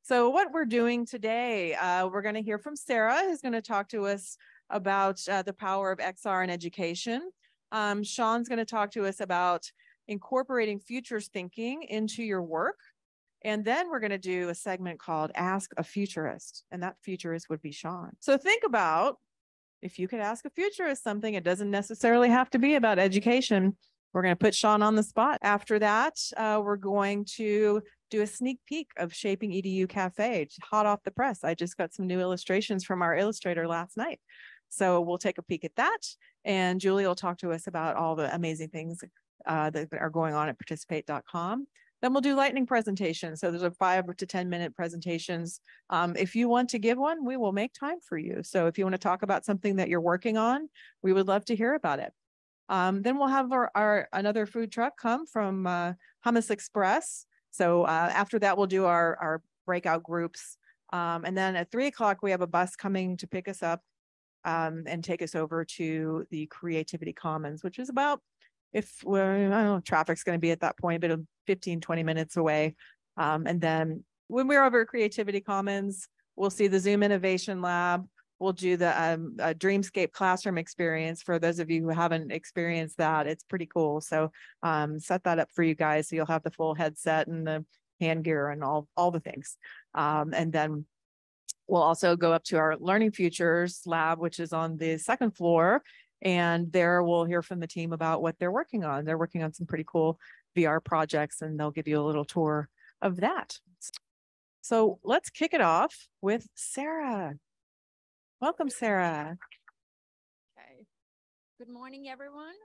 So what we're doing today, we're going to hear from Sarah, who's going to talk to us about the power of XR in education. Sean's going to talk to us about incorporating futures thinking into your work. And then we're going to do a segment called Ask a Futurist, and that futurist would be Sean. So think about if you could ask a futurist something, it doesn't necessarily have to be about education. We're going to put Sean on the spot. After that, we're going to do a sneak peek of Shaping EDU Cafe, hot off the press. I just got some new illustrations from our illustrator last night. So we'll take a peek at that. And Julie will talk to us about all the amazing things that are going on at participate.com. Then we'll do lightning presentations. So there's a 5 to 10 minute presentations. If you want to give one, we will make time for you. So if you want to talk about something that you're working on, we would love to hear about it. Then we'll have another food truck come from Hummus Express. So after that, we'll do our breakout groups. And then at 3 o'clock, we have a bus coming to pick us up and take us over to the Creativity Commons, which is about, I don't know, traffic's going to be at that point, but 15, 20 minutes away. And then when we're over at Creativity Commons, we'll see the Zoom Innovation Lab. We'll do the Dreamscape classroom experience. For those of you who haven't experienced that, it's pretty cool. So set that up for you guys. So you'll have the full headset and the hand gear and all the things. And then we'll also go up to our Learning Futures lab, which is on the 2nd floor. And there we'll hear from the team about what they're working on. They're working on some pretty cool VR projects, and they'll give you a little tour of that. So let's kick it off with Sarah. Welcome, Sarah. Okay. Good morning, everyone.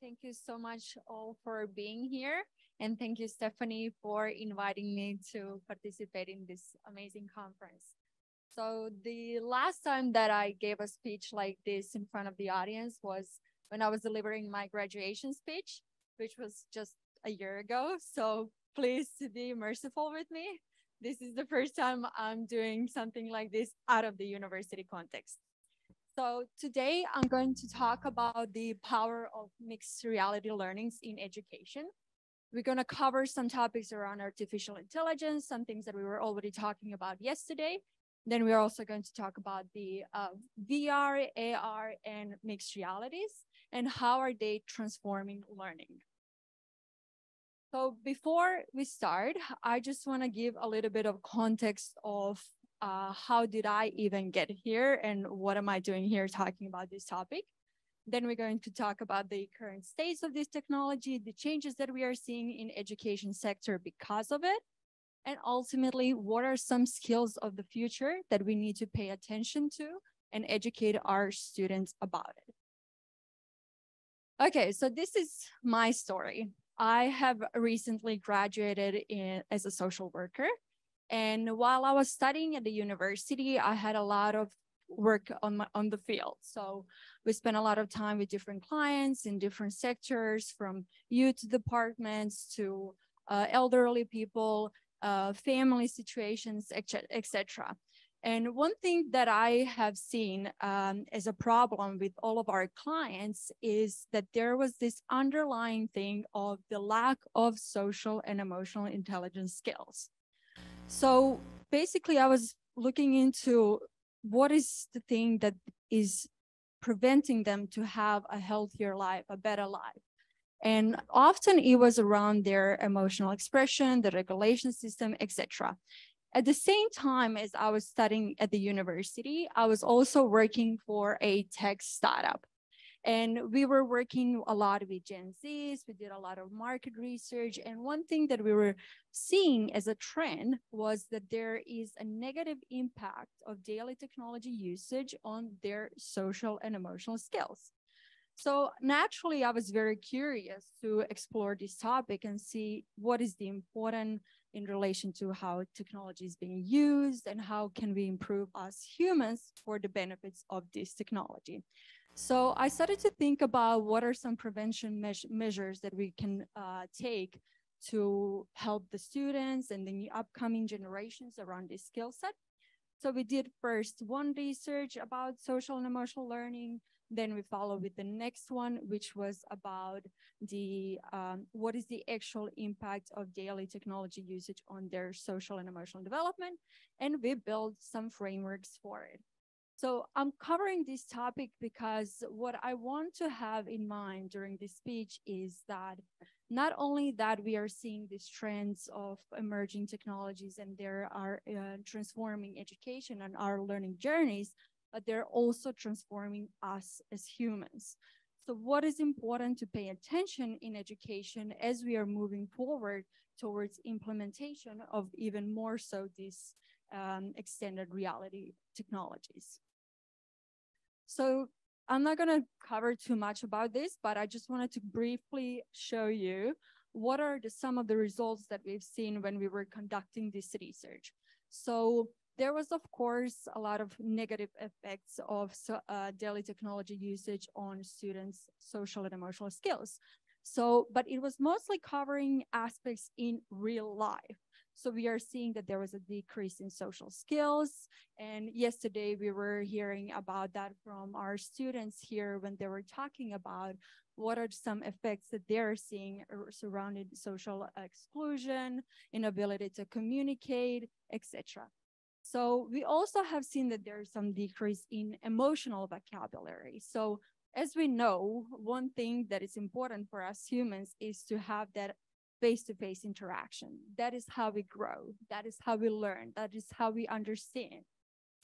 Thank you so much all for being here. And thank you, Stephanie, for inviting me to participate in this amazing conference. So the last time that I gave a speech like this in front of the audience was when I was delivering my graduation speech, which was just a year ago. So please be merciful with me. This is the first time I'm doing something like this out of the university context. So today I'm going to talk about the power of mixed reality learnings in education. We're going to cover some topics around artificial intelligence, some things that we were already talking about yesterday. Then we're also going to talk about the VR, AR, and mixed realities, and how are they transforming learning. So before we start, I just want to give a little bit of context of how did I even get here and what am I doing here talking about this topic. Then we're going to talk about the current states of this technology, the changes that we are seeing in education sector because of it, and ultimately, what are some skills of the future that we need to pay attention to and educate our students about it. Okay, so this is my story. I have recently graduated as a social worker. And while I was studying at the university, I had a lot of work on the field. So we spent a lot of time with different clients in different sectors, from youth departments to elderly people, family situations, etc. And one thing that I have seen as a problem with all of our clients is that there was this underlying thing of the lack of social and emotional intelligence skills. So basically, I was looking into what is the thing that is preventing them to have a healthier life, a better life. And often it was around their emotional expression, the regulation system, etc. At the same time as I was studying at the university, I was also working for a tech startup. And we were working a lot with Gen Zs. We did a lot of market research. And one thing that we were seeing as a trend was that there is a negative impact of daily technology usage on their social and emotional skills. So naturally, I was very curious to explore this topic and see what is the important in relation to how technology is being used and how can we improve as humans for the benefits of this technology. So I started to think about what are some prevention measures that we can take to help the students and the upcoming generations around this skill set. So we did first one research about social and emotional learning. Then we followed with the next one, which was about the what is the actual impact of daily technology usage on their social and emotional development. And we built some frameworks for it. So I'm covering this topic because what I want to have in mind during this speech is that not only that we are seeing these trends of emerging technologies and they are transforming education and our learning journeys, but they're also transforming us as humans. So what is important to pay attention in education as we are moving forward towards implementation of even more so these extended reality technologies. So I'm not going to cover too much about this, but I just wanted to briefly show you what are some of the results that we've seen when we were conducting this research. So there was, of course, a lot of negative effects of daily technology usage on students' social and emotional skills. So, but it was mostly covering aspects in real life. So we are seeing that there was a decrease in social skills. And yesterday we were hearing about that from our students here when they were talking about what are some effects that they're seeing surrounding social exclusion, inability to communicate, etc. So we also have seen that there's some decrease in emotional vocabulary. So as we know, one thing that is important for us humans is to have that face-to-face interaction. That is how we grow. That is how we learn. That is how we understand.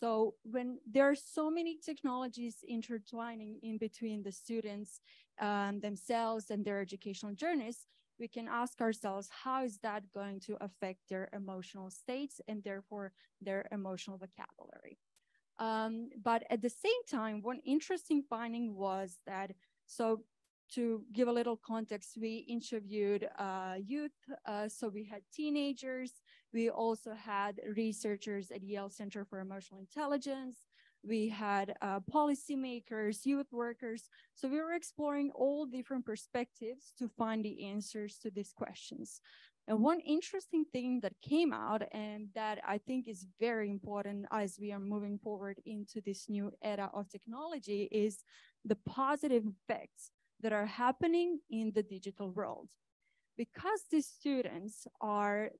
So when there are so many technologies intertwining in between the students themselves and their educational journeys, we can ask ourselves, how is that going to affect their emotional states and therefore their emotional vocabulary? But at the same time, one interesting finding was that, so to give a little context, we interviewed youth. So we had teenagers. We also had researchers at Yale Center for Emotional Intelligence. We had policymakers, youth workers. So we were exploring all different perspectives to find the answers to these questions. And one interesting thing that came out, and that I think is very important as we are moving forward into this new era of technology, is the positive effects that are happening in the digital world. Because these students are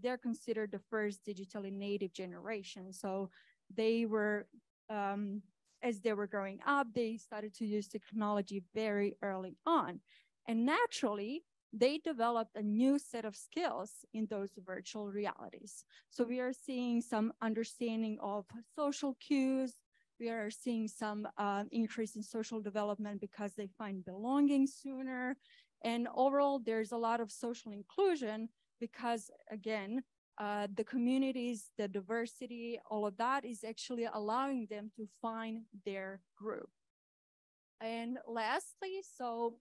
they're considered the first digitally native generation. So they were, as they were growing up, they started to use technology very early on. And naturally, they developed a new set of skills in those virtual realities. So we are seeing some understanding of social cues. We are seeing some increase in social development because they find belonging sooner. And overall, there's a lot of social inclusion because, again, the communities, the diversity, all of that is actually allowing them to find their group. And lastly, so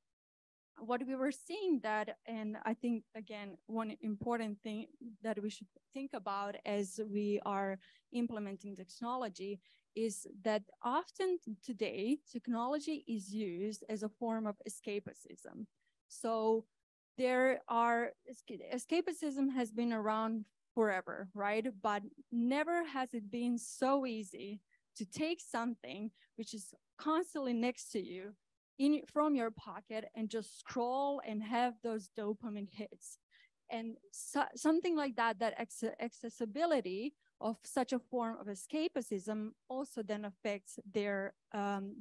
what we were seeing that, and I think, again, one important thing that we should think about as we are implementing technology is that often today, technology is used as a form of escapism. So escapism has been around forever, right? But never has it been so easy to take something which is constantly next to you from your pocket and just scroll and have those dopamine hits. And something like that, accessibility of such a form of escapism also then affects their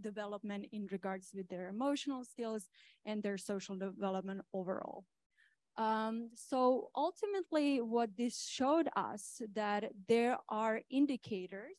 development in regards with their emotional skills and their social development overall. So ultimately, what this showed us that there are indicators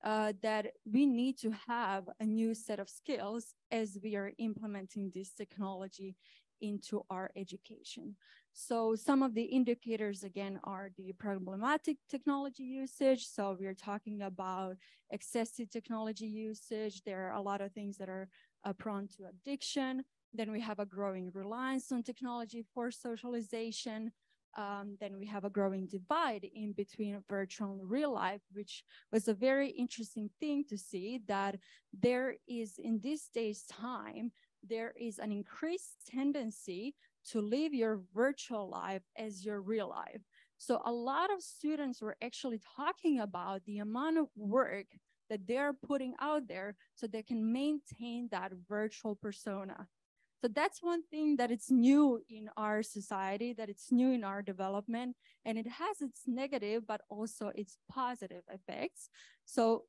that we need to have a new set of skills as we are implementing this technology into our education. So some of the indicators, again, are the problematic technology usage. So we're talking about excessive technology usage. There are a lot of things that are prone to addiction. Then we have a growing reliance on technology for socialization. Then we have a growing divide in between virtual and real life, which was a very interesting thing to see, that there is, in this day's time, there is an increased tendency to live your virtual life as your real life. So a lot of students were actually talking about the amount of work that they're putting out there so they can maintain that virtual persona. So that's one thing that it's new in our society, that it's new in our development, and it has its negative, but also its positive effects. So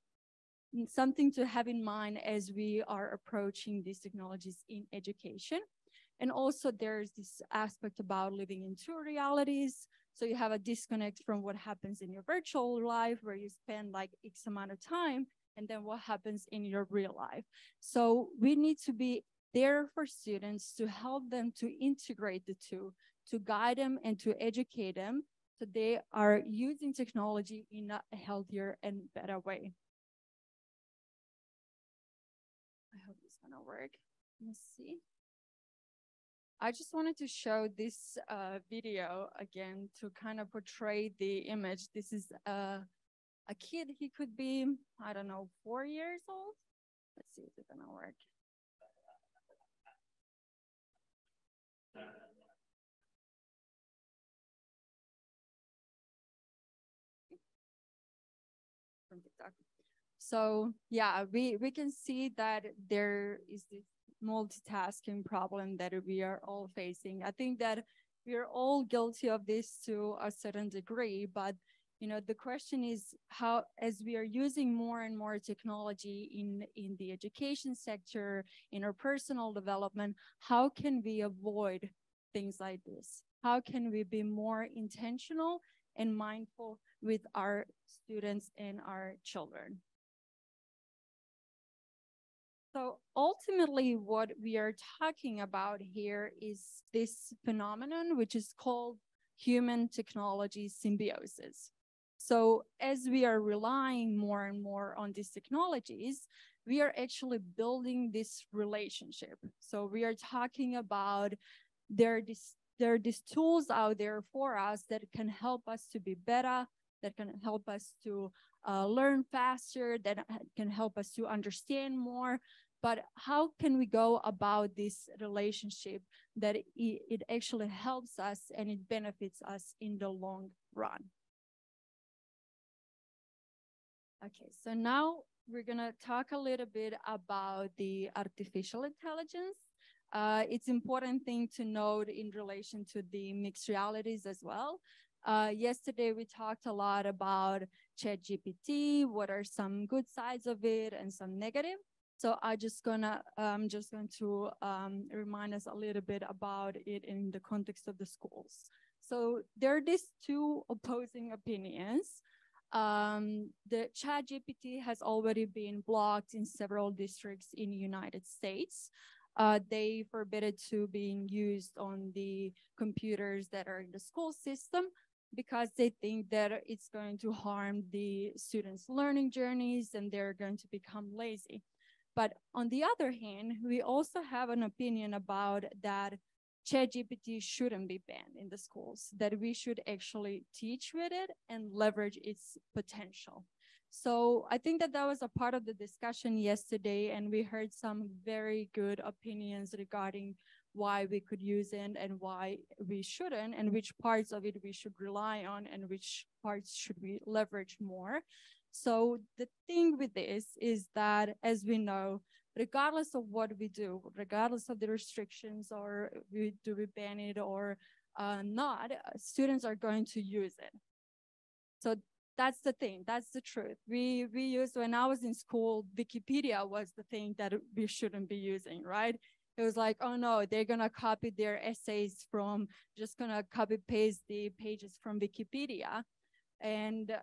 something to have in mind as we are approaching these technologies in education. And also there's this aspect about living in two realities. So you have a disconnect from what happens in your virtual life where you spend like X amount of time, and then what happens in your real life. So we need to be there for students to help them to integrate the two, to guide them and to educate them so they are using technology in a healthier and better way. I hope it's gonna work. Let me see. I just wanted to show this video again to kind of portray the image. This is a kid. He could be, I don't know, 4 years old. Let's see if it's gonna work. From TikTok. So yeah, we can see that there is this multitasking problem that we are all facing. I think that we are all guilty of this to a certain degree, but you know, the question is how, as we are using more and more technology in the education sector, in our personal development, how can we avoid things like this? How can we be more intentional and mindful with our students and our children? So ultimately, what we are talking about here is this phenomenon, which is called human technology symbiosis. So as we are relying more and more on these technologies, we are actually building this relationship. So we are talking about there are these tools out there for us that can help us to be better, that can help us to learn faster, that can help us to understand more. But how can we go about this relationship that it actually helps us and it benefits us in the long run? Okay, so now we're gonna talk a little bit about the artificial intelligence. It's important thing to note in relation to the mixed realities as well. Yesterday, we talked a lot about ChatGPT, what are some good sides of it and some negative. So I'm just going to remind us a little bit about it in the context of the schools. So there are these two opposing opinions. The ChatGPT has already been blocked in several districts in the United States. They forbid it to being used on the computers that are in the school system because they think that it's going to harm the students' learning journeys and they're going to become lazy. But on the other hand, we also have an opinion about that ChatGPT shouldn't be banned in the schools, that we should actually teach with it and leverage its potential. So I think that that was a part of the discussion yesterday, and we heard some very good opinions regarding why we could use it and why we shouldn't, and which parts of it we should rely on and which parts should we leverage more. So the thing with this is that, as we know, regardless of what we do, regardless of the restrictions or do we ban it or not, students are going to use it. So that's the thing, that's the truth. We used, when I was in school, Wikipedia was the thing that we shouldn't be using, right? It was like, oh no, they're gonna copy their essays from, just gonna copy paste the pages from Wikipedia. And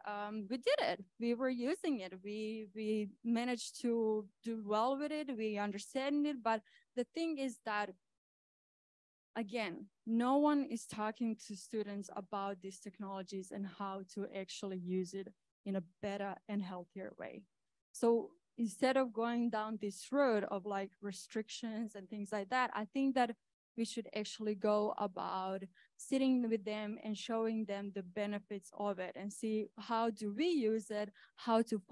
we did it. We were using it. We managed to do well with it. We understand it. But the thing is that, again, no one is talking to students about these technologies and how to actually use it in a better and healthier way. So instead of going down this road of like restrictions and things like that, I think that we should actually go about sitting with them and showing them the benefits of it and see how do we use it, how to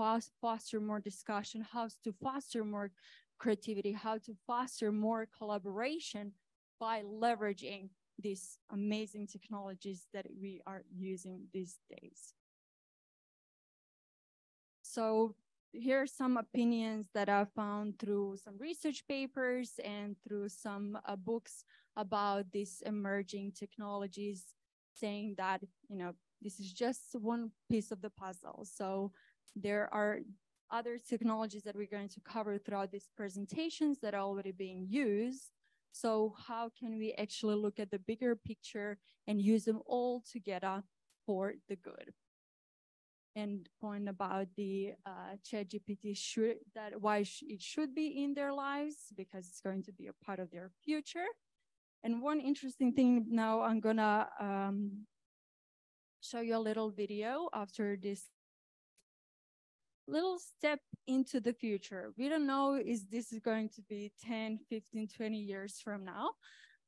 foster more discussion, how to foster more creativity, how to foster more collaboration by leveraging these amazing technologies that we are using these days. So here are some opinions that I found through some research papers and through some books about these emerging technologies, saying that, this is just one piece of the puzzle. So there are other technologies that we're going to cover throughout these presentations that are already being used. So how can we actually look at the bigger picture and use them all together for the good? And point about the ChatGPT, why it should be in their lives, because it's going to be a part of their future. And one interesting thing, now I'm gonna show you a little video after this little step into the future. We don't know if this is going to be 10, 15, 20 years from now.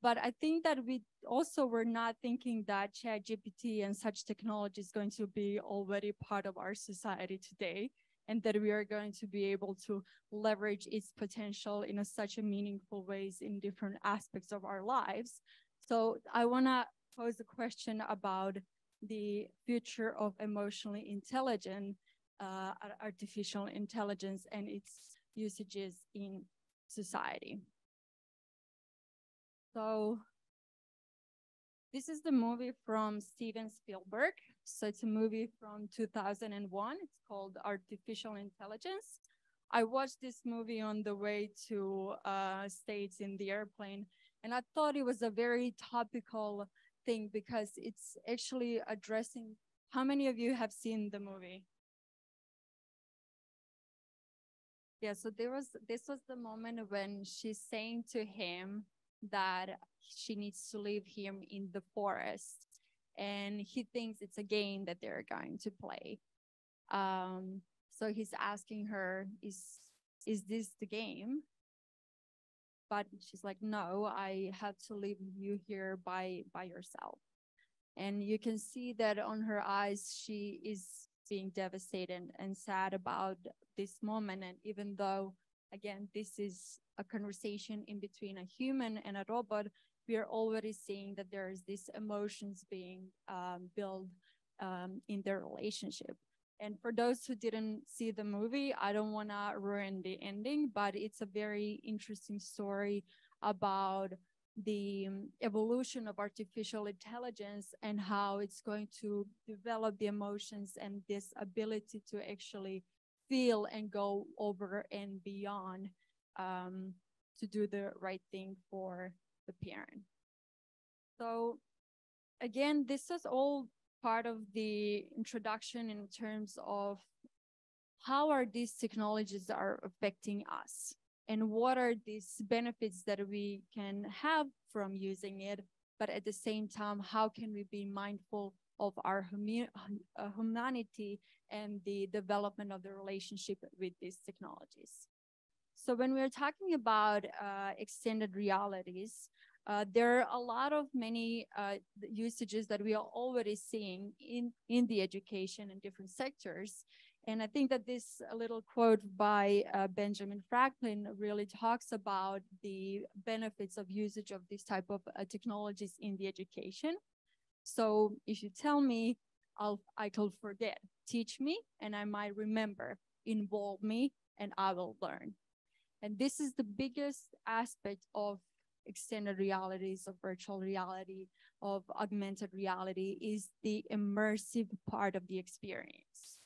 But I think that we also were not thinking that ChatGPT and such technology is going to be already part of our society today, and that we are going to be able to leverage its potential in such a meaningful ways in different aspects of our lives. So I want to pose a question about the future of emotionally intelligent artificial intelligence and its usages in society. So this is the movie from Steven Spielberg. So it's a movie from 2001. It's called Artificial Intelligence. I watched this movie on the way to States in the airplane, and I thought it was a very topical thing because it's actually addressing. How many of you have seen the movie? Yeah, so this was the moment when she's saying to him that she needs to leave him in the forest, and he thinks it's a game that they're going to play. So he's asking her, is this the game? But she's like, no, I have to leave you here by yourself. And you can see that on her eyes, she is being devastated and sad about this moment. And even though, again, this is a conversation in between a human and a robot, we are already seeing that there is these emotions being built in their relationship. And for those who didn't see the movie, I don't want to ruin the ending, but it's a very interesting story about the evolution of artificial intelligence and how it's going to develop the emotions and this ability to actually feel and go over and beyond to do the right thing for the parent. So again, this is all part of the introduction in terms of how are these technologies are affecting us and what are these benefits that we can have from using it, but at the same time, how can we be mindful of our humanity and the development of the relationship with these technologies. So when we're talking about extended realities, there are a lot of many usages that we are already seeing in the education and different sectors. And I think that this little quote by Benjamin Franklin really talks about the benefits of usage of this type of technologies in the education. So if you tell me, I can forget. Teach me, and I might remember. Involve me, and I will learn. And this is the biggest aspect of extended realities, of virtual reality, of augmented reality, is the immersive part of the experience.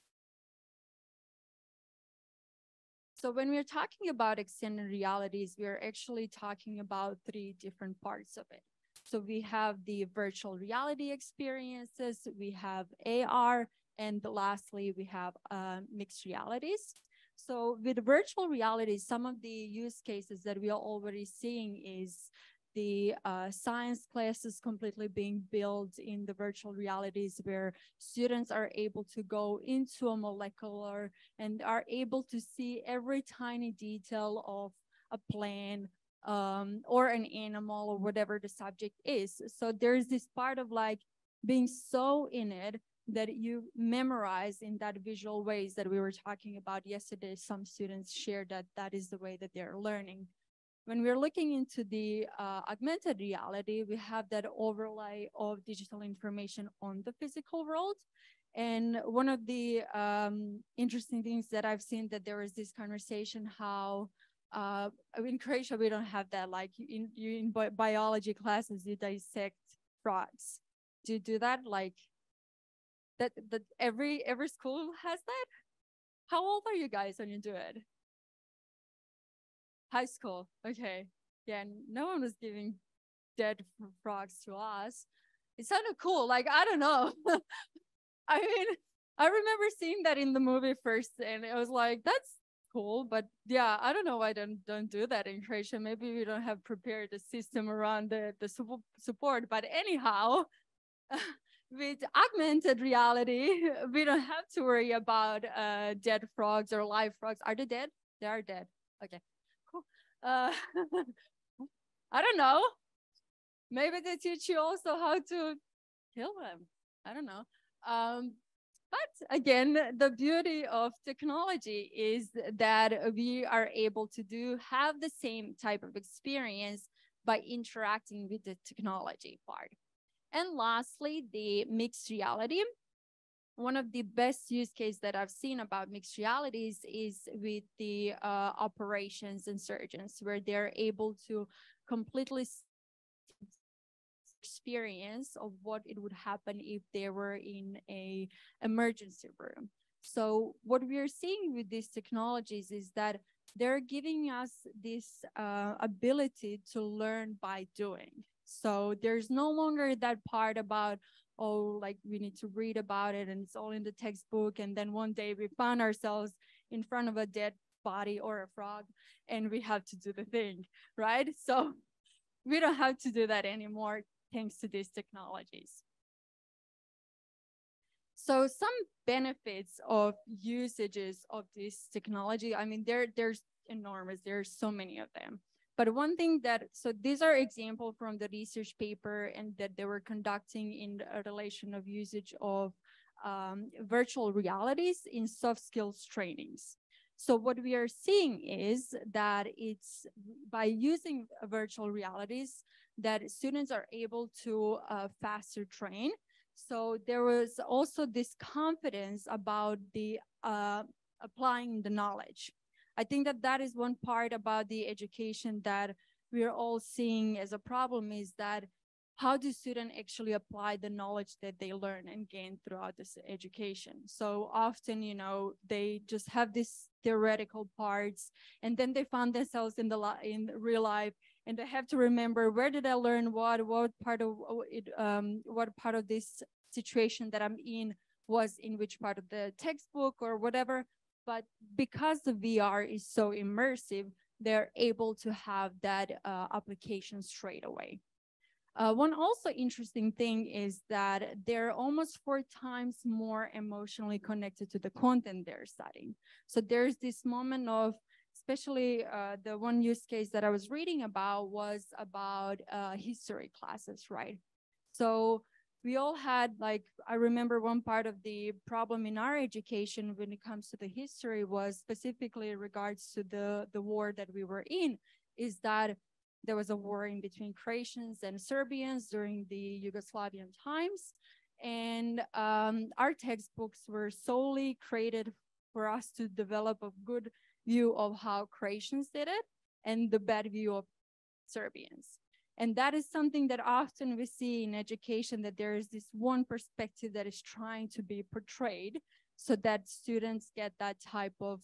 So when we're talking about extended realities, we're actually talking about 3 different parts of it. So we have the virtual reality experiences, we have AR, and lastly, we have mixed realities. So with virtual reality, some of the use cases that we are already seeing is the science classes completely being built in the virtual realities, where students are able to go into a molecular and are able to see every tiny detail of a plant or an animal or whatever the subject is. So there's this part of like being so in it that you memorize in that visual ways that we were talking about yesterday. Some students shared that that is the way that they're learning. when we're looking into the augmented reality, we have that overlay of digital information on the physical world. And one of the interesting things that I've seen, that there is this conversation how in Croatia, we don't have that. Like in biology classes, you dissect frogs. Do you do that? Like that every school has that? How old are you guys when you do it? High school. Okay. Yeah, no one was giving dead frogs to us. It sounded cool. Like, I don't know. I mean, I remember seeing that in the movie first, and it was like, that's cool. But yeah, I don't know why don't do that in Croatia. Maybe we don't have prepared the system around the support. But anyhow, with augmented reality, we don't have to worry about dead frogs or live frogs. Are they dead? They are dead. Okay, cool. I don't know. Maybe they teach you also how to kill them. I don't know. But again, the beauty of technology is that we are able to have the same type of experience by interacting with the technology part. And lastly, the mixed reality. One of the best use cases that I've seen about mixed realities is with the operations and surgeons, where they're able to completely experience of what it would happen if they were in a emergency room. So what we are seeing with these technologies is that they're giving us this ability to learn by doing. So there's no longer that part about, oh, like we need to read about it and it's all in the textbook. And then one day we found ourselves in front of a dead body or a frog and we have to do the thing, right? So we don't have to do that anymore thanks to these technologies. So some benefits of usages of this technology, I mean, there's enormous, there's so many of them. But one thing so these are examples from the research paper and that they were conducting in a relation of usage of virtual realities in soft skills trainings. So what we are seeing is that it's by using virtual realities that students are able to faster train. So there was also this confidence about the applying the knowledge. I think that is one part about the education that we're all seeing as a problem, is that how do students actually apply the knowledge that they learn and gain throughout this education? So often, you know, they just have these theoretical parts, and then they found themselves in real life, and they have to remember, where did I learn what part of it, what part of this situation that I'm in was in which part of the textbook or whatever. But because the VR is so immersive, they're able to have that application straight away. One also interesting thing is that they're almost 4 times more emotionally connected to the content they're studying. So there's this moment of, especially the one use case that I was reading about was about history classes, right? So we all had, like, I remember one part of the problem in our education when it comes to the history was specifically in regards to the war that we were in, is that there was a war in between Croatians and Serbians during the Yugoslavian times. And our textbooks were solely created for us to develop a good view of how Croatians did it and the bad view of Serbians. And that is something that often we see in education, that there is this one perspective that is trying to be portrayed so that students get that type of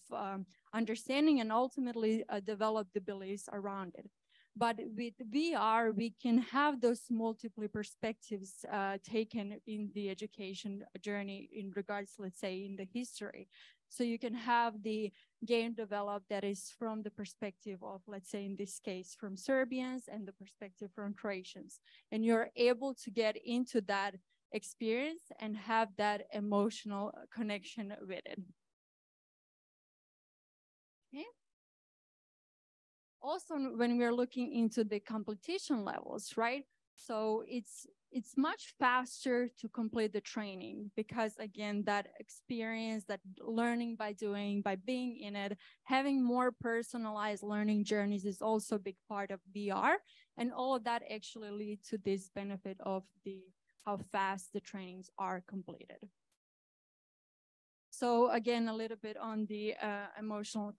understanding and ultimately develop the beliefs around it. But with VR, we can have those multiple perspectives taken in the education journey in regards, let's say, in the history. So you can have the game developed that is from the perspective of, let's say, in this case, from Serbians and the perspective from Croatians. And you're able to get into that experience and have that emotional connection with it. Okay. Also, when we're looking into the competition levels, right? So it's much faster to complete the training because, again, that experience, that learning by doing, by being in it, having more personalized learning journeys is also a big part of VR. And all of that actually leads to this benefit of how fast the trainings are completed. So again, a little bit on the emotional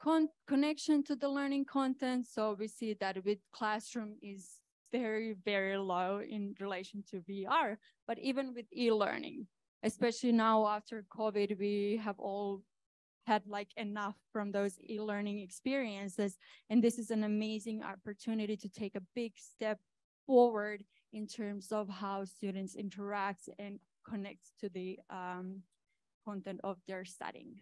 connection to the learning content. So we see that with classroom is very, very low in relation to VR, but even with e-learning, especially now after COVID, we have all had like enough from those e-learning experiences. And this is an amazing opportunity to take a big step forward in terms of how students interact and connect to the content of their studying.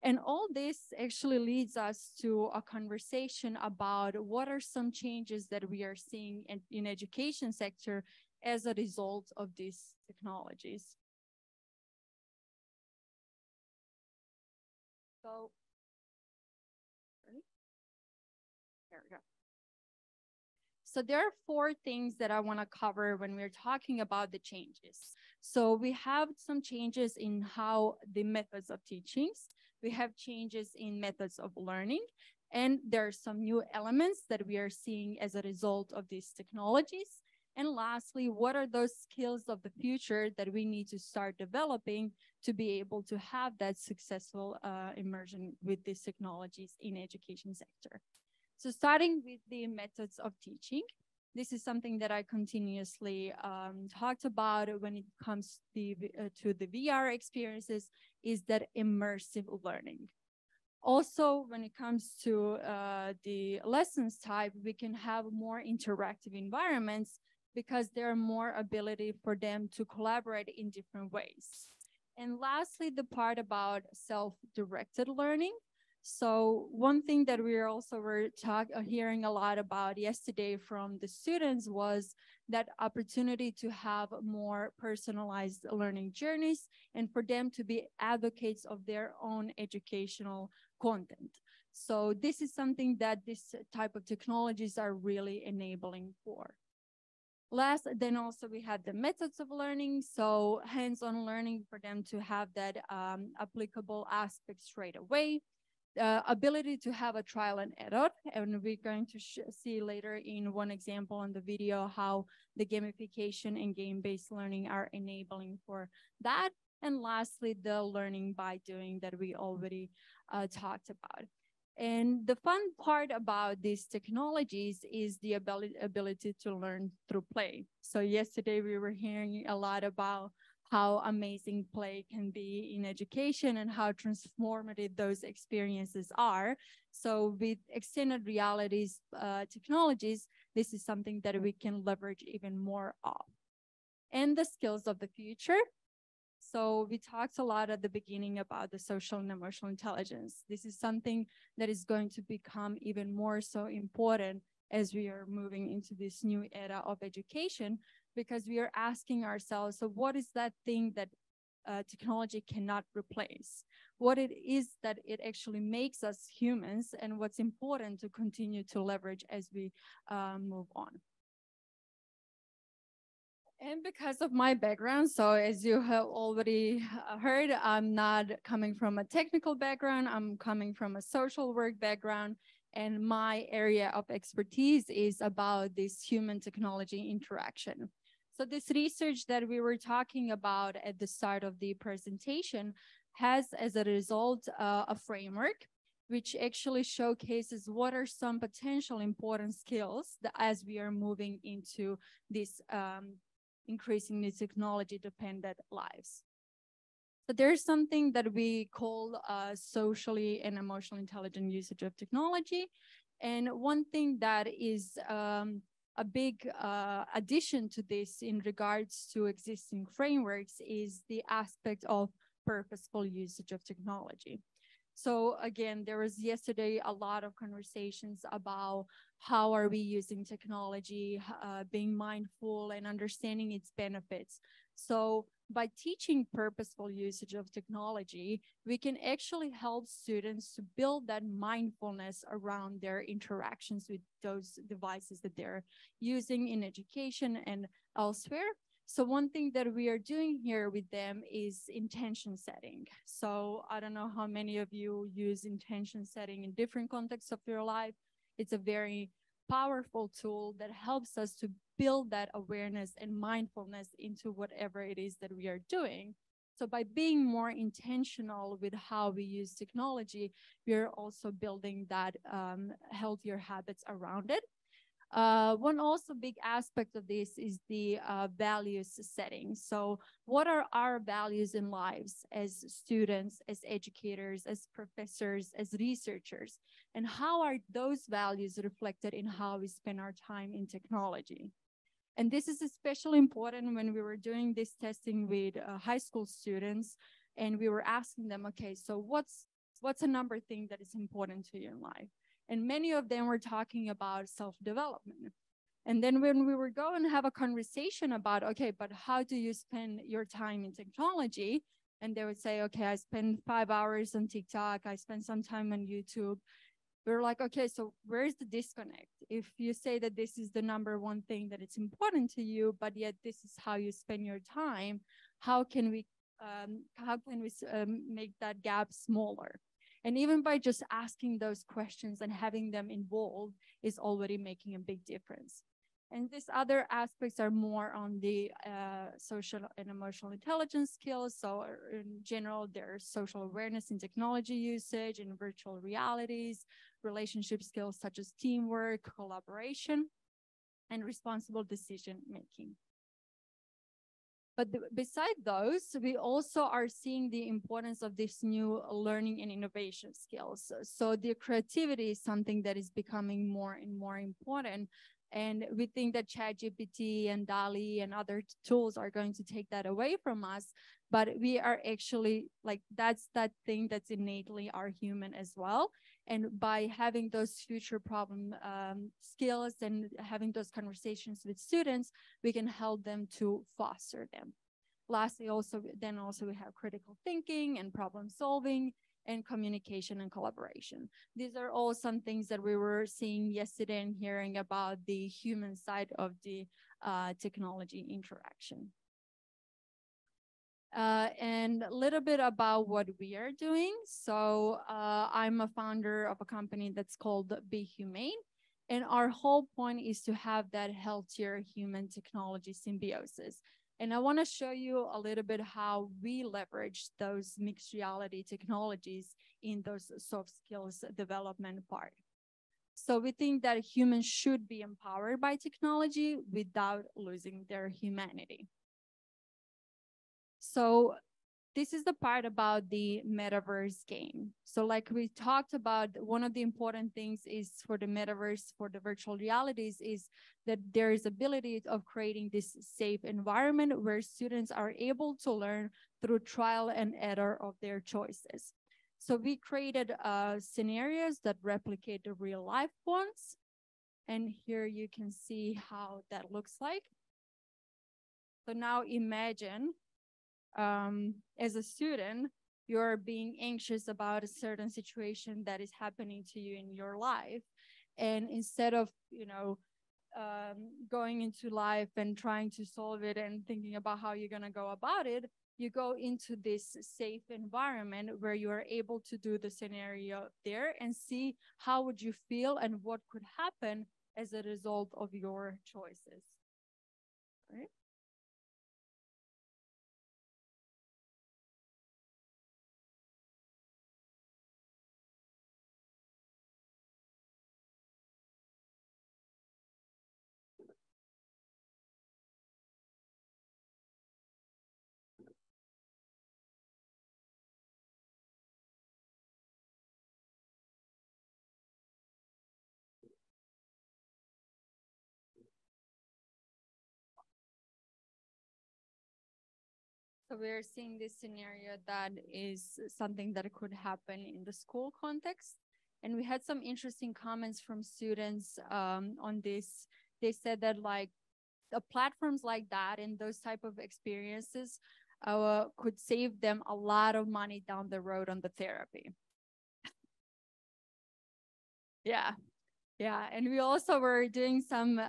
And all this actually leads us to a conversation about what are some changes that we are seeing in education sector as a result of these technologies. So, there we go. So there are 4 things that I want to cover when we're talking about the changes. So we have some changes in how the methods of teachings, we have changes in methods of learning, and there are some new elements that we are seeing as a result of these technologies. And lastly, what are those skills of the future that we need to start developing to be able to have that successful immersion with these technologies in education sector? So starting with the methods of teaching, this is something that I continuously talked about when it comes to the VR experiences, is that immersive learning. Also, when it comes to the lessons type, we can have more interactive environments because there are more ability for them to collaborate in different ways. And lastly, the part about self-directed learning. So one thing that we also were hearing a lot about yesterday from the students was that opportunity to have more personalized learning journeys and for them to be advocates of their own educational content. So this is something that this type of technologies are really enabling for. Last, then also we have the methods of learning. So hands-on learning for them to have that applicable aspect straight away. Ability to have a trial and error, and we're going to see later in one example on the video how the gamification and game-based learning are enabling for that. And lastly, the learning by doing that we already talked about. And the fun part about these technologies is the ability to learn through play. So yesterday we were hearing a lot about how amazing play can be in education and how transformative those experiences are. So with extended realities technologies, this is something that we can leverage even more of. And the skills of the future. So we talked a lot at the beginning about the social and emotional intelligence. This is something that is going to become even more so important as we are moving into this new era of education, because we are asking ourselves, so what is that thing that technology cannot replace? What it is that it actually makes us humans, and what's important to continue to leverage as we move on. And because of my background, so as you have already heard, I'm not coming from a technical background, I'm coming from a social work background, and my area of expertise is about this human technology interaction. So this research that we were talking about at the start of the presentation has, as a result, a framework which actually showcases what are some potential important skills that as we are moving into this increasingly technology-dependent lives. So there's something that we call socially and emotionally intelligent usage of technology. And one thing that is a big addition to this in regards to existing frameworks is the aspect of purposeful usage of technology. So again, there was yesterday a lot of conversations about how are we using technology, being mindful and understanding its benefits. So by teaching purposeful usage of technology, we can actually help students to build that mindfulness around their interactions with those devices that they're using in education and elsewhere. So one thing that we are doing here with them is intention setting. So I don't know how many of you use intention setting in different contexts of your life. It's a very powerful tool that helps us to build that awareness and mindfulness into whatever it is that we are doing. So by being more intentional with how we use technology, we are also building that healthier habits around it. One also big aspect of this is the values setting. So what are our values in lives as students, as educators, as professors, as researchers, and how are those values reflected in how we spend our time in technology? And this is especially important when we were doing this testing with high school students, and we were asking them, okay, so what's a number thing that is important to you in life? And many of them were talking about self-development. And then when we were going to have a conversation about, okay, but how do you spend your time in technology? And they would say, okay, I spend 5 hours on TikTok. I spend some time on YouTube. We're like, okay, so where's the disconnect? If you say that this is the number one thing that it's important to you, but yet this is how you spend your time, how can we make that gap smaller? And even by just asking those questions and having them involved is already making a big difference. And these other aspects are more on the social and emotional intelligence skills. So in general, there's social awareness in technology usage and virtual realities, relationship skills such as teamwork, collaboration, and responsible decision making. But beside those, we also are seeing the importance of this new learning and innovation skills. So the creativity is something that is becoming more and more important. And we think that ChatGPT and DALL-E and other tools are going to take that away from us. But we are actually like, that's that thing that's innately our human as well. And by having those future problem skills and having those conversations with students, we can help them to foster them. Lastly, also we have critical thinking and problem solving and communication and collaboration. These are all some things that we were seeing yesterday and hearing about the human side of the technology interaction. And a little bit about what we are doing. So I'm a founder of a company that's called Be Humane. And our whole point is to have that healthier human technology symbiosis. And I want to show you a little bit how we leverage those mixed reality technologies in those soft skills development part. So we think that humans should be empowered by technology without losing their humanity. So this is the part about the metaverse game. So like we talked about, one of the important things is for the metaverse, for the virtual realities, is that there is ability of creating this safe environment where students are able to learn through trial and error of their choices. So we created scenarios that replicate the real life ones. And here you can see how that looks like. So now imagine as a student, you're being anxious about a certain situation that is happening to you in your life. And instead of, going into life and trying to solve it and thinking about how you're going to go about it, you go into this safe environment where you are able to do the scenario there and see how would you feel and what could happen as a result of your choices. Right? So we're seeing this scenario that is something that could happen in the school context. And we had some interesting comments from students on this. They said that like the platforms like that and those type of experiences could save them a lot of money down the road on the therapy. Yeah. Yeah, and we also were doing some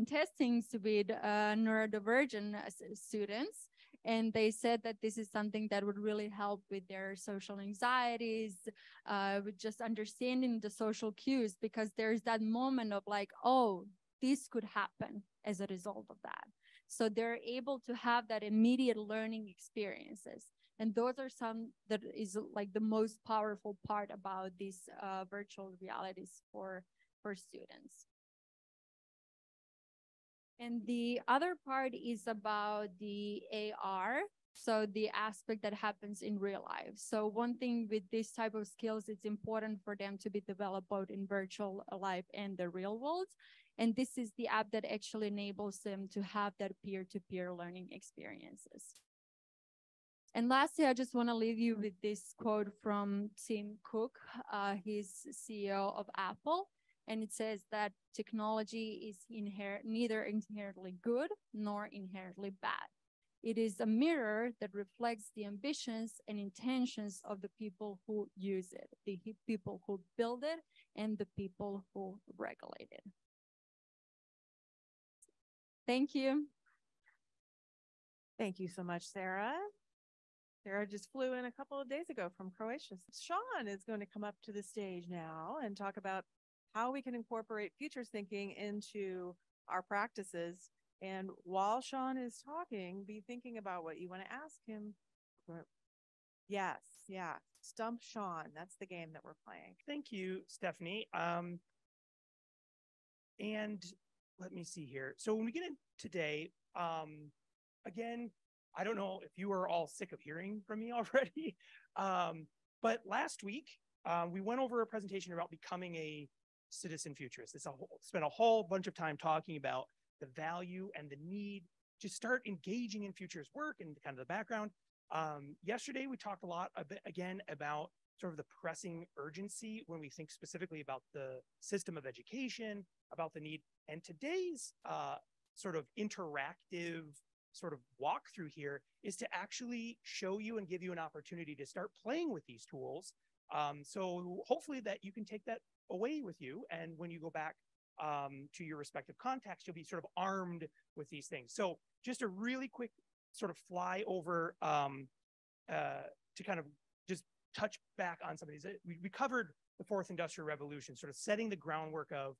testings with neurodivergent students, and they said that this is something that would really help with their social anxieties, with just understanding the social cues, because there's that moment of like, oh, this could happen as a result of that. So they're able to have that immediate learning experiences. And those are some that is like the most powerful part about these virtual realities for students. And the other part is about the AR, so the aspect that happens in real life. So one thing with this type of skills, it's important for them to be developed both in virtual life and the real world. And this is the app that actually enables them to have that peer-to-peer learning experiences. And lastly, I just want to leave you with this quote from Tim Cook. He's CEO of Apple. And it says that technology is neither inherently good nor inherently bad. It is a mirror that reflects the ambitions and intentions of the people who use it, the people who build it, and the people who regulate it. Thank you. Thank you so much, Sarah. Sarah just flew in a couple of days ago from Croatia. Sean is going to come up to the stage now and talk about how we can incorporate futures thinking into our practices. And while Sean is talking, be thinking about what you want to ask him. Yes, yeah. Stump Sean. That's the game that we're playing. Thank you, Stephanie. And let me see here. So when we get in today, again, I don't know if you are all sick of hearing from me already, but last week we went over a presentation about becoming a citizen futurist. Spent a whole bunch of time talking about the value and the need to start engaging in futures work and kind of the background. Yesterday, we talked a lot again about sort of the pressing urgency when we think specifically about the system of education, about the need. And today's sort of interactive sort of walkthrough here is to actually show you and give you an opportunity to start playing with these tools. So hopefully that you can take that away with you. And when you go back to your respective context, you'll be sort of armed with these things. So just a really quick sort of fly over to kind of just touch back on some of these. We covered the fourth industrial revolution, sort of setting the groundwork of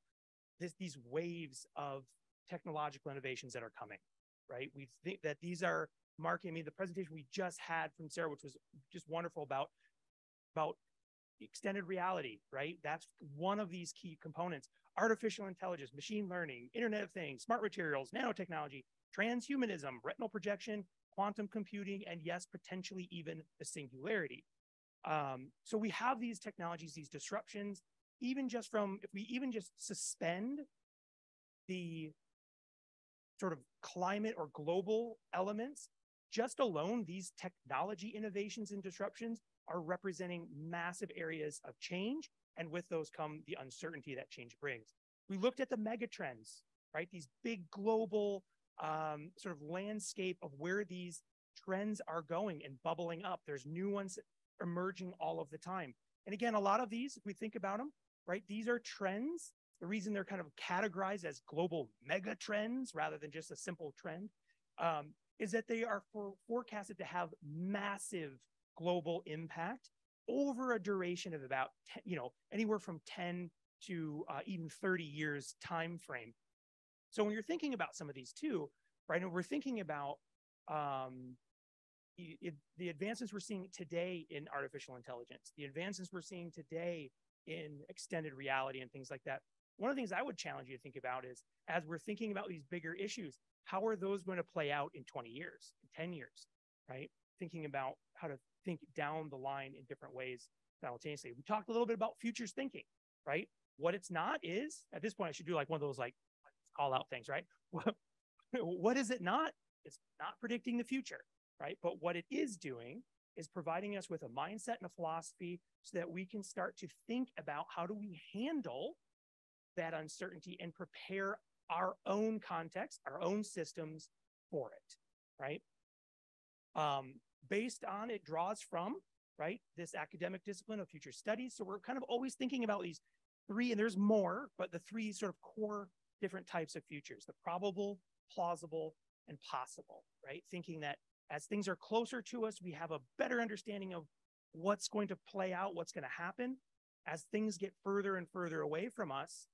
these waves of technological innovations that are coming, right? We think that these are marking, I mean, the presentation we just had from Sarah, which was just wonderful about extended reality, right? That's one of these key components. Artificial intelligence, machine learning, Internet of Things, smart materials, nanotechnology, transhumanism, retinal projection, quantum computing, and yes, potentially even the singularity. So we have these technologies, these disruptions, even just from, if we even just suspend the sort of climate or global elements, just alone, these technology innovations and disruptions are representing massive areas of change. And with those come the uncertainty that change brings. We looked at the mega trends, right? These big global sort of landscape of where these trends are going and bubbling up. There's new ones emerging all of the time. And again, a lot of these, if we think about them, right, these are trends. The reason they're kind of categorized as global mega trends rather than just a simple trend is that they are forecasted to have massive global impact over a duration of about 10, anywhere from 10 to even 30 years time frame. So when you're thinking about some of these too, right, and we're thinking about the advances we're seeing today in artificial intelligence, the advances we're seeing today in extended reality and things like that. One of the things I would challenge you to think about is, as we're thinking about these bigger issues, how are those going to play out in 20 years, in 10 years, right? Thinking about how to think down the line in different ways simultaneously. We talked a little bit about futures thinking, right? What it's not is, at this point, I should do like one of those like call out things, right? What is it not? It's not predicting the future, right? But what it is doing is providing us with a mindset and a philosophy so that we can start to think about how do we handle that uncertainty and prepare our own context, our own systems for it, right? Based on, it draws from, right, this academic discipline of future studies. So we're kind of always thinking about these three, and there's more, but the three sort of core different types of futures: the probable, plausible, and possible, right? Thinking that as things are closer to us, we have a better understanding of what's going to play out, what's going to happen. As things get further and further away from us,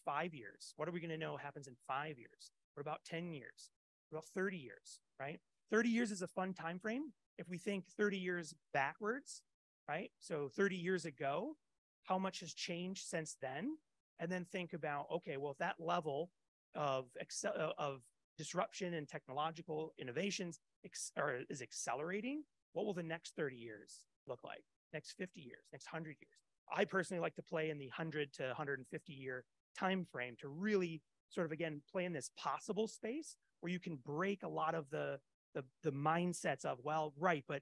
5 years, what are we going to know happens in 5 years? What about 10 years? What about 30 years, right? 30 years is a fun time frame. If we think 30 years backwards, right? So 30 years ago, how much has changed since then? And then think about, okay, well, if that level of disruption and technological innovations is accelerating, what will the next 30 years look like? Next 50 years, next 100 years? I personally like to play in the 100 to 150 year time frame to really sort of, again, play in this possible space where you can break a lot of the mindsets of, well, right, but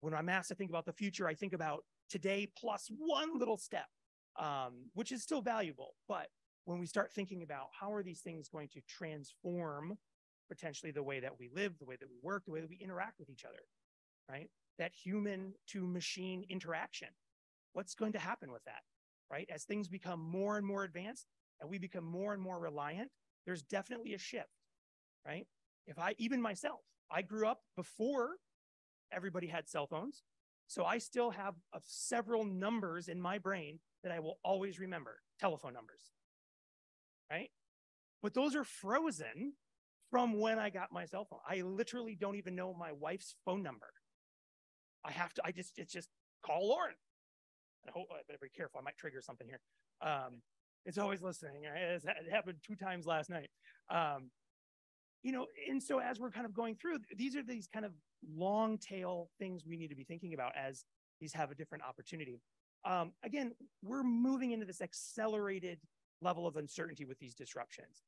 when I'm asked to think about the future, I think about today plus one little step, which is still valuable. But when we start thinking about how are these things going to transform potentially the way that we live, the way that we work, the way that we interact with each other, right? That human to machine interaction, what's going to happen with that, right? As things become more and more advanced and we become more and more reliant, there's definitely a shift, right? Even myself, I grew up before everybody had cell phones. So I still have several numbers in my brain that I will always remember, telephone numbers, right? But those are frozen from when I got my cell phone. I literally don't even know my wife's phone number. It's just call Lauren. I better be careful. I might trigger something here. It's always listening. It happened 2 times last night. And so as we're kind of going through, these are these kind of long tail things we need to be thinking about as these have a different opportunity. Again, we're moving into this accelerated level of uncertainty with these disruptions.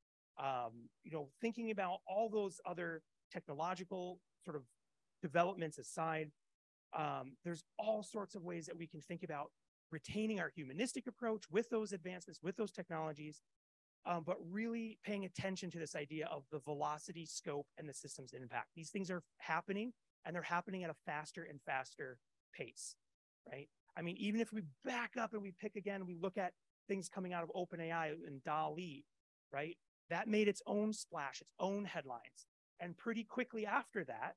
Thinking about all those other technological sort of developments aside, there's all sorts of ways that we can think about retaining our humanistic approach with those advancements, with those technologies, but really paying attention to this idea of the velocity, scope, and the system's impact. These things are happening, and they're happening at a faster and faster pace, right? I mean, even if we back up and we pick again, we look at things coming out of OpenAI and DALL-E, right? That made its own splash, its own headlines. And pretty quickly after that,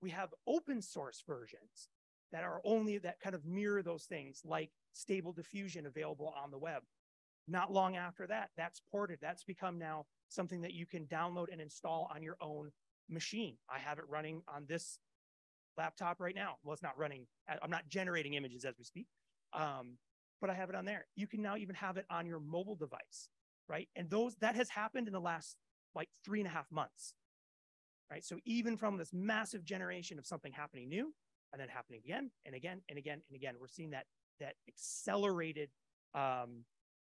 we have open source versions that kind of mirror those things, like Stable Diffusion available on the web. Not long after that, that's ported. That's become now something that you can download and install on your own machine. I have it running on this laptop right now. Well, it's not running. I'm not generating images as we speak, but I have it on there. You can now even have it on your mobile device, right? And that has happened in the last like 3.5 months, right? So even from this massive generation of something happening new and then happening again and again and again and again, we're seeing that accelerated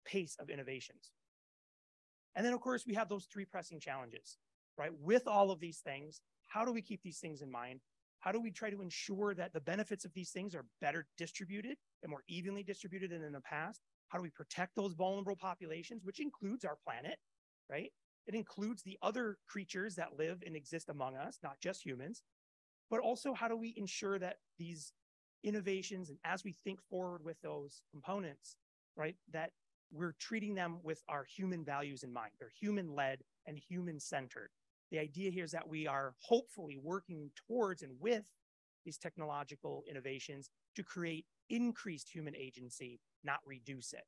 pace of innovations. And then, of course, we have those 3 pressing challenges, right? With all of these things, how do we keep these things in mind? How do we try to ensure that the benefits of these things are better distributed and more evenly distributed than in the past? How do we protect those vulnerable populations, which includes our planet, right? It includes the other creatures that live and exist among us, not just humans. But also, how do we ensure that these innovations, and as we think forward with those components, right, that we're treating them with our human values in mind. They're human-led and human-centered. The idea here is that we are hopefully working towards and with these technological innovations to create increased human agency, not reduce it,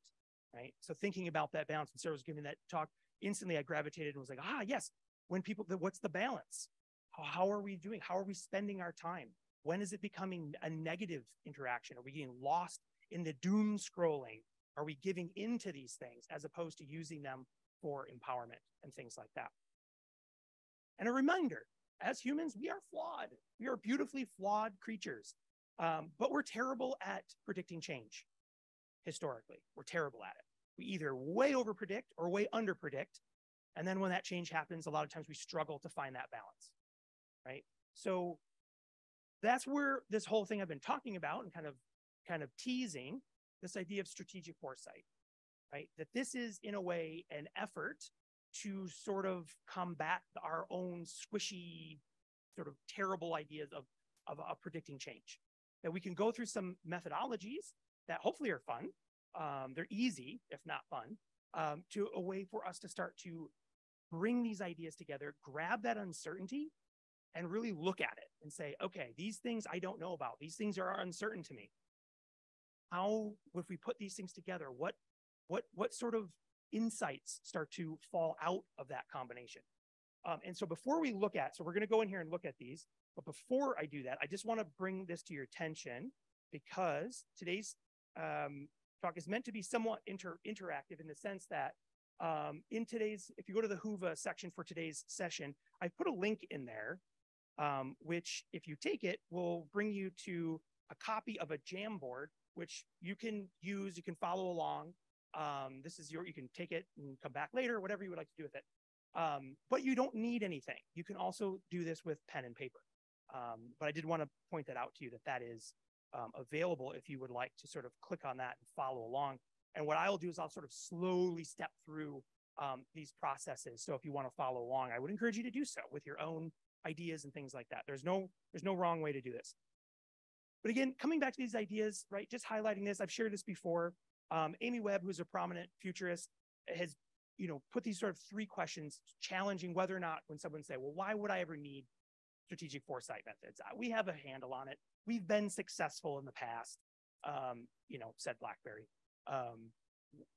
right? So thinking about that balance, and Sarah was giving that talk, instantly I gravitated and was like, yes, what's the balance? How are we doing? How are we spending our time? When is it becoming a negative interaction? Are we getting lost in the doom scrolling? Are we giving into these things as opposed to using them for empowerment and things like that? And a reminder, as humans, we are flawed. We are beautifully flawed creatures, but we're terrible at predicting change. Historically, we're terrible at it. We either way over predict or way under predict. And then when that change happens, a lot of times we struggle to find that balance, right? So that's where this whole thing I've been talking about and kind of teasing this idea of strategic foresight, right? That this is in a way an effort to sort of combat our own squishy, sort of terrible ideas of predicting change. That we can go through some methodologies that hopefully are fun. They're easy, if not fun, to a way for us to start to bring these ideas together, grab that uncertainty, and really look at it and say, okay, these things I don't know about. These things are uncertain to me. How, if we put these things together, what sort of insights start to fall out of that combination? And so before we look at, so we're going to go in here and look at these, but before I do that, I just want to bring this to your attention because today's talk is meant to be somewhat interactive in the sense that in today's, if you go to the Whova section for today's session, I put a link in there, which if you take it, will bring you to a copy of a Jamboard, which you can use, you can follow along. This is you can take it and come back later, whatever you would like to do with it. But you don't need anything. You can also do this with pen and paper. But I did want to point that out to you that is available if you would like to sort of click on that and follow along. And what I'll do is I'll sort of slowly step through these processes. So if you want to follow along, I would encourage you to do so with your own ideas and things like that. There's no wrong way to do this. But again, coming back to these ideas, right, just highlighting this, I've shared this before. Amy Webb, who's a prominent futurist, has put these sort of 3 questions challenging whether or not when someone say, well, why would I ever need strategic foresight methods? We have a handle on it. We've been successful in the past, said BlackBerry.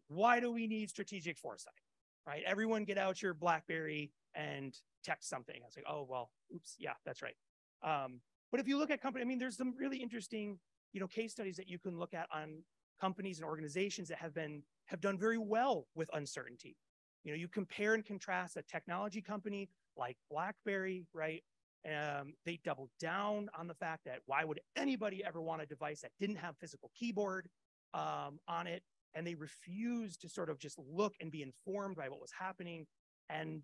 Why do we need strategic foresight, right? Everyone get out your BlackBerry and text something. I was like, oh, well, oops, yeah, that's right. But if you look at company, I mean, there's some really interesting, case studies that you can look at on companies and organizations that have done very well with uncertainty. You compare and contrast a technology company like BlackBerry, right? They doubled down on the fact that why would anybody ever want a device that didn't have physical keyboard on it? And they refused to sort of just look and be informed by what was happening. And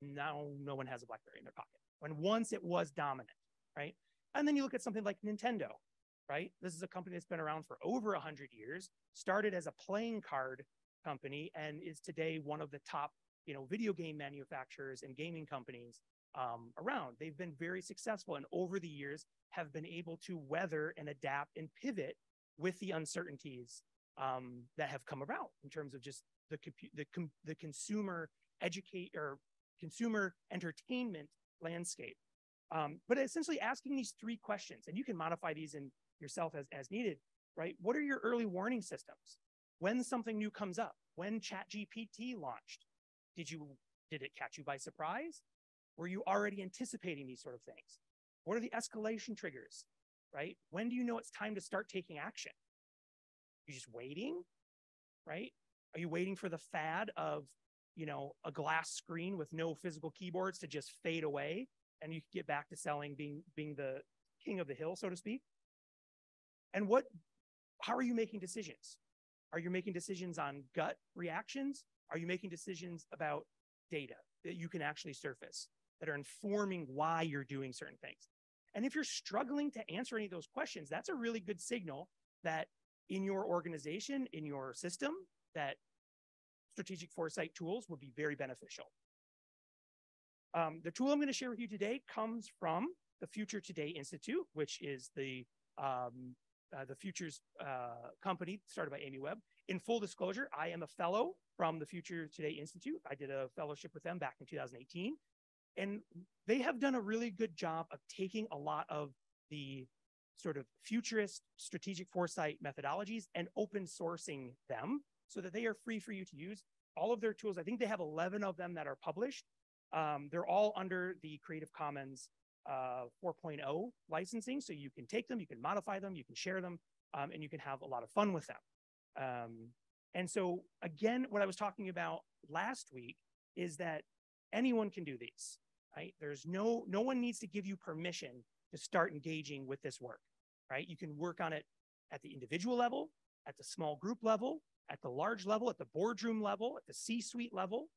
now no one has a BlackBerry in their pocket, when once it was dominant, right? And then you look at something like Nintendo, right? This is a company that's been around for over 100 years, started as a playing card company, and is today one of the top, video game manufacturers and gaming companies around. They've been very successful, and over the years have been able to weather and adapt and pivot with the uncertainties that have come about in terms of just the consumer consumer entertainment landscape. But essentially asking these 3 questions, and you can modify these in yourself as needed, right? What are your early warning systems? When something new comes up, when ChatGPT launched, did it catch you by surprise? Were you already anticipating these sort of things? What are the escalation triggers, right? When do you know it's time to start taking action? You're just waiting, right? Are you waiting for the fad of, a glass screen with no physical keyboards to just fade away and you can get back to selling, being the king of the hill, so to speak? And how are you making decisions? Are you making decisions on gut reactions? Are you making decisions about data that you can actually surface that are informing why you're doing certain things? And if you're struggling to answer any of those questions, that's a really good signal that in your organization, in your system, that strategic foresight tools would be very beneficial. The tool I'm going to share with you today comes from the Future Today Institute, which is the Futures company started by Amy Webb. In full disclosure, I am a fellow from the Future Today Institute. I did a fellowship with them back in 2018. And they have done a really good job of taking a lot of the sort of futurist strategic foresight methodologies and open sourcing them so that they are free for you to use. All of their tools, I think they have 11 of them that are published. They're all under the Creative Commons 4.0 licensing. So you can take them, you can modify them, you can share them, and you can have a lot of fun with them. And so again, what I was talking about last week is that anyone can do these, right? There's no one needs to give you permission to start engaging with this work, right? You can work on it at the individual level, at the small group level, at the large level, at the boardroom level, at the C-suite level.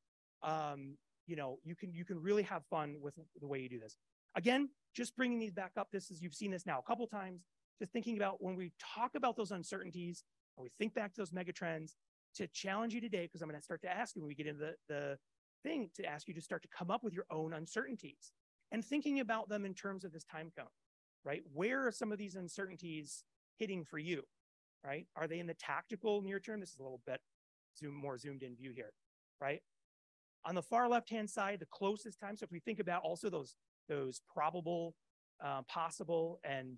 You can really have fun with the way you do this. Again, just bringing these back up. You've seen this now a couple times. Just thinking about when we talk about those uncertainties, when we think back to those megatrends, to challenge you today, because I'm going to start to ask you when we get into the thing, to ask you to start to come up with your own uncertainties and thinking about them in terms of this time cone, right? Where are some of these uncertainties hitting for you, right? Are they in the tactical near term? This is a little bit more zoomed in view here, right? On the far left-hand side, the closest time. So if we think about also those probable, possible, and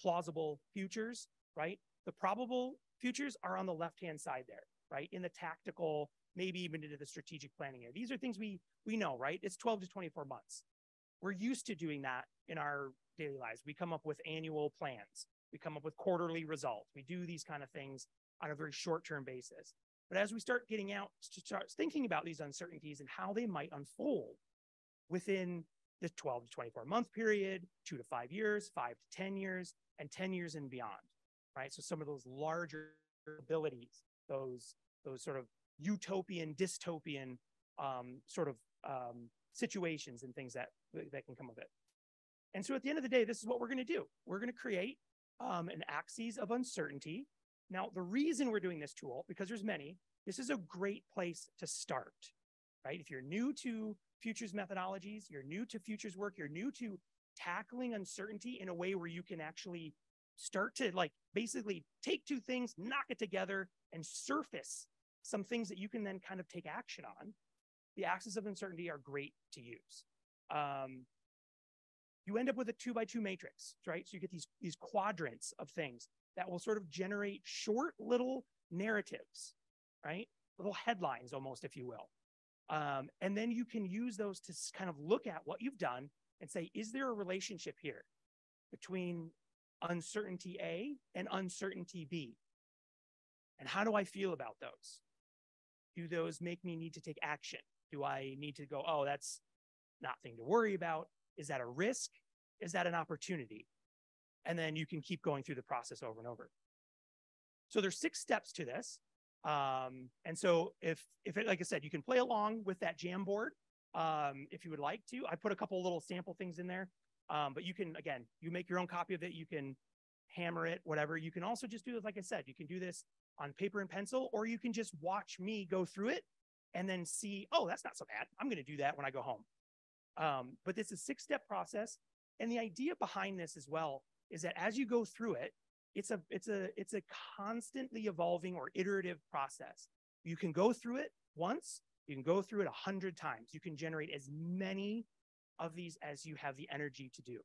plausible futures, right? The probable futures are on the left-hand side there, right? In the tactical, maybe even into the strategic planning area. These are things we know, right? It's 12 to 24 months. We're used to doing that in our daily lives. We come up with annual plans. We come up with quarterly results. We do these kind of things on a very short-term basis. But as we start getting out, start thinking about these uncertainties and how they might unfold within the 12 to 24 month period, 2 to 5 years, 5 to 10 years, and 10 years and beyond, right? So some of those larger abilities, those sort of utopian, dystopian situations and things that can come of it. And so at the end of the day, this is what we're going to do. We're going to create an axis of uncertainty. Now, the reason we're doing this tool, because there's many, this is a great place to start, right? If you're new to futures methodologies, you're new to futures work, you're new to tackling uncertainty in a way where you can actually start to basically take two things, knock it together, and surface some things that you can then kind of take action on. The axes of uncertainty are great to use. You end up with a 2x2 matrix, right? So you get these quadrants of things that will sort of generate short little narratives, right? Little headlines almost, if you will. And then you can use those to kind of look at what you've done and say, is there a relationship here between uncertainty A and uncertainty B? And how do I feel about those? Do those make me need to take action? Do I need to go, oh, that's nothing to worry about? Is that a risk? Is that an opportunity? And then you can keep going through the process over and over. So there's 6 steps to this. And so if it, like I said, you can play along with that Jamboard if you would like to. I put a couple little sample things in there, but you can, again, you make your own copy of it. You can hammer it, whatever. You can also just do this, like I said, you can do this on paper and pencil, or you can just watch me go through it and then see, oh, that's not so bad. I'm going to do that when I go home. But it's a 6-step process. And the idea behind this as well is that as you go through it, it's a constantly evolving or iterative process. You can go through it once, you can go through it 100 times. You can generate as many of these as you have the energy to do.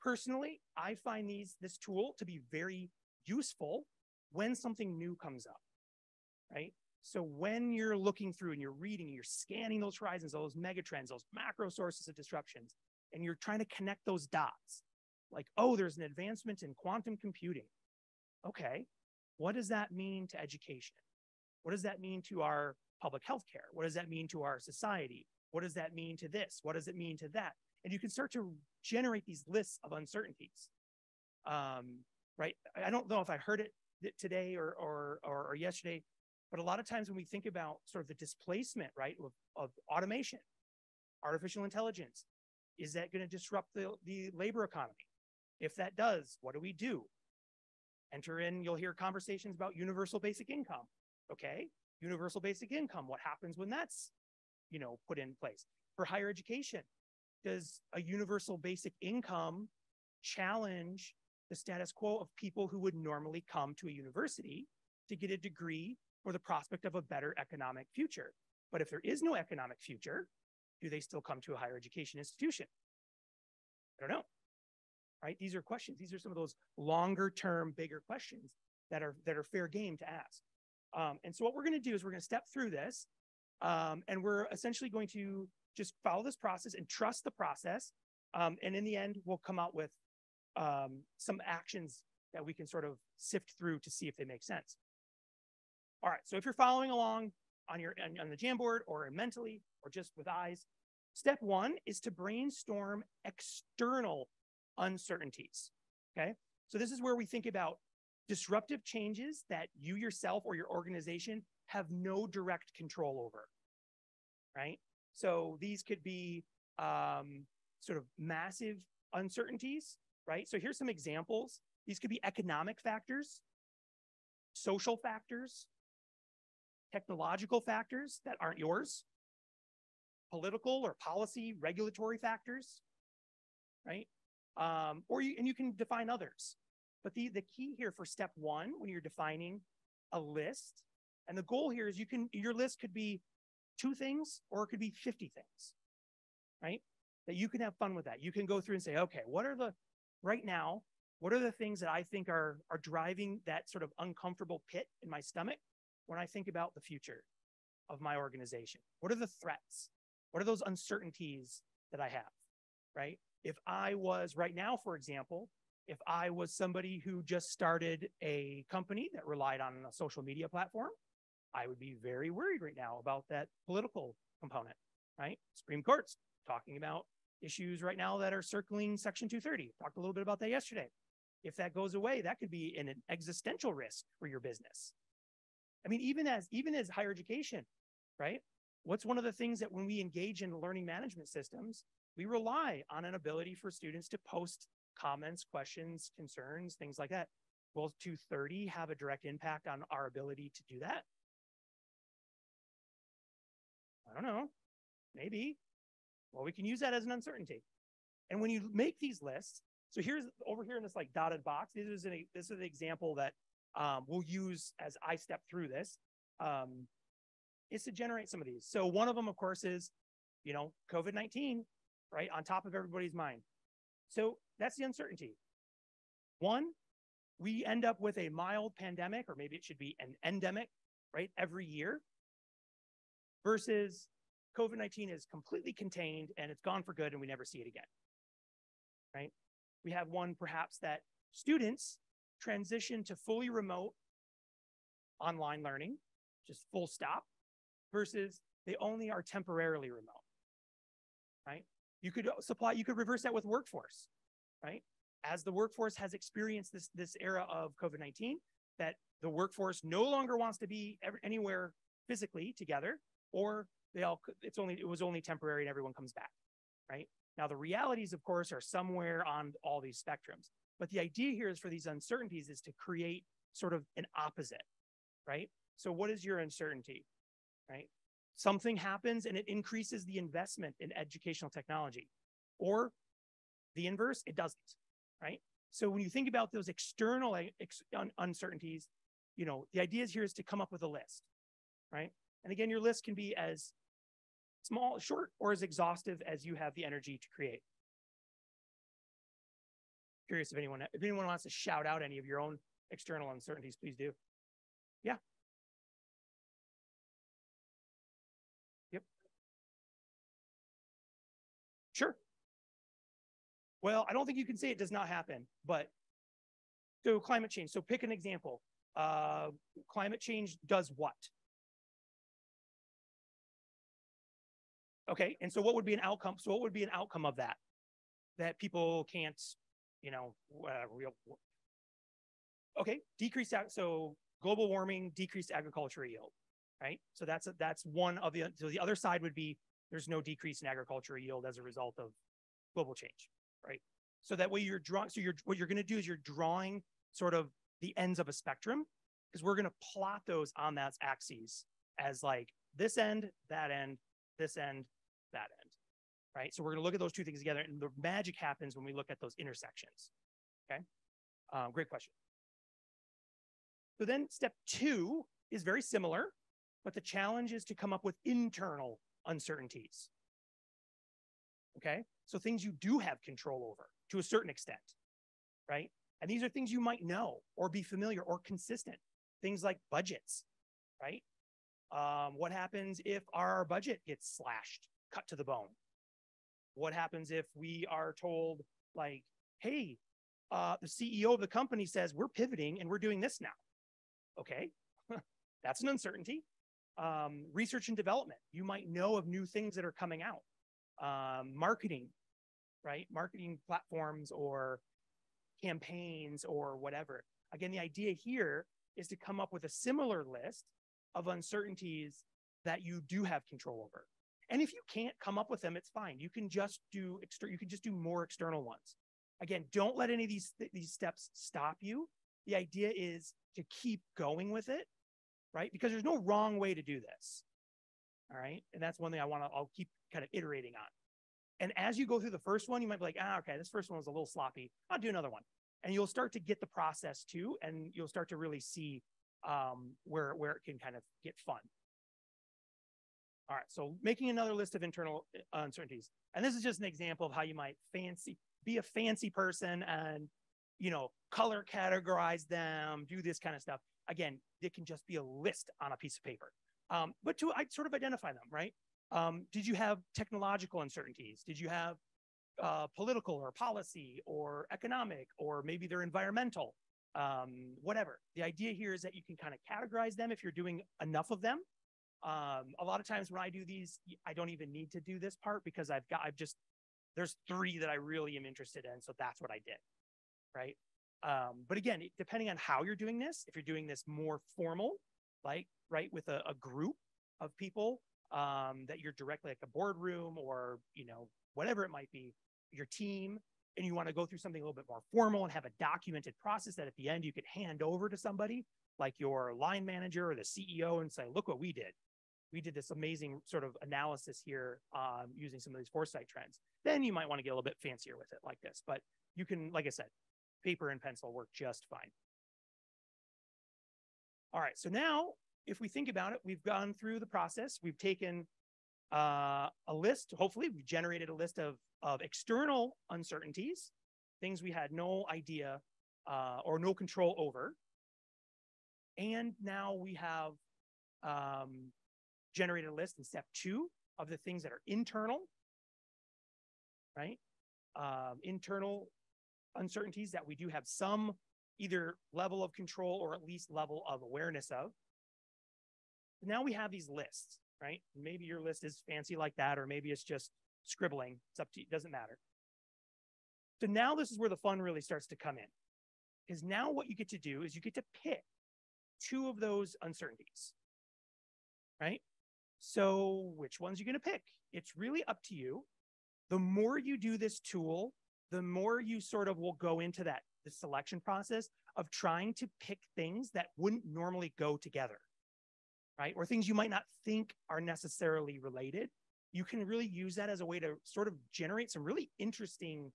Personally, I find this tool to be very useful when something new comes up, right? So when you're looking through and you're reading, and you're scanning those horizons, those megatrends, those macro sources of disruptions, and you're trying to connect those dots, like, oh, there's an advancement in quantum computing. Okay, what does that mean to education? What does that mean to our public health care? What does that mean to our society? What does that mean to this? What does it mean to that? And you can start to generate these lists of uncertainties, right? I don't know if I heard it today or yesterday, but a lot of times when we think about sort of the displacement, right, of automation, artificial intelligence, is that going to disrupt the labor economy? If that does, what do we do? Enter in, you'll hear conversations about universal basic income. Okay, universal basic income, what happens when that's, put in place? For higher education, does a universal basic income challenge the status quo of people who would normally come to a university to get a degree for the prospect of a better economic future? But if there is no economic future, do they still come to a higher education institution? I don't know, right? These are questions. These are some of those longer term, bigger questions that are fair game to ask. And so what we're going to do is we're going to step through this, and we're essentially going to just follow this process and trust the process. And in the end, we'll come out with some actions that we can sort of sift through to see if they make sense. All right, so if you're following along on the Jamboard or mentally or just with eyes, step 1 is to brainstorm external uncertainties, okay? So this is where we think about disruptive changes that you yourself or your organization have no direct control over, right? So these could be sort of massive uncertainties, right? So here's some examples. These could be economic factors. social factors, technological factors that aren't yours, political or policy regulatory factors, right? And you can define others. But the key here for step one, when you're defining a list, and the goal here is your list could be 2 things or it could be 50 things, right? That you can have fun with that. You can go through and say, okay, right now, what are the things that I think are driving that sort of uncomfortable pit in my stomach when I think about the future of my organization? What are the threats? What are those uncertainties that I have, right? If I was right now, for example, if I was somebody who just started a company that relied on a social media platform, I would be very worried right now about that political component, right? Supreme Court's talking about issues right now that are circling Section 230. Talked a little bit about that yesterday. If that goes away, that could be an existential risk for your business. I mean, even as higher education, right? What's one of the things that when we engage in learning management systems, we rely on an ability for students to post comments, questions, concerns, things like that. Will 230 have a direct impact on our ability to do that? I don't know, maybe. Well, we can use that as an uncertainty. And when you make these lists, so here's over here in this like dotted box, this is an example that we'll use as I step through this, is to generate some of these. So one of them, of course, is, COVID-19, right? On top of everybody's mind. So that's the uncertainty. One, we end up with a mild pandemic, or maybe it should be an endemic, right? Every year, versus COVID-19 is completely contained and it's gone for good and we never see it again, right? We have one perhaps that students transition to fully remote online learning, just full stop, versus they only are temporarily remote, right? You could reverse that with workforce, right? As the workforce has experienced this era of COVID-19, that the workforce no longer wants to be anywhere physically together, or it was only temporary and everyone comes back, right? Now, the realities, of course, are somewhere on all these spectrums. But the idea here is for these uncertainties is to create sort of an opposite, right? So what is your uncertainty, right? Something happens and it increases the investment in educational technology. Or the inverse, it doesn't, right? So when you think about those external uncertainties, the idea here is to come up with a list, right? And again, your list can be as small, short, or as exhaustive as you have the energy to create. Curious if anyone wants to shout out any of your own external uncertainties, please do. Yeah. Yep. Sure. Well, I don't think you can say it does not happen, but so climate change. So pick an example. Climate change does what? Okay, and so what would be an outcome? So what would be an outcome of that? That people can't, okay, so global warming, decreased agricultural yield, right? So that's one of so the other side would be there's no decrease in agricultural yield as a result of global change, right? So that way you're drawing, what you're gonna do is you're drawing sort of the ends of a spectrum, because we're gonna plot those on that axes as like this end, that end, this end, that end, right? So we're going to look at those two things together, and the magic happens when we look at those intersections, okay? Great question. So then step 2 is very similar, but the challenge is to come up with internal uncertainties, okay? So things you do have control over to a certain extent, right? And these are things you might know or be familiar or consistent. Things like budgets, right? What happens if our budget gets slashed, cut to the bone? What happens if we are told like, hey, the CEO of the company says we're pivoting and we're doing this now? Okay, that's an uncertainty. Research and development, you might know of new things that are coming out. Marketing, right? Marketing platforms or campaigns or whatever. Again, the idea here is to come up with a similar list of uncertainties that you do have control over. And if you can't come up with them, it's fine. You can just do more external ones. Again, don't let any of these steps stop you the idea is to keep going with it, right? Because there's no wrong way to do this. All right. And that's one thing I'll keep kind of iterating on. And as you go through the first one, you might be like, okay, this first one was a little sloppy. I'll do another one. And you'll start to get the process too. And you'll start to really see where it can kind of get fun. All right. So making another list of internal uncertainties. And this is just an example of how you might be a fancy person and, color categorize them, do this kind of stuff. Again, it can just be a list on a piece of paper. But to sort of identify them, right? Did you have technological uncertainties? Did you have political or policy or economic, or maybe they're environmental, whatever. The idea here is that you can kind of categorize them if you're doing enough of them. A lot of times when I do these, I don't even need to do this part because there's 3 that I really am interested in. So that's what I did, right? But again, depending on how you're doing this, if you're doing this more formal, like, right, with a group of people that you're directly like a boardroom or, whatever it might be, your team, and you want to go through something a little bit more formal and have a documented process that at the end you could hand over to somebody like your line manager or the CEO and say, look what we did. We did this amazing sort of analysis here using some of these foresight trends. Then you might want to get a little bit fancier with it like this. But you can, like I said, paper and pencil work just fine. All right, so now if we think about it, we've gone through the process. We've taken a list. Hopefully, we've generated a list of external uncertainties, things we had no idea or no control over. And now we have generated a list in step 2 of the things that are internal, right? Internal uncertainties that we do have some either level of control or at least level of awareness of. Now we have these lists, right? Maybe your list is fancy like that, or maybe it's just scribbling. It's up to you, it doesn't matter. So now this is where the fun really starts to come in. Because now what you get to do is you get to pick 2 of those uncertainties, right? So which ones are you going to pick? It's really up to you. The more you do this tool, the more you sort of will go into the selection process of trying to pick things that wouldn't normally go together, right? Or things you might not think are necessarily related. You can really use that as a way to sort of generate some really interesting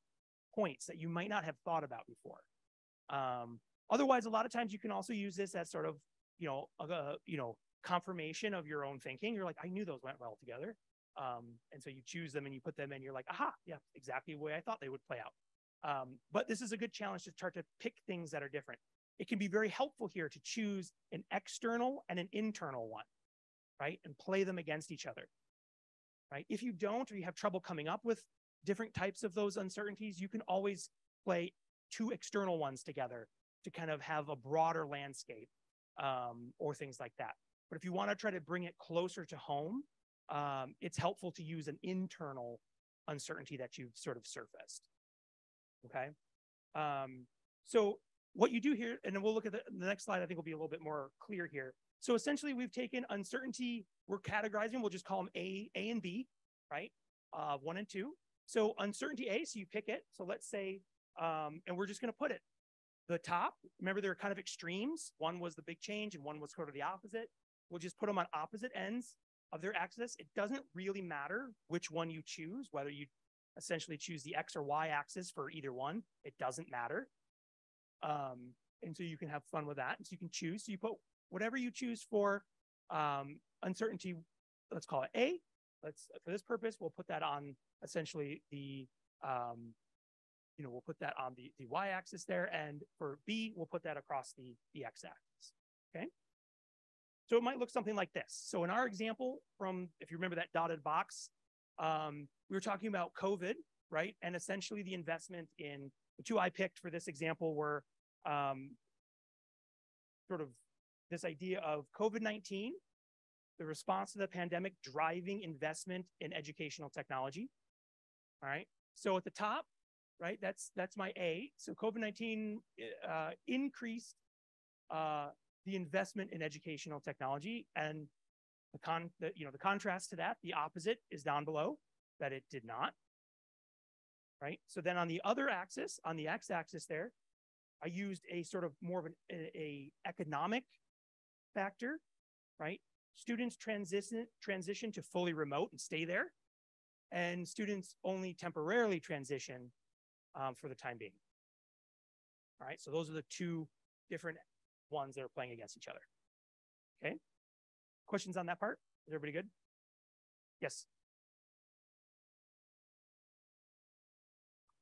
points that you might not have thought about before. Otherwise, a lot of times you can also use this as sort of, confirmation of your own thinking. You're like, I knew those went well together. And so you choose them and you put them in, you're like, aha, yeah, exactly the way I thought they would play out. But this is a good challenge to start to pick things that are different. It can be very helpful here to choose an external and an internal one, right? And play them against each other, right? If you don't, or you have trouble coming up with different types of those uncertainties, you can always play 2 external ones together to kind of have a broader landscape or things like that. But if you want to try to bring it closer to home, it's helpful to use an internal uncertainty that you've sort of surfaced. Okay. So what you do here, and then we'll look at the next slide, I think will be a little bit more clear here. So essentially we've taken uncertainty, we're categorizing, we'll just call them A and B, right? 1 and 2. So uncertainty A, so you pick it. So let's say, and we're just going to put it the top. Remember, they're kind of extremes. One was the big change and one was sort of the opposite. We'll just put them on opposite ends of their axis. It doesn't really matter which one you choose, whether you essentially choose the X or Y axis for either one. It doesn't matter. And so you can have fun with that. And so you can choose. So you put whatever you choose for uncertainty. Let's call it A. For this purpose, we'll put that on essentially the, we'll put that on the Y axis there. And for B, we'll put that across the X axis. Okay. So it might look something like this. So in our example if you remember that dotted box, we were talking about COVID, right? And essentially the investment in the 2 I picked for this example were sort of this idea of COVID-19, the response to the pandemic driving investment in educational technology. All right. So at the top, right, that's my A. So COVID-19 increased the investment in educational technology, and the contrast to that, the opposite is down below, that it did not. Right. So then on the other axis, on the X axis there, I used a sort of more of a economic factor, right? Students transition to fully remote and stay there, and students only temporarily transition for the time being. All right, so those are the two different ones that are playing against each other. Okay, questions on that part? Is everybody good? Yes.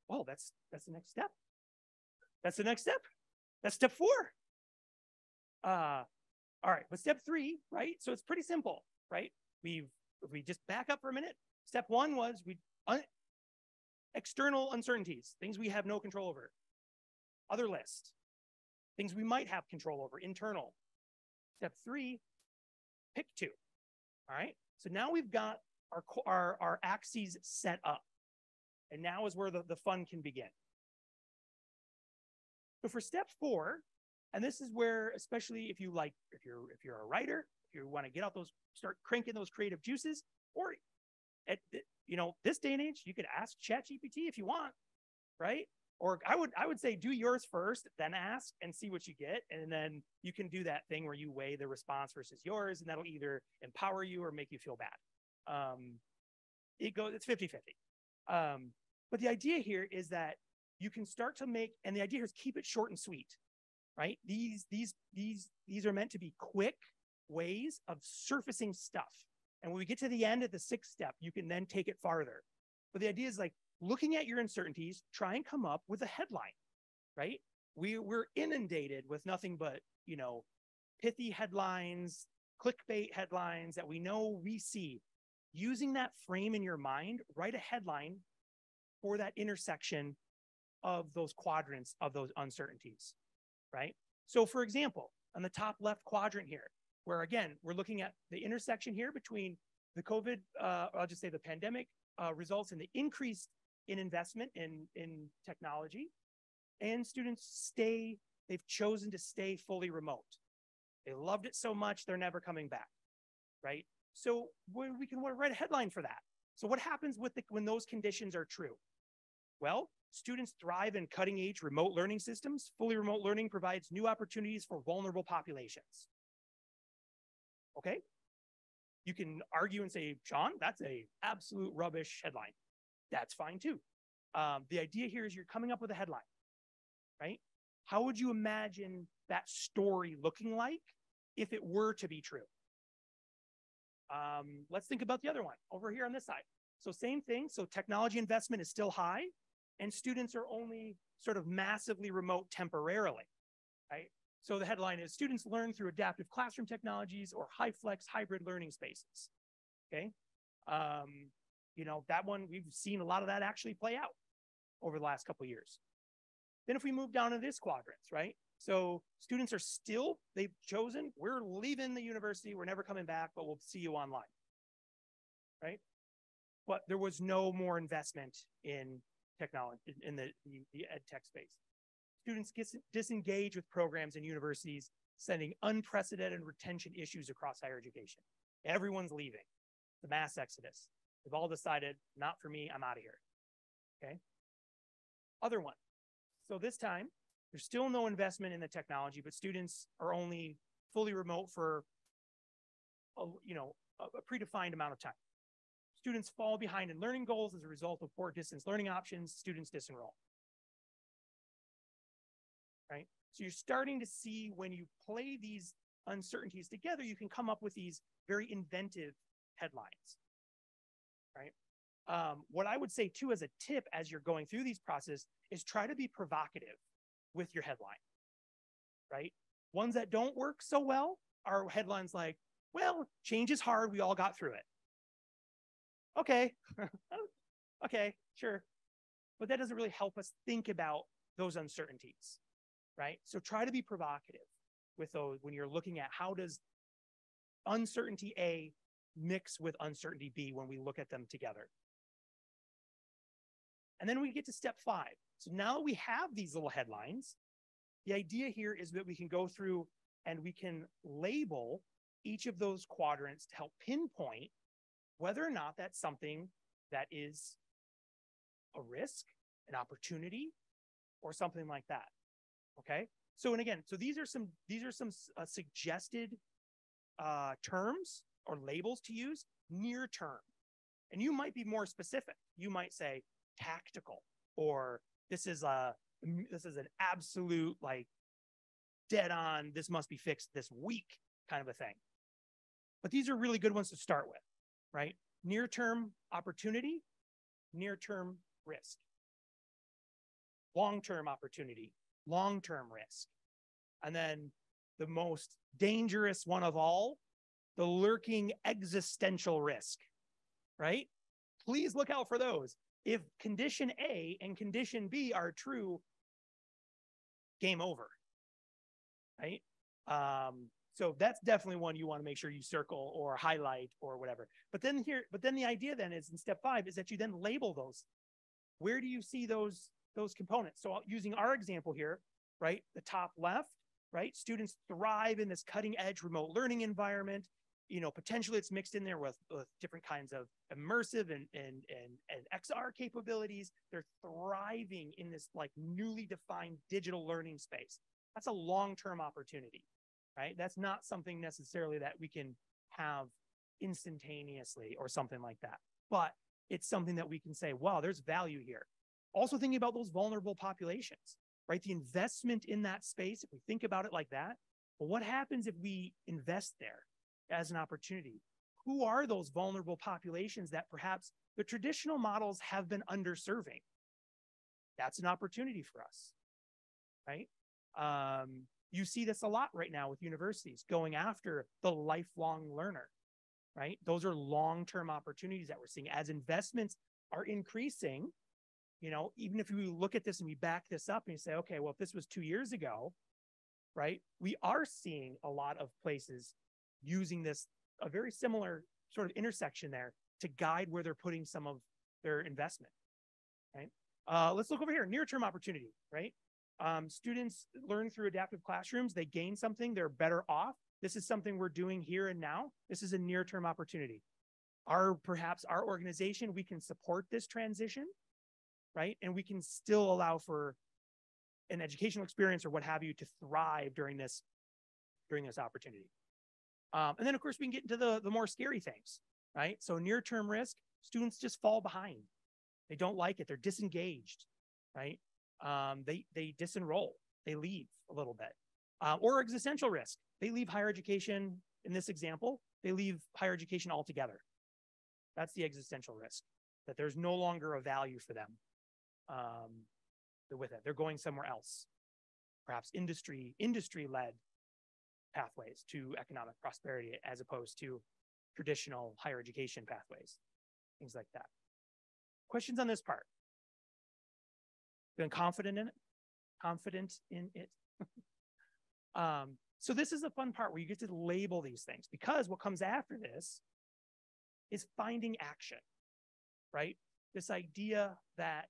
Oh, that's the next step. That's the next step. That's step 4. All right, but step 3, right? So it's pretty simple, right? If we just back up for a minute, step 1 was external uncertainties, things we have no control over. Other list, things we might have control over, internal. Step 3, pick 2. All right, so now we've got our axes set up, and now is where the fun can begin. So for step 4, and this is where, especially if you're a writer, if you want to get out start cranking those creative juices, or at this day and age, you could ask ChatGPT if you want, right? Or I would say do yours first, then ask and see what you get, and then you can do that thing where you weigh the response versus yours, and that'll either empower you or make you feel bad. It's 50-50. But the idea here is that you can start to make, and the idea here is keep it short and sweet, right? These are meant to be quick ways of surfacing stuff. And when we get to the end at the 6th step, you can then take it farther. But the idea is like looking at your uncertainties, try and come up with a headline, right? We're inundated with nothing but, pithy headlines, clickbait headlines that we know we see. Using that frame in your mind, write a headline for that intersection of those quadrants of those uncertainties, right? So for example, on the top left quadrant here, where again, we're looking at the intersection here between the COVID, I'll just say the pandemic results in the increase in investment in technology, and students they've chosen to stay fully remote. They loved it so much, they're never coming back, right? So we can write a headline for that. So what happens when those conditions are true? Well, students thrive in cutting-edge remote learning systems. Fully remote learning provides new opportunities for vulnerable populations. Okay? You can argue and say, Sean, that's a absolute rubbish headline. That's fine too. The idea here is you're coming up with a headline, right? How would you imagine that story looking like if it were to be true? Let's think about the other one over here on this side. So same thing. So technology investment is still high, and students are only sort of massively remote temporarily, right? So the headline is students learn through adaptive classroom technologies or high flex hybrid learning spaces. Okay. That one, we've seen a lot of that actually play out over the last couple of years. Then if we move down to this quadrants, right? So students are they've chosen, we're leaving the university, we're never coming back, but we'll see you online, right? But there was no more investment in technology, in the ed tech space. Students disengage with programs in universities, sending unprecedented retention issues across higher education. Everyone's leaving. The mass exodus. They've all decided, not for me, I'm out of here. Okay. Other one. So this time, there's still no investment in the technology, but students are only fully remote for a predefined amount of time. Students fall behind in learning goals as a result of poor distance learning options. Students disenroll. Right? So you're starting to see when you play these uncertainties together, you can come up with these very inventive headlines. Right? What I would say too as a tip as you're going through these processes is try to be provocative with your headline. Right? Ones that don't work so well are headlines like, well, change is hard, we all got through it. Okay. Okay, sure. But that doesn't really help us think about those uncertainties, right? So try to be provocative with those when you're looking at how does uncertainty A mix with uncertainty B when we look at them together. And then we get to step 5. So now that we have these little headlines, the idea here is that we can go through and we can label each of those quadrants to help pinpoint whether or not that's something that is a risk, an opportunity, or something like that. Okay. So, and again, so these are some suggested terms or labels to use. Near term, and you might be more specific. You might say tactical, or this is an absolute, like, dead on, this must be fixed this week kind of a thing. But these are really good ones to start with, right? Near term opportunity, near term risk. Long term opportunity, long term risk. And then the most dangerous one of all, the lurking existential risk, right? Please look out for those. If condition A and condition B are true, game over, right? So that's definitely one you want to make sure you circle or highlight or whatever. But then the idea then is in step 5 is that you then label those. Where do you see those components? So using our example here, right? The top left, right? Students thrive in this cutting edge remote learning environment. You know, potentially it's mixed in there with different kinds of immersive and XR capabilities. They're thriving in this like newly defined digital learning space. That's a long-term opportunity, right? That's not something necessarily that we can have instantaneously or something like that. But it's something that we can say, wow, there's value here. Also thinking about those vulnerable populations, right? The investment in that space, if we think about it like that, well, what happens if we invest there as an opportunity? Who are those vulnerable populations that perhaps the traditional models have been underserving? That's an opportunity for us, right? You see this a lot right now with universities going after the lifelong learner, right? Those are long-term opportunities that we're seeing as investments are increasing. You know, even if we look at this and we back this up and you say, okay, well, if this was 2 years ago, right, we are seeing a lot of places using this, a very similar sort of intersection there to guide where they're putting some of their investment, right? Let's look over here, near-term opportunity, right? Students learn through adaptive classrooms, they gain something, they're better off. This is something we're doing here and now. This is a near-term opportunity. Perhaps our organization, we can support this transition, right? And we can still allow for an educational experience or what have you to thrive during this opportunity. And then of course we can get into the more scary things, right? So near-term risk, students just fall behind. They don't like it. They're disengaged, right? They disenroll, they leave a little bit. Or existential risk. They leave higher education. In this example, they leave higher education altogether. That's the existential risk, that there's no longer a value for them with it. They're going somewhere else, perhaps industry-led pathways to economic prosperity as opposed to traditional higher education pathways, things like that. Questions on this part? Been confident in it? Confident in it? So this is a fun part where you get to label these things, because what comes after this is finding action, right? This idea that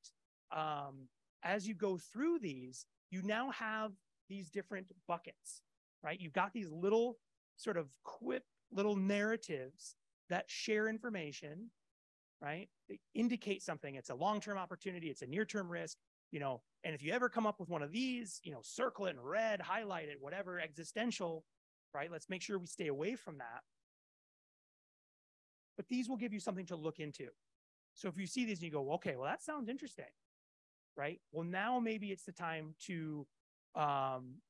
as you go through these, you now have these different buckets, right? You've got these little sort of little narratives that share information, right? They indicate something. It's a long-term opportunity. It's a near-term risk, you know, and if you ever come up with one of these, you know, circle it in red, highlight it, whatever, existential, right? Let's make sure we stay away from that. But these will give you something to look into. So if you see these and you go, okay, well, that sounds interesting, right? Well, now maybe it's the time to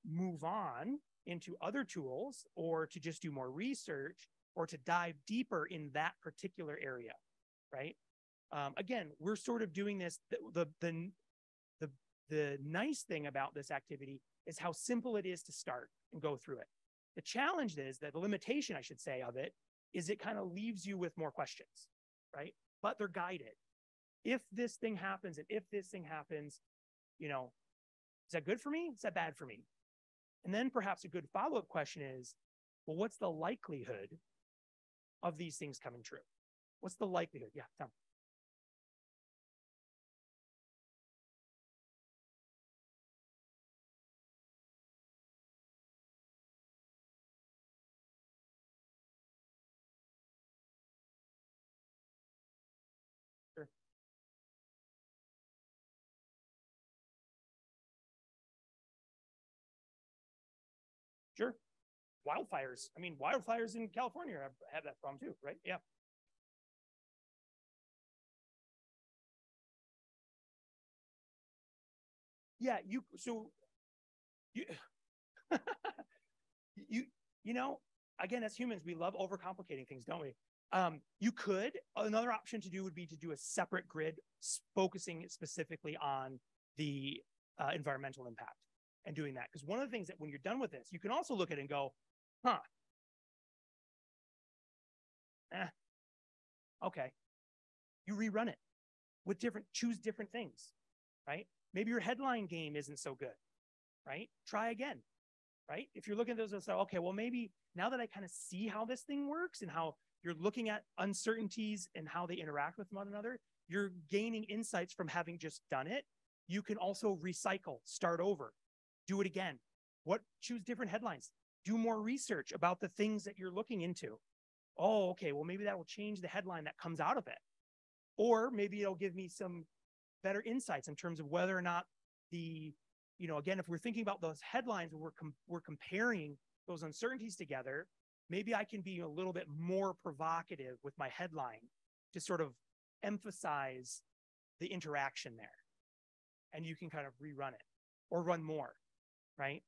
move on into other tools, or to just do more research, or to dive deeper in that particular area, right? Again, we're sort of doing this. The nice thing about this activity is how simple it is to start and go through it. The challenge is that the limitation, I should say, of it is it kind of leaves you with more questions, right? But they're guided. If this thing happens, and if this thing happens, you know, is that good for me? Is that bad for me? And then perhaps a good follow-up question is, well, what's the likelihood of these things coming true? What's the likelihood? Yeah, Tom. Sure. Sure. Wildfires. I mean, wildfires in California have that problem too, right? Yeah. Yeah, you you you know, again, as humans, we love overcomplicating things, don't we? Another option to do would be to do a separate grid focusing specifically on the environmental impact and doing that. Because one of the things that when you're done with this, you can also look at it and go, huh, okay. You rerun it with choose different things, right? Maybe your headline game isn't so good, right? Try again, right? If you're looking at those and say, okay, well, maybe now that I kind of see how this thing works and how you're looking at uncertainties and how they interact with one another, you're gaining insights from having just done it. You can also recycle, start over, do it again. Choose different headlines, do more research about the things that you're looking into. Oh, okay, well, maybe that will change the headline that comes out of it. Or maybe it'll give me some better insights in terms of whether or not again, if we're thinking about those headlines, we're comparing those uncertainties together, maybe I can be a little bit more provocative with my headline to sort of emphasize the interaction there. And you can kind of rerun it or run more, right?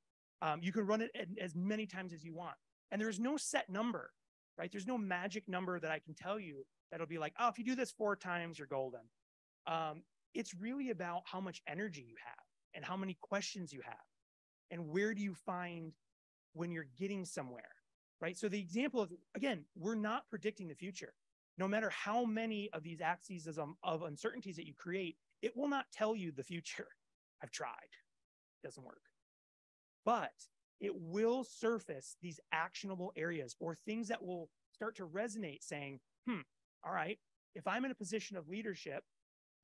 You can run it as many times as you want. And there's no set number, right? There's no magic number that I can tell you that'll be like, oh, if you do this 4 times, you're golden. It's really about how much energy you have and how many questions you have and where do you find when you're getting somewhere, right? So the example of, again, we're not predicting the future. No matter how many of these axes of uncertainties that you create, it will not tell you the future. I've tried, it doesn't work. But it will surface these actionable areas or things that will start to resonate saying, all right, if I'm in a position of leadership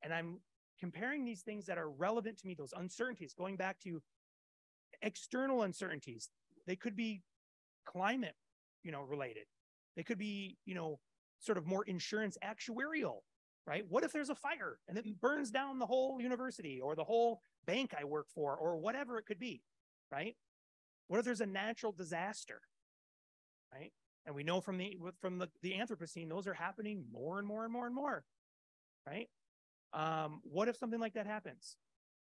and I'm comparing these things that are relevant to me, those uncertainties, going back to external uncertainties, they could be climate, related. They could be, sort of more insurance actuarial, right? What if there's a fire and it burns down the whole university or the whole bank I work for or whatever it could be, right? What if there's a natural disaster, right? And we know from the Anthropocene, those are happening more and more and more and more, right? What if something like that happens?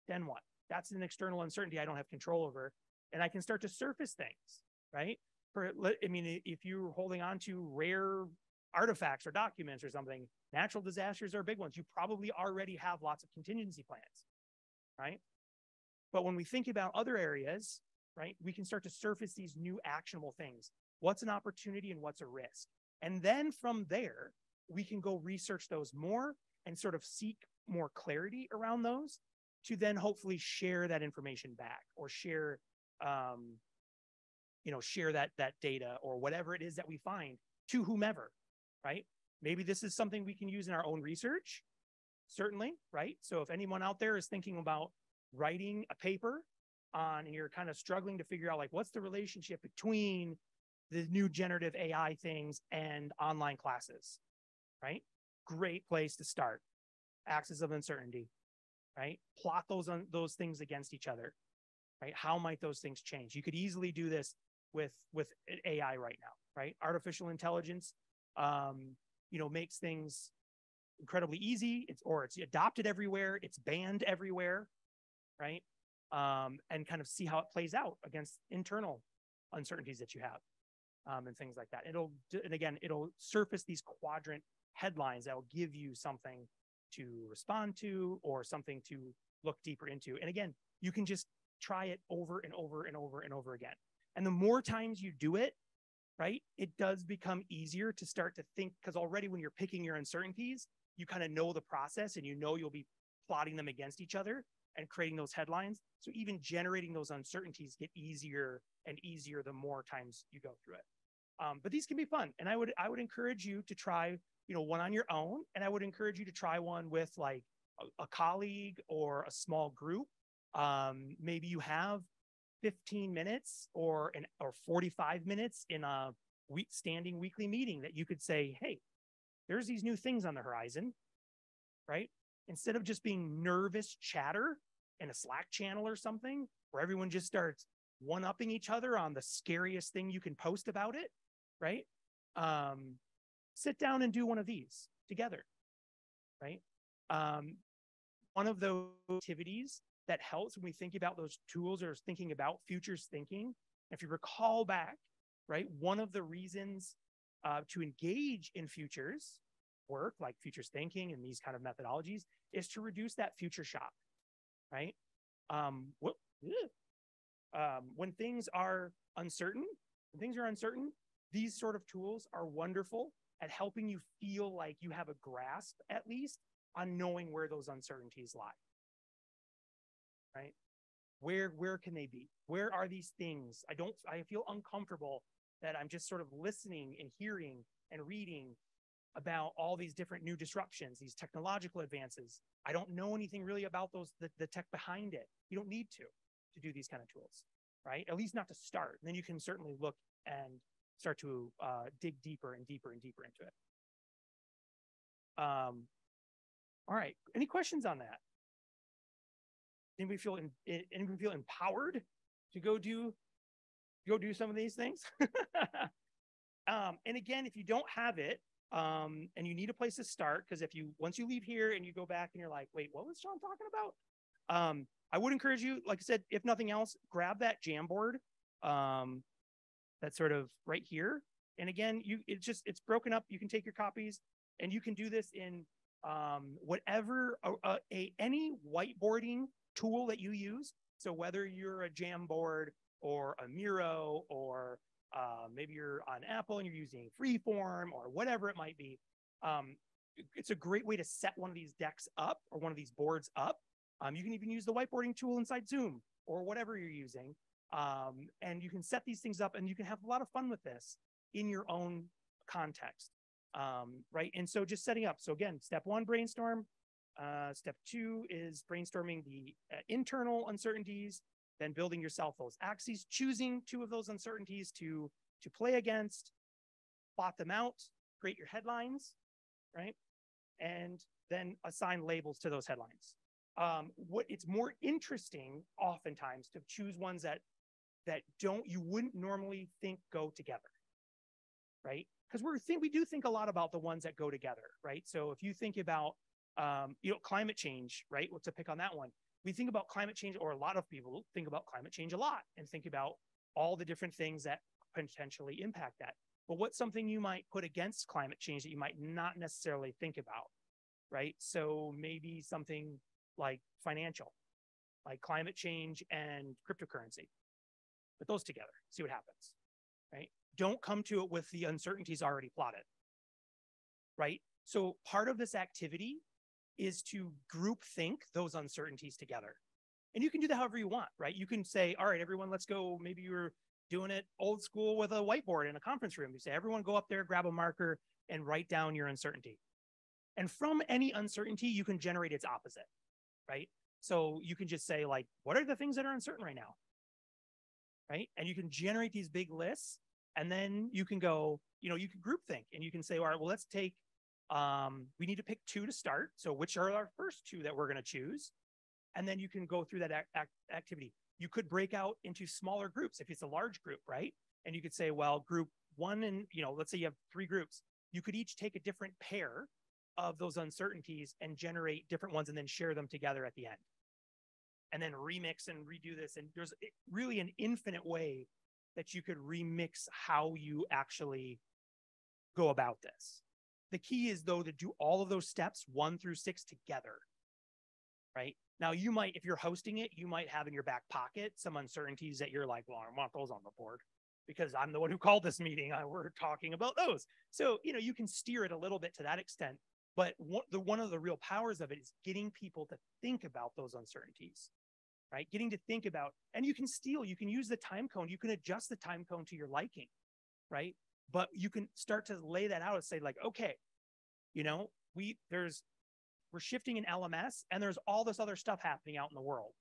Then what? That's an external uncertainty I don't have control over. And I can start to surface things, right? If you're holding on to rare artifacts or documents or something, natural disasters are big ones. You probably already have lots of contingency plans, right? But when we think about other areas, right, we can start to surface these new actionable things. What's an opportunity and what's a risk? And then from there, we can go research those more and sort of seek more clarity around those to then hopefully share that information back or share that data or whatever it is that we find to whomever, right? Maybe this is something we can use in our own research, certainly, right? So if anyone out there is thinking about writing a paper and you're kind of struggling to figure out like, what's the relationship between the new generative AI things and online classes, right? Great place to start. Axis of uncertainty, right? Plot those things against each other, right? How might those things change? You could easily do this with AI right now, right? Artificial intelligence, makes things incredibly easy. It's adopted everywhere. It's banned everywhere, right? And kind of see how it plays out against internal uncertainties that you have, and things like that. It'll surface these quadrant headlines that will give you something to respond to or something to look deeper into. And again, you can just try it over and over and over and over again. And the more times you do it, right, it does become easier to start to think, because already when you're picking your uncertainties, you kind of know the process and you'll be plotting them against each other and creating those headlines. So even generating those uncertainties get easier and easier the more times you go through it. But these can be fun. And I would encourage you to try, one on your own. And I would encourage you to try one with like a colleague or a small group. Maybe you have 15 minutes or 45 minutes in a standing weekly meeting that you could say, hey, there's these new things on the horizon, right? Instead of just being nervous chatter in a Slack channel or something where everyone just starts one-upping each other on the scariest thing you can post about it, right? Sit down and do one of these together, right? One of those activities that helps when we think about those tools or thinking about futures thinking, if you recall back, right, one of the reasons to engage in futures work, like futures thinking and these kind of methodologies, is to reduce that future shock, right? When things are uncertain, these sort of tools are wonderful at helping you feel like you have a grasp, at least, on knowing where those uncertainties lie, right? Where can they be? Where are these things? I feel uncomfortable that I'm just sort of listening and hearing and reading about all these different new disruptions, these technological advances. I don't know anything really about the tech behind it. You don't need to do these kind of tools, right? At least not to start. And then you can certainly look and start to dig deeper and deeper and deeper into it. All right. Any questions on that? Anybody feel empowered to go do some of these things? And again, if you don't have it, and you need a place to start, because once you leave here and you go back and you're like, wait, what was Sean talking about? I would encourage you, like I said, if nothing else, grab that Jamboard that's sort of right here. And again, it's broken up. You can take your copies and you can do this in whatever any whiteboarding tool that you use. So whether you're a Jamboard or a Miro, or maybe you're on Apple and you're using Freeform or whatever it might be, it's a great way to set one of these decks up or one of these boards up. You can even use the whiteboarding tool inside Zoom or whatever you're using. And you can set these things up and you can have a lot of fun with this in your own context, right? And so just setting up. So again, step 1, brainstorm. Step 2 is brainstorming the internal uncertainties, then building yourself those axes, choosing 2 of those uncertainties to play against, plot them out, create your headlines, right? And then assign labels to those headlines. It's more interesting oftentimes to choose ones that you wouldn't normally think go together, right? Because we do think a lot about the ones that go together, right? So if you think about climate change, right? To pick on that one, we think about climate change, or a lot of people think about climate change a lot and think about all the different things that potentially impact that. But what's something you might put against climate change that you might not necessarily think about, right? So maybe something like financial, like climate change and cryptocurrency. Put those together, see what happens, right? Don't come to it with the uncertainties already plotted, right? So part of this activity is to group think those uncertainties together. And you can do that however you want, right? You can say, all right, everyone, let's go. Maybe you're doing it old school with a whiteboard in a conference room. You say, everyone go up there, grab a marker and write down your uncertainty. And from any uncertainty, you can generate its opposite, right? So you can just say, like, what are the things that are uncertain right now, right? And you can generate these big lists, and then you can go, you can group think, and you can say, all right, well, let's take, we need to pick 2 to start. So which are our first 2 that we're going to choose? And then you can go through that activity. You could break out into smaller groups if it's a large group, right? And you could say, well, group 1, and let's say you have 3 groups. You could each take a different pair of those uncertainties and generate different ones and then share them together at the end. And then remix and redo this. And there's really an infinite way that you could remix how you actually go about this. The key is, though, to do all of those steps 1 through 6 together, right? Now, you might, if you're hosting it, you might have in your back pocket some uncertainties that you're like, well, I want those on the board because I'm the one who called this meeting. We're talking about those. So, you can steer it a little bit to that extent. But one of the real powers of it is getting people to think about those uncertainties, right? Getting to think about, and you can use the time cone. You can adjust the time cone to your liking, right? But you can start to lay that out and say, like, okay, we're shifting in LMS and there's all this other stuff happening out in the world,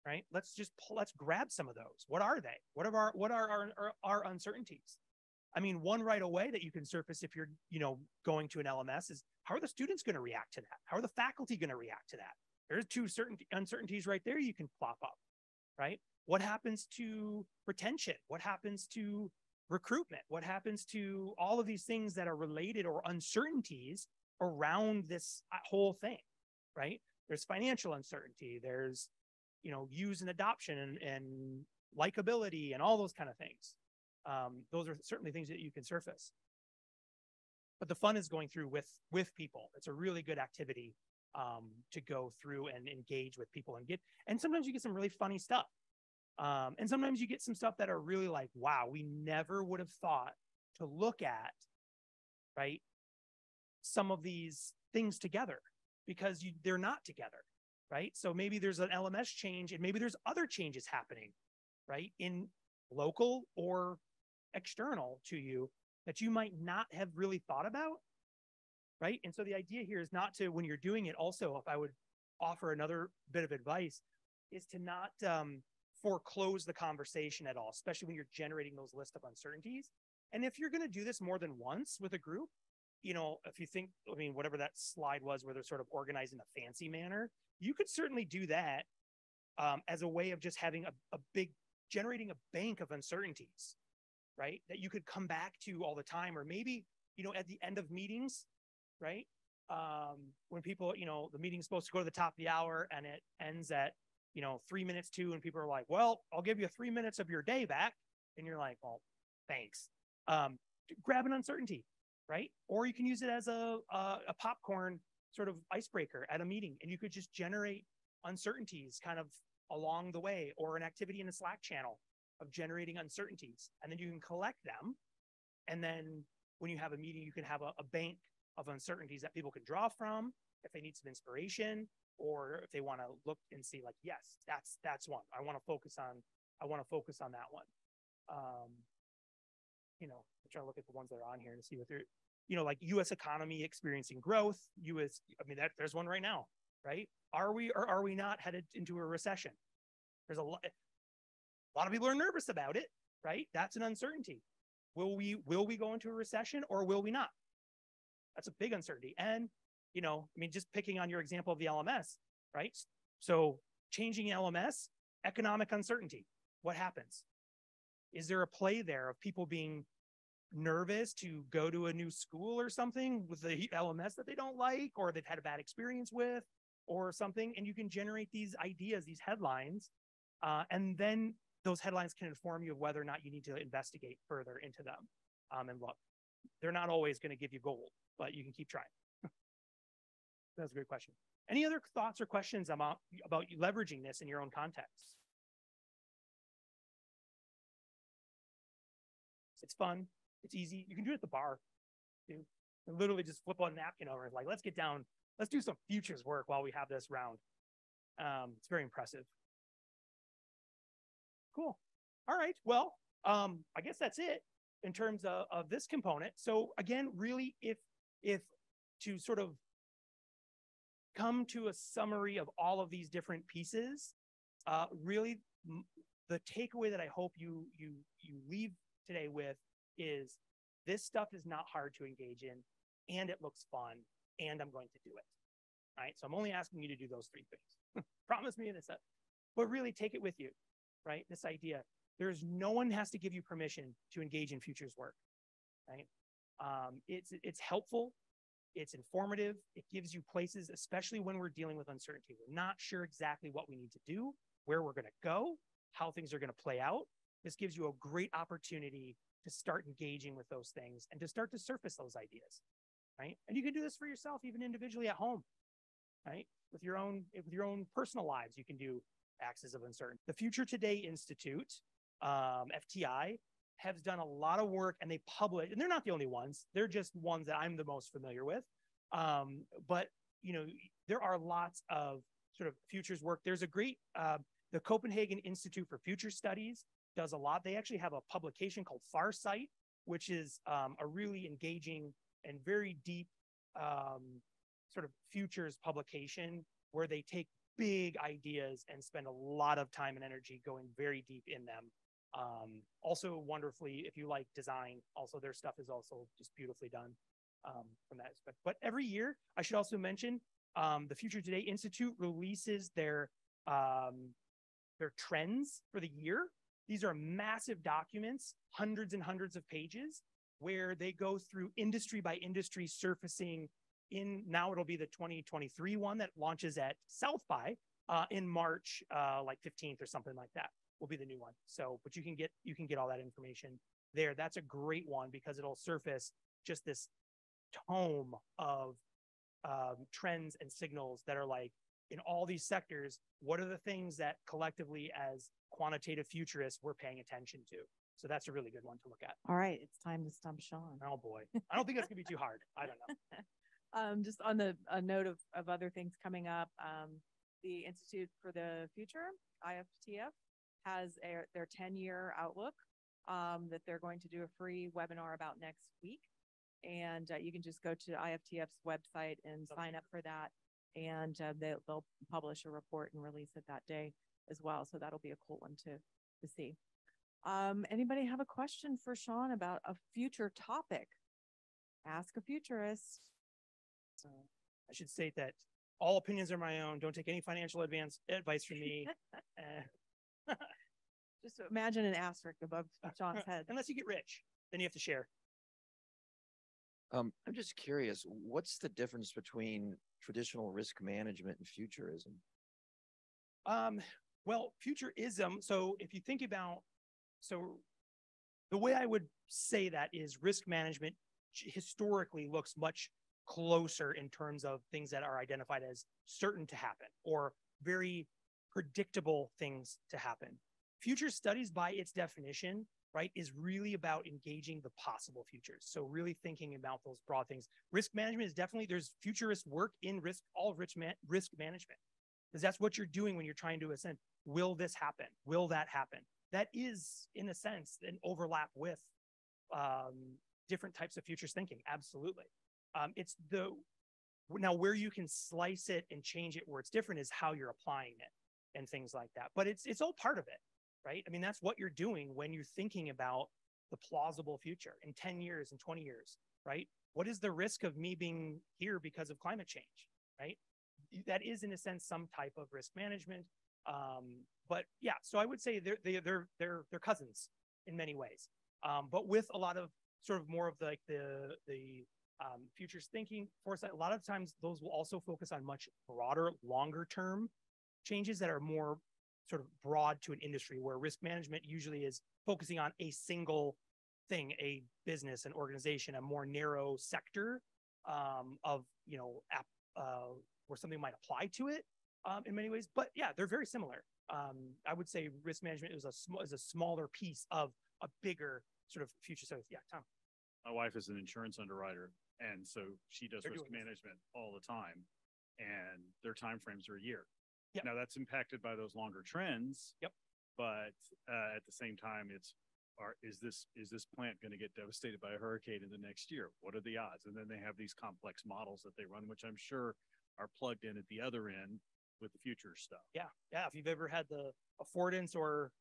right? Let's grab some of those. What are they? What are our uncertainties? I mean, one right away that you can surface if you're, going to an LMS is, how are the students going to react to that? How are the faculty going to react to that? There's 2 certain uncertainties right there you can plop up, right? What happens to retention? What happens to recruitment? What happens to all of these things that are related or uncertainties around this whole thing, right? There's financial uncertainty. There's, use and adoption and likability and all those kind of things. Those are certainly things that you can surface. But the fun is going through with people. It's a really good activity to go through and engage with people and sometimes you get some really funny stuff. And sometimes you get some stuff that are really like, wow, we never would have thought to look at, right, some of these things together because they're not together, right? So maybe there's an LMS change and maybe there's other changes happening, right, in local or external to you that you might not have really thought about, right? And so the idea here is not to, when you're doing it also, if I would offer another bit of advice, is to not foreclose the conversation at all, especially when you're generating those lists of uncertainties. And if you're going to do this more than once with a group, if you think, whatever that slide was where they're sort of organized in a fancy manner, you could certainly do that as a way of just having generating a bank of uncertainties, right? That you could come back to all the time, or maybe, at the end of meetings, right? When people, the meeting's supposed to go to the top of the hour and it ends at 3 minutes to, and people are like, well, I'll give you 3 minutes of your day back. And you're like, well, thanks. Grab an uncertainty, right? Or you can use it as a popcorn sort of icebreaker at a meeting. And you could just generate uncertainties kind of along the way, or an activity in a Slack channel of generating uncertainties. And then you can collect them. And then when you have a meeting, you can have a bank of uncertainties that people can draw from if they need some inspiration, or if they want to look and see like, yes, that's one. I want to focus on that one. I'm trying to look at the ones that are on here to see what they're, like U.S. economy experiencing growth. There's one right now, right? Are we or are we not headed into a recession? There's a lot of people are nervous about it, right? That's an uncertainty. Will we go into a recession or will we not? That's a big uncertainty. And, just picking on your example of the LMS, right? So changing LMS, economic uncertainty. What happens? Is there a play there of people being nervous to go to a new school or something with the LMS that they don't like, or they've had a bad experience with, or something? And you can generate these ideas, these headlines, and then those headlines can inform you of whether or not you need to investigate further into them. And look, they're not always going to give you gold, but you can keep trying. That's a great question. Any other thoughts or questions about leveraging this in your own context? It's fun. It's easy. You can do it at the bar, too. And literally just flip a napkin over. Like, let's get down. Let's do some futures work while we have this round. It's very impressive. Cool. All right. Well, I guess that's it in terms of this component. So again, really, if to sort of come to a summary of all of these different pieces, really the takeaway that I hope you leave today with is this stuff is not hard to engage in, and it looks fun, and I'm going to do it. All right. So I'm only asking you to do those three things. Promise me this, but really take it with you, right? This idea. No one has to give you permission to engage in futures work, right? It's helpful. It's informative. It gives you places, especially when we're dealing with uncertainty. We're not sure exactly what we need to do, where we're going to go, how things are going to play out. This gives you a great opportunity to start engaging with those things and to start to surface those ideas, right? And you can do this for yourself, even individually at home, right? With your own personal lives, you can do axes of uncertainty. The Future Today Institute, FTI, has done a lot of work, and they publish, and they're not the only ones. They're just ones that I'm the most familiar with. But there are lots of sort of futures work. There's a great, the Copenhagen Institute for Future Studies does a lot. They actually have a publication called Farsight, which is a really engaging and very deep sort of futures publication where they take big ideas and spend a lot of time and energy going very deep in them. Also wonderfully, if you like design, also their stuff is also just beautifully done from that aspect. But every year, I should also mention, the Future Today Institute releases their their trends for the year. These are massive documents, hundreds and hundreds of pages, where they go through industry by industry, surfacing in, now it'll be the 2023 one that launches at South by in March, like 15th or something like that will be the new one. So, but you can get all that information there. That's a great one because it'll surface just this tome of trends and signals that are like, in all these sectors, what are the things that collectively as quantitative futurists we're paying attention to? So that's a really good one to look at. All right, it's time to stump Sean. Oh boy, I don't think that's gonna be too hard. I don't know. Just on the note of other things coming up, the Institute for the Future, IFTF, has their 10-year outlook that they're going to do a free webinar about next week. And you can just go to IFTF's website and sign up for that. And they'll publish a report and release it that day as well. So that'll be a cool one to see. Anybody have a question for Sean about a future topic? Ask a futurist. I should state that all opinions are my own. Don't take any financial advice from me. Just imagine an asterisk above Sean's head. Unless you get rich, then you have to share. I'm just curious, what's the difference between traditional risk management and futurism? Well, futurism, so if you think about, so the way I would say that is risk management historically looks much closer in terms of things that are identified as certain to happen or very predictable things to happen. Future studies, by its definition, right, is really about engaging the possible futures. So really thinking about those broad things. Risk management is definitely, there's futurist work in risk management, because that's what you're doing when you're trying to ascend. Will this happen? Will that happen? That is, in a sense, an overlap with different types of futures thinking. Absolutely. It's now where you can slice it and change it where it's different is how you're applying it and things like that. But it's all part of it. Right? I mean, that's what you're doing when you're thinking about the plausible future in 10 years and 20 years, right? What is the risk of me being here because of climate change, right? That is, in a sense, some type of risk management. But yeah, so I would say they're cousins in many ways, but with a lot of sort of more of the futures thinking foresight. A lot of times those will also focus on much broader, longer term changes that are more sort of broad to an industry, where risk management usually is focusing on a single thing, a business, an organization, a more narrow sector of, where something might apply to it in many ways. But yeah, they're very similar. I would say risk management is a smaller piece of a bigger sort of future. So yeah, Tom. My wife is an insurance underwriter, and so she does risk doing management all the time, and their timeframes are a year. Yep. Now that's impacted by those longer trends. Yep. But at the same time, is this plant going to get devastated by a hurricane in the next year? What are the odds? And then they have these complex models that they run, which I'm sure are plugged in at the other end with the future stuff. Yeah. If you've ever had the affordance or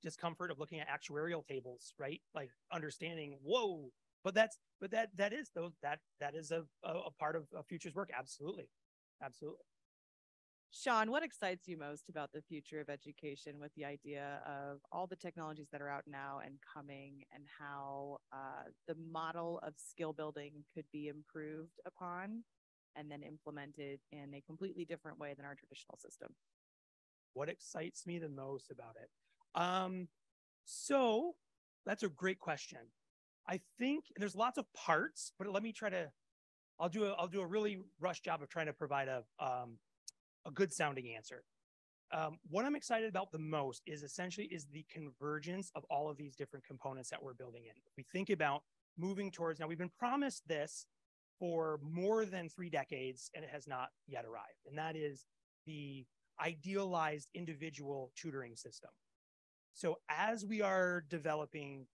discomfort of looking at actuarial tables, right? Like understanding, whoa, that is a part of futures work. Absolutely. Sean, what excites you most about the future of education with the idea of all the technologies that are out now and coming, and how the model of skill building could be improved upon and then implemented in a completely different way than our traditional system? What excites me the most about it? So that's a great question. I think there's lots of parts, but let me try to, I'll do a really rush job of trying to provide a good sounding answer. What I'm excited about the most is the convergence of all of these different components that we're building in. We think about moving towards, now we've been promised this for more than 3 decades and it has not yet arrived. And that is the idealized individual tutoring system. So as we are developing,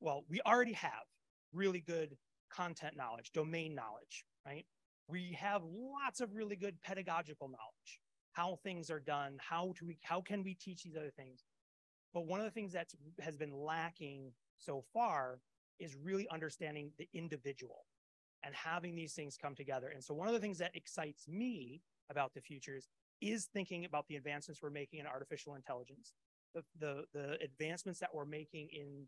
we already have really good content knowledge, domain knowledge, right? We have lots of really good pedagogical knowledge, how things are done, how can we teach these other things? But one of the things that has been lacking so far is really understanding the individual and having these things come together. And so one of the things that excites me about the futures is thinking about the advancements we're making in artificial intelligence, the advancements that we're making in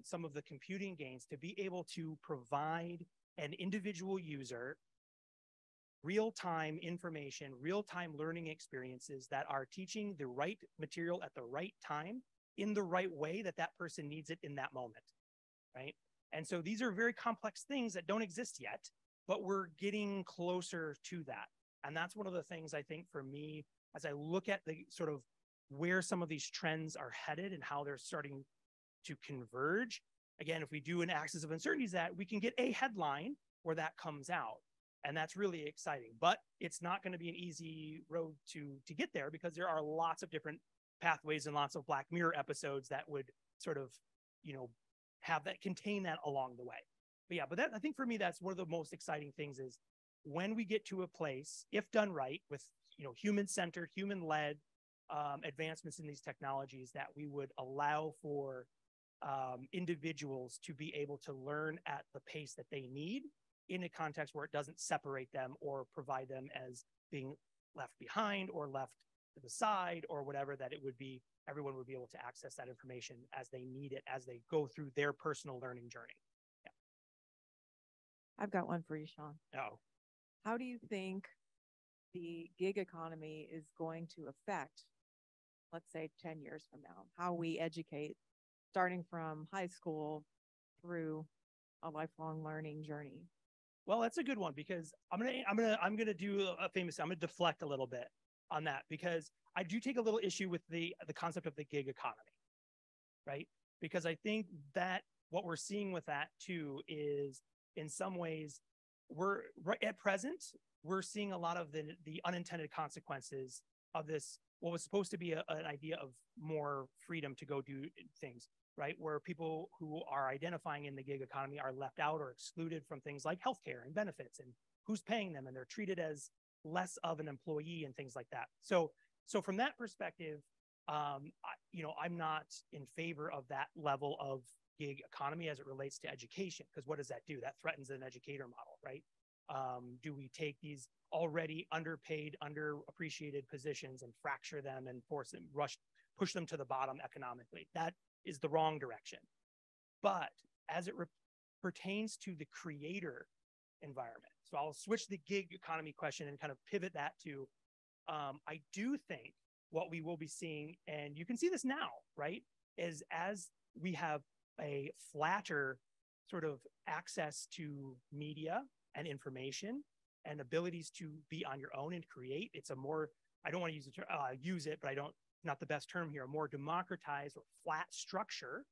some of the computing gains to be able to provide an individual user real-time information, real-time learning experiences that are teaching the right material at the right time in the right way that that person needs it in that moment, right? And so these are very complex things that don't exist yet, but we're getting closer to that. And that's one of the things I think for me, as I look at the sort of where some of these trends are headed and how they're starting to converge. Again, if we do an axis of uncertainties, that we can get a headline where that comes out. And that's really exciting, but it's not going to be an easy road to get there, because there are lots of different pathways and lots of Black Mirror episodes that would sort of, you know, have that, contain that along the way. But yeah, but that, I think for me, that's one of the most exciting things is when we get to a place, if done right, with, you know, human-centered, human-led advancements in these technologies, that we would allow for individuals to be able to learn at the pace that they need in a context where it doesn't separate them or provide them as being left behind or left to the side or whatever, that it would be, everyone would be able to access that information as they need it, as they go through their personal learning journey. Yeah. I've got one for you, Sean. Oh. How do you think the gig economy is going to affect, let's say 10 years from now, how we educate starting from high school through a lifelong learning journey? Well, that's a good one, because I'm gonna do a famous. I'm gonna deflect a little bit on that, because I do take a little issue with the concept of the gig economy, right? Because I think that what we're seeing with that too is, in some ways, we're right at present, we're seeing a lot of the unintended consequences of this, what was supposed to be an idea of more freedom to go do things, right? Where people who are identifying in the gig economy are left out or excluded from things like healthcare and benefits and who's paying them, and they're treated as less of an employee and things like that. So from that perspective, you know, I'm not in favor of that level of gig economy as it relates to education, because what does that do? That threatens an educator model, right? Do we take these already underpaid, underappreciated positions and fracture them and force them, push them to the bottom economically? That is the wrong direction. But as it pertains to the creator environment, so I'll switch the gig economy question and kind of pivot that to, I do think what we will be seeing, and you can see this now, right, is as we have a flatter sort of access to media and information and abilities to be on your own and create, it's a more, I don't want to use the term, use it, but I don't, not the best term here, a more democratized or flat structure,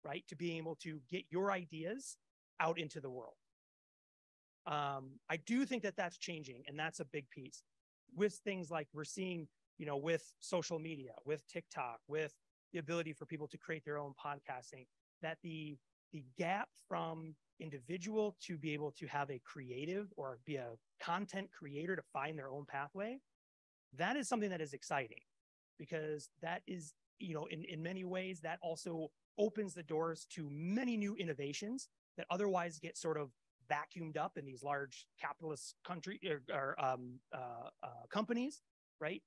right, to be able to get your ideas out into the world. I do think that that's changing, and that's a big piece with things like we're seeing, you know, with social media, with TikTok, with the ability for people to create their own podcasting, that the gap from individual to be able to have a creative or be a content creator to find their own pathway, that is something that is exciting, because that is, you know, in many ways, that also opens the doors to many new innovations that otherwise get sort of vacuumed up in these large capitalist companies, right?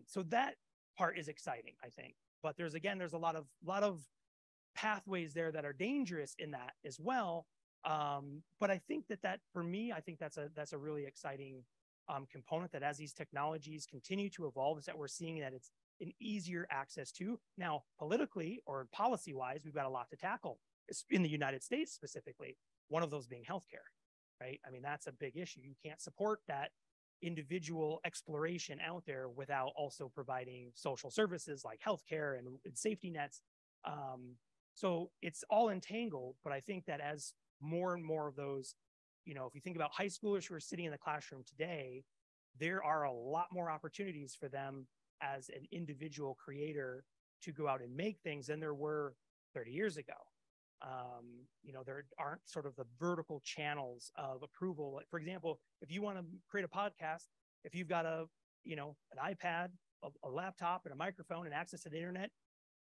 So that part is exciting, I think. But there's a lot of pathways there that are dangerous in that as well. But I think that for me, I think that's a really exciting component, that as these technologies continue to evolve, is that we're seeing that it's an easier access to. Now, politically or policy-wise, we've got a lot to tackle in the United States specifically, one of those being healthcare, right? I mean, that's a big issue. You can't support that individual exploration out there without also providing social services like healthcare and safety nets. So it's all entangled, but I think that as more and more of those, you know, if you think about high schoolers who are sitting in the classroom today, there are a lot more opportunities for them as an individual creator to go out and make things than there were 30 years ago. You know, there aren't sort of the vertical channels of approval. Like, for example, if you want to create a podcast, if you've got an iPad, a laptop, and a microphone and access to the internet,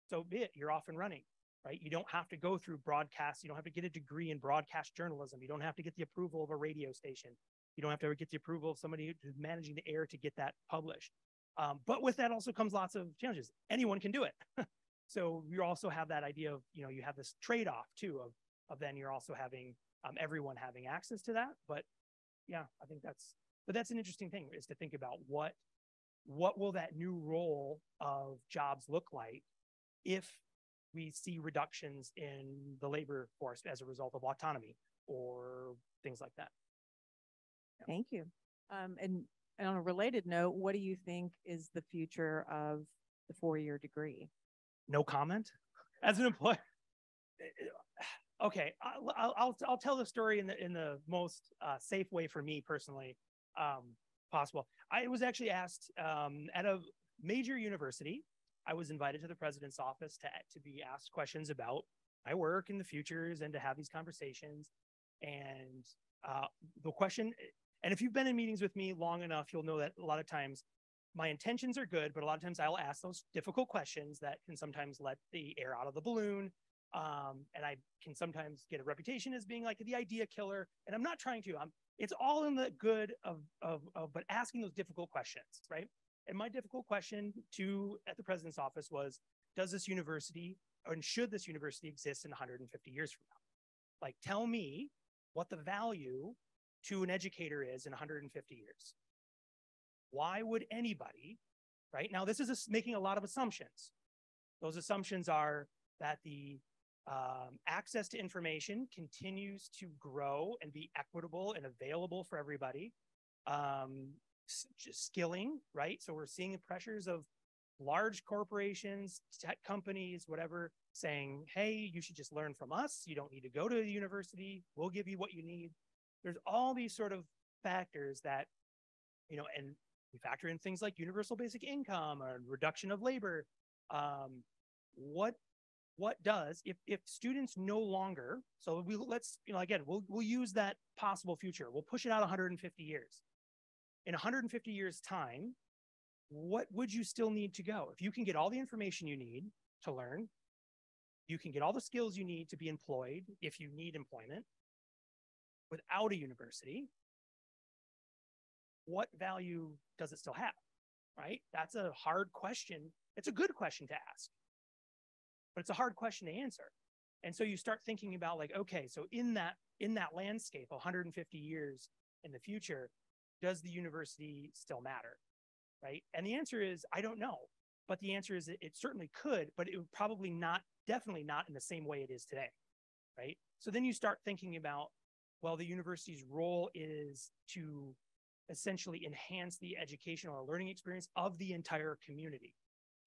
so be it, you're off and running, right? You don't have to go through broadcast. You don't have to get a degree in broadcast journalism. You don't have to get the approval of a radio station. You don't have to get the approval of somebody who's managing the air to get that published. But with that also comes lots of challenges. Anyone can do it. So you also have that idea of, you have this trade-off too of then you're also having everyone having access to that. But yeah, I think that's an interesting thing, is to think about what will that new role of jobs look like if we see reductions in the labor force as a result of autonomy or things like that. Yeah. Thank you. And on a related note, what do you think is the future of the 4-year degree? No comment. As an employer, okay, I'll tell the story in the most safe way for me personally possible. I was actually asked at a major university. I was invited to the president's office to be asked questions about my work in the futures and to have these conversations. And the question, and if you've been in meetings with me long enough, you'll know that a lot of times my intentions are good, but a lot of times I'll ask those difficult questions that can sometimes let the air out of the balloon. And I can sometimes get a reputation as being like the idea killer. And I'm not trying to. It's all in the good but asking those difficult questions, right? And my difficult question at the president's office was, does this university, and should this university exist in 150 years from now? Like, tell me what the value to an educator is in 150 years. Why would anybody, right? Now, this is making a lot of assumptions. Those assumptions are that the access to information continues to grow and be equitable and available for everybody. Just skilling, right? So we're seeing the pressures of large corporations, tech companies, whatever, saying, hey, you should just learn from us. You don't need to go to the university. We'll give you what you need. There's all these sort of factors that, and we factor in things like universal basic income or reduction of labor. What does, if students no longer, so we'll use that possible future. We'll push it out 150 years. In 150 years time, what would you still need to go? If you can get all the information you need to learn, you can get all the skills you need to be employed if you need employment without a university, what value does it still have, right? That's a hard question. It's a good question to ask, but it's a hard question to answer. And so you start thinking about like, okay, so in that landscape, 150 years in the future, does the university still matter, right? And the answer is, I don't know. But the answer is it certainly could, but it would probably not, definitely not in the same way it is today, right? So then you start thinking about, well, the university's role is to essentially enhance the educational or learning experience of the entire community,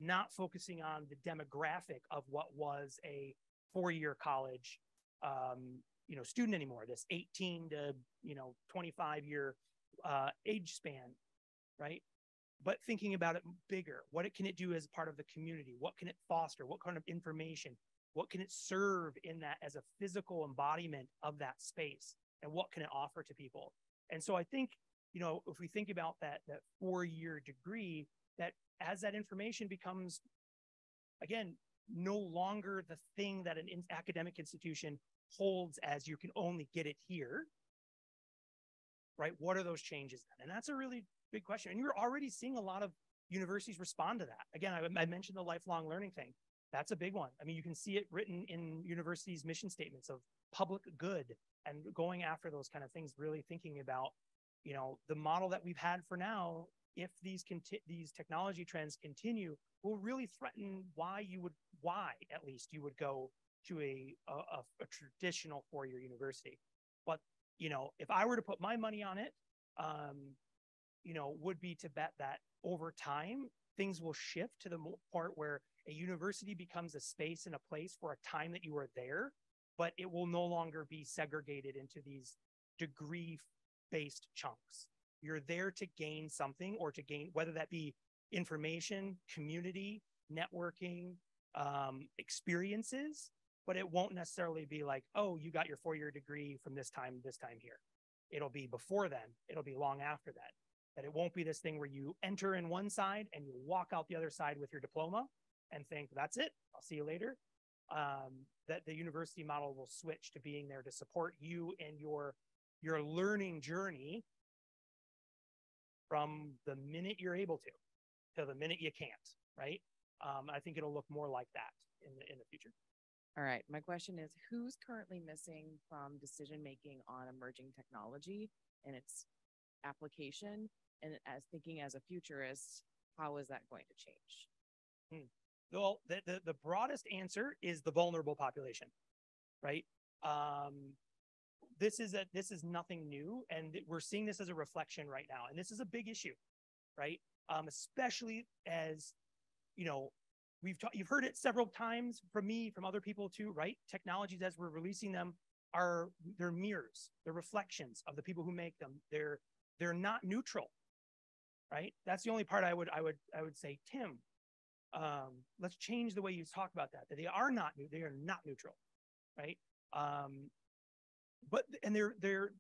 not focusing on the demographic of what was a 4-year college student anymore, this 18 to 25-year age span, right? But thinking about it bigger. What can it do as part of the community? What can it foster? What kind of information? What can it serve in that as a physical embodiment of that space? And what can it offer to people? And so I think, if we think about that 4-year degree, that as that information becomes, again, no longer the thing that an academic institution holds as you can only get it here, right? What are those changes then? And that's a really big question. And you're already seeing a lot of universities respond to that. Again, I mentioned the lifelong learning thing. That's a big one. I mean, you can see it written in universities' mission statements of public good and going after those kind of things, really thinking about, the model that we've had for now, if these technology trends continue, will really threaten why at least you would go to a traditional 4-year university. But, if I were to put my money on it, would be to bet that over time, things will shift to the part where a university becomes a space and a place for a time that you are there, but it will no longer be segregated into these degree-based chunks. You're there to gain something, or to gain, whether that be information, community, networking, experiences, but it won't necessarily be like, oh, you got your 4-year degree from this time here. It'll be before then. It'll be long after that. That it won't be this thing where you enter in one side and you walk out the other side with your diploma and think, that's it, I'll see you later. That the university model will switch to being there to support you and your learning journey from the minute you're able to. till the minute you can't, right? I think it'll look more like that in the future. All right. My question is, who's currently missing from decision-making on emerging technology and its application? And as thinking as a futurist, how is that going to change? Well, the broadest answer is the vulnerable population, right? This is nothing new, and we're seeing this as a reflection right now. And this is a big issue, right? Especially as, you know, you've heard it several times from me, from other people too, right? Technologies, as we're releasing them, they're mirrors, they're reflections of the people who make them. They're not neutral, right? That's the only part I would say, Tim, let's change the way you talk about that. That they are not neutral, right? But they're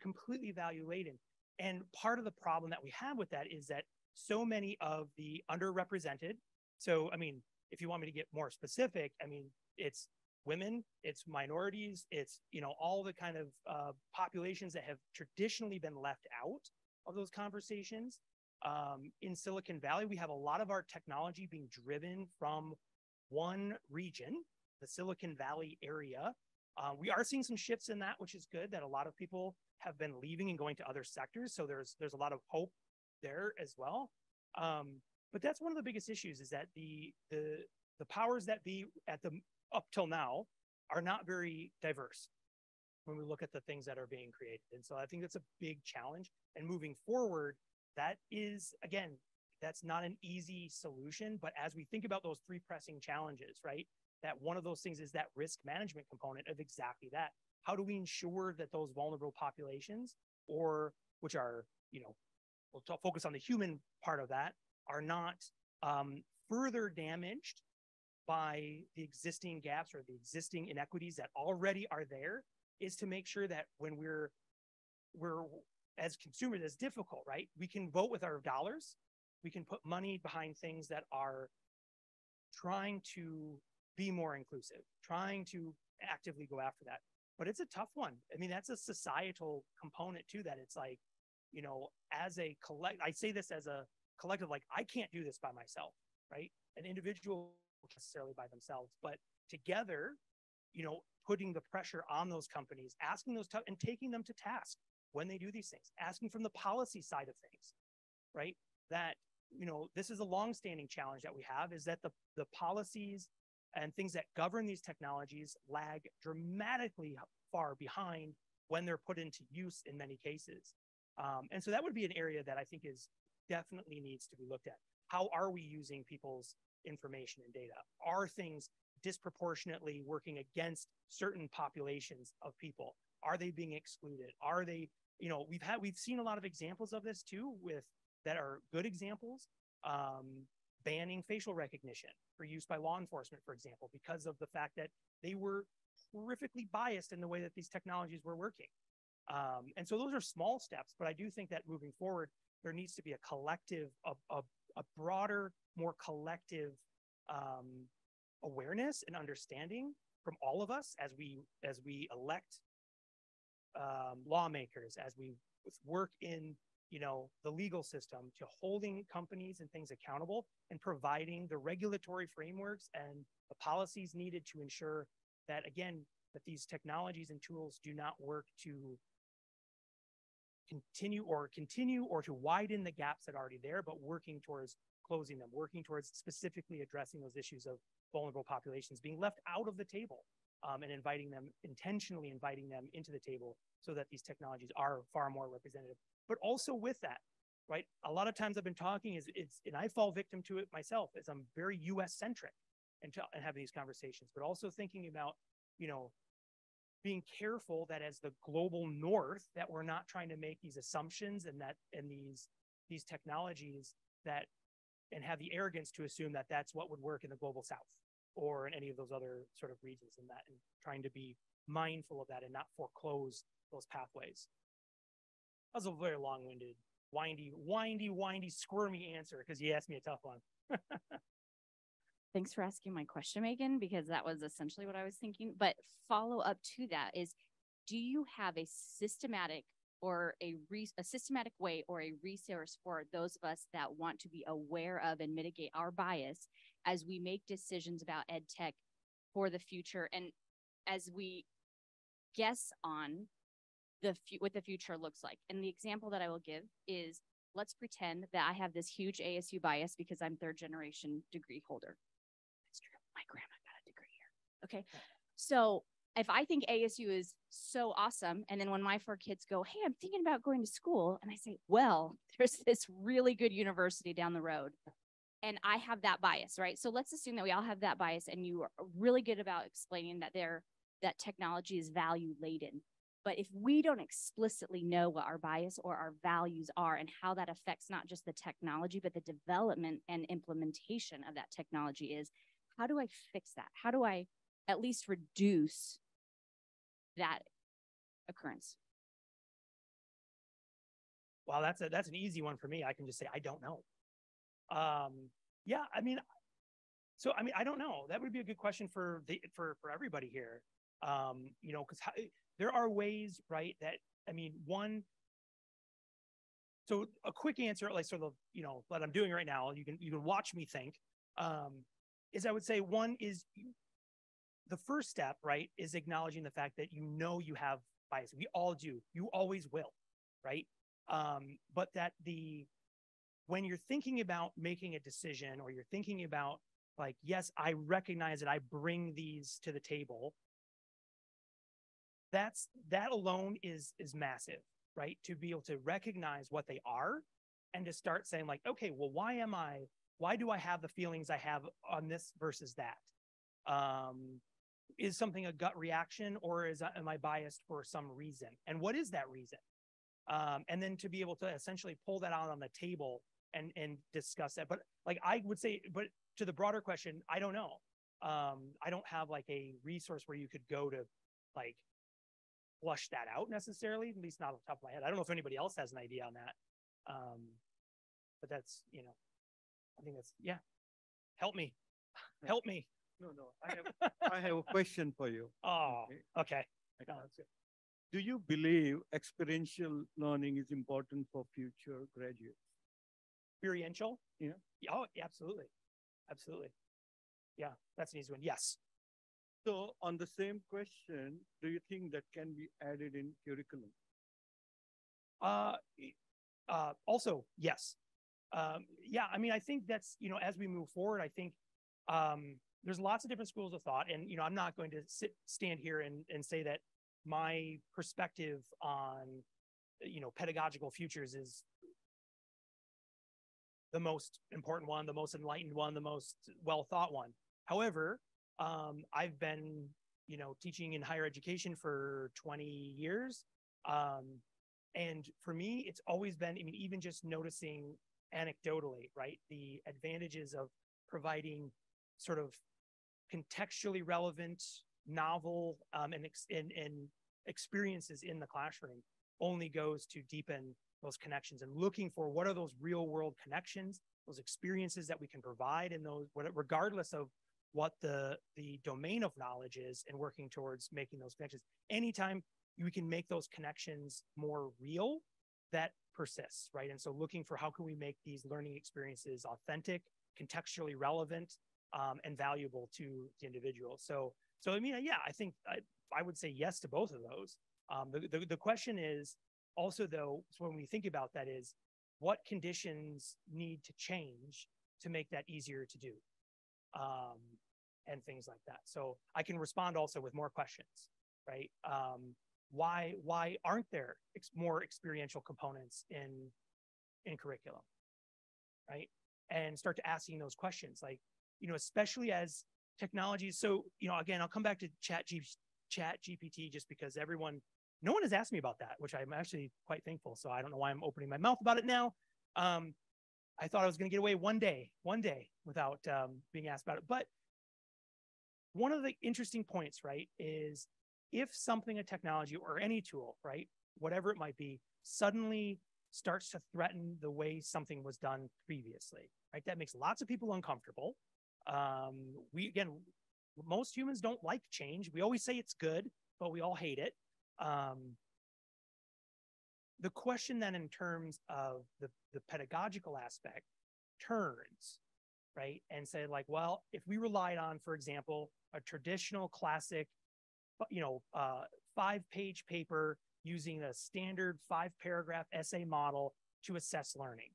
completely value laden. And part of the problem that we have with that is that so many of the underrepresented, so I mean, if you want me to get more specific, I mean, it's women, it's minorities, it's, you know, all the kind of populations that have traditionally been left out of those conversations. In Silicon Valley, we have a lot of our technology being driven from one region, the Silicon Valley area. We are seeing some shifts in that, which is good, that a lot of people have been leaving and going to other sectors. So there's a lot of hope there as well. But that's one of the biggest issues, is that the powers that be up till now are not very diverse when we look at the things that are being created. And so I think that's a big challenge. And moving forward, that is, again, that's not an easy solution. But as we think about those three pressing challenges, right, that one of those things is that risk management component of exactly that. How do we ensure that those vulnerable populations, or which are, you know, we'll focus on the human part of that, are not further damaged by the existing gaps or the existing inequities that already are there, is to make sure that when we're as consumers, it's difficult, right? We can vote with our dollars. We can put money behind things that are trying to be more inclusive, trying to actively go after that. But it's a tough one. I mean, that's a societal component too, that it's like, you know, as a I say this as a collective, like, I can't do this by myself, right? An individual necessarily by themselves, but together, you know, putting the pressure on those companies, asking those and taking them to task when they do these things, asking from the policy side of things, right? That, you know, this is a longstanding challenge that we have, is that the policies and things that govern these technologies lag dramatically far behind when they're put into use in many cases. And so that would be an area that I think is definitely needs to be looked at. How are we using people's information and data? Are things disproportionately working against certain populations of people? Are they being excluded? Are they, you know, we've seen a lot of examples of this too, that are good examples. Banning facial recognition for use by law enforcement, for example, because of the fact that they were horrifically biased in the way that these technologies were working. And so those are small steps, but I do think that moving forward, there needs to be a collective, a broader, more collective awareness and understanding from all of us as we elect lawmakers, as we work in, you know, the legal system, to holding companies and things accountable and providing the regulatory frameworks and the policies needed to ensure that, again, that these technologies and tools do not work to continue or to widen the gaps that are already there, but working towards closing them, working towards specifically addressing those issues of vulnerable populations being left out of the table, and intentionally inviting them into the table so that these technologies are far more representative. But also with that, right? A lot of times I've been talking and I fall victim to it myself, as I'm very US centric and having these conversations, but also thinking about, you know, being careful that as the global north, that we're not trying to make these assumptions and these technologies and have the arrogance to assume that that's what would work in the global south or in any of those other sort of regions, and trying to be mindful of that and not foreclose those pathways. That was a very long-winded, windy, squirmy answer, because you asked me a tough one. Thanks for asking my question, Megan, because that was essentially what I was thinking. But follow up to that is, do you have a systematic or a systematic way or a resource for those of us that want to be aware of and mitigate our bias as we make decisions about ed tech for the future, and as we guess on what the future looks like. And the example that I will give is, let's pretend that I have this huge ASU bias because I'm third generation degree holder. That's true. My grandma got a degree here. Okay. So if I think ASU is so awesome, and then when my 4 kids go, hey, I'm thinking about going to school, and I say, well, there's this really good university down the road, and I have that bias, right? So let's assume that we all have that bias, and you are really good about explaining that that technology is value laden. But if we don't explicitly know what our bias or our values are and how that affects not just the technology, but the development and implementation of that technology is, how do I fix that? How do I at least reduce that occurrence? Well, that's an easy one for me. I can just say, I don't know. Yeah, I mean, I don't know. That would be a good question for everybody here. You know, because there are ways, right, that, I mean, one, so a quick answer, like sort of, you know, what I'm doing right now, you can watch me think, is I would say one is the first step, right, is acknowledging the fact that you know you have bias. We all do. You always will, right? But that when you're thinking about making a decision, or you're thinking about, like, yes, I recognize that I bring these to the table, that alone is massive, right? To be able to recognize what they are and to start saying, like, okay, well, why do I have the feelings I have on this versus that? Is something a gut reaction, or am I biased for some reason? And what is that reason? And then to be able to essentially pull that out on the table and discuss that. But like, I would say, but to the broader question, I don't know. I don't have like a resource where you could go to, like, flush that out necessarily, at least not off the top of my head. I don't know if anybody else has an idea on that. But that's, you know, I think that's, yeah. Help me. Help me. No, I have a question for you. Oh, okay. No, that's good. Do you believe experiential learning is important for future graduates? Experiential? Yeah. Oh, absolutely. Absolutely. Yeah, that's an easy one. Yes. So on the same question, do you think that can be added in curriculum? Also, yes. Yeah, I mean, I think that's, you know, as we move forward, I think there's lots of different schools of thought. And, you know, I'm not going to stand here and say that my perspective on, you know, pedagogical futures is the most important one, the most enlightened one, the most well thought one. However, I've been, you know, teaching in higher education for 20 years. And for me, it's always been, I mean, even just noticing anecdotally, right, the advantages of providing sort of contextually relevant, novel, and experiences in the classroom only goes to deepen those connections, and looking for what are those real world connections, those experiences that we can provide in those, regardless of what the domain of knowledge is, and working towards making those connections. Anytime we can make those connections more real, that persists, right? And so looking for how can we make these learning experiences authentic, contextually relevant, and valuable to the individual. So I mean, yeah, I think I would say yes to both of those. The question is also, though, so when we think about that, is what conditions need to change to make that easier to do, and things like that. So I can respond also with more questions, right? Why aren't there more experiential components in curriculum, right? And start to asking those questions, like, you know, especially as technology. So, you know, again, I'll come back to Chat GPT, just because no one has asked me about that, which I'm actually quite thankful. So I don't know why I'm opening my mouth about it now. I thought I was going to get away one day without being asked about it. But one of the interesting points, right, is if a technology or any tool, right, whatever it might be, suddenly starts to threaten the way something was done previously, right? That makes lots of people uncomfortable. Most humans don't like change. We always say it's good, but we all hate it. the question then in terms of the pedagogical aspect turns, right? And say like, well, if we relied on, for example, a traditional classic, 5-page paper using a standard 5-paragraph essay model to assess learning.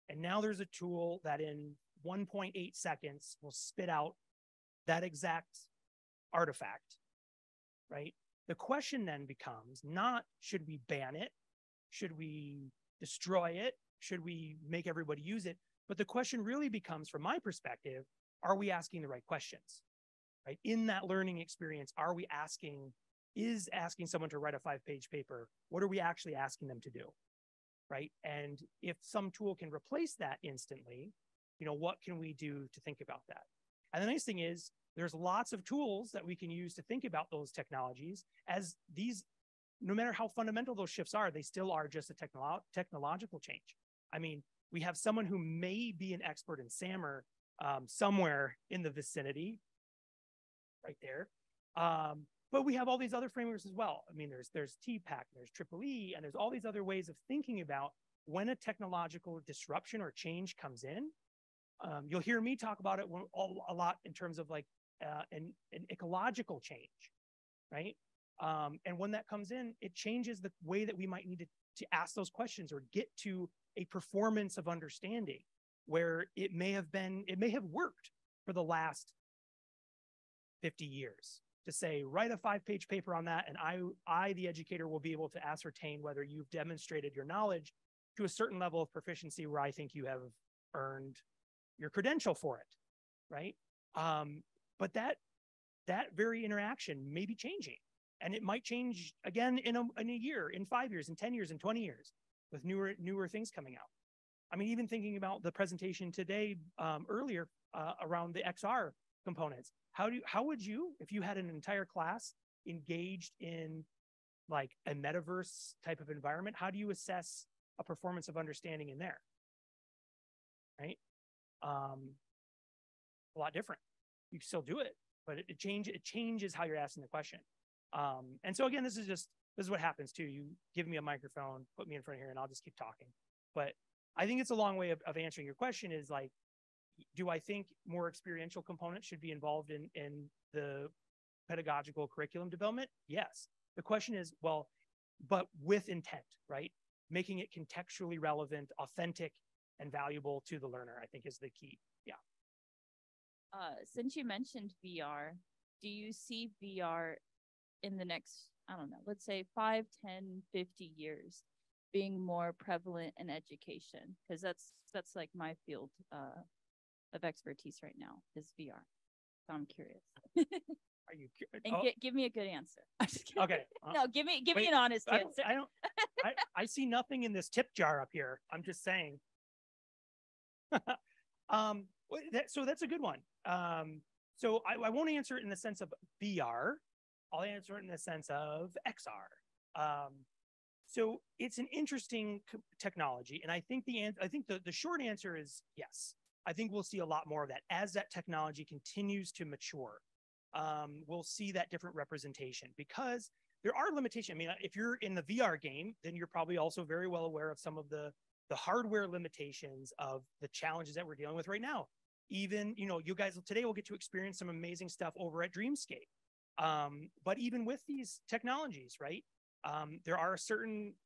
And now there's a tool that in 1.8 seconds will spit out that exact artifact, right? The question then becomes not, should we ban it? Should we destroy it? Should we make everybody use it? But the question really becomes, from my perspective, are we asking the right questions, right? In that learning experience, are we asking, is asking someone to write a 5-page paper, what are we actually asking them to do, right? And if some tool can replace that instantly, what can we do to think about that? And the nice thing is, there's lots of tools that we can use to think about those technologies, as these, no matter how fundamental those shifts are, they still are just a technological change. I mean, we have someone who may be an expert in SAMR somewhere in the vicinity, right there. But we have all these other frameworks as well. I mean, there's TPAC, there's EEE, and there's all these other ways of thinking about when a technological disruption or change comes in. You'll hear me talk about it a lot in terms of like an ecological change, right? And when that comes in, it changes the way that we might need to ask those questions or get to a performance of understanding where it may have worked for the last 50 years to say, write a 5-page paper on that. And I, the educator, will be able to ascertain whether you've demonstrated your knowledge to a certain level of proficiency where I think you have earned your credential for it, right? But that very interaction may be changing, and it might change again in a year, in 5 years, in 10 years, in 20 years, with newer things coming out. I mean, even thinking about the presentation today earlier around the XR components, how would you, if you had an entire class engaged in like a metaverse type of environment, how do you assess a performance of understanding in there, right? A lot different. You can still do it, but it changes how you're asking the question. And so again, this is what happens too. You give me a microphone, put me in front of here, and I'll just keep talking. But I think it's a long way of answering your question is like, do I think more experiential components should be involved in the pedagogical curriculum development? Yes. The question is, well, but with intent, right? Making it contextually relevant, authentic, and valuable to the learner, I think is the key. Yeah. Since you mentioned VR, do you see VR in the next, I don't know, let's say 5, 10, 50 years being more prevalent in education? Because that's like my field of expertise right now is VR. So I'm curious. Are you and give me a good answer. Okay. No, give me an honest answer. I see nothing in this tip jar up here. I'm just saying. So that's a good one. So I won't answer it in the sense of VR. I'll answer it in the sense of XR. So it's an interesting technology, and I think the short answer is yes. I think we'll see a lot more of that as that technology continues to mature. We'll see that different representation because there are limitations. I mean, if you're in the VR game, then you're probably also very well aware of some of the hardware limitations of the challenges that we're dealing with right now. Even, you guys today will get to experience some amazing stuff over at Dreamscape. But even with these technologies, right, there are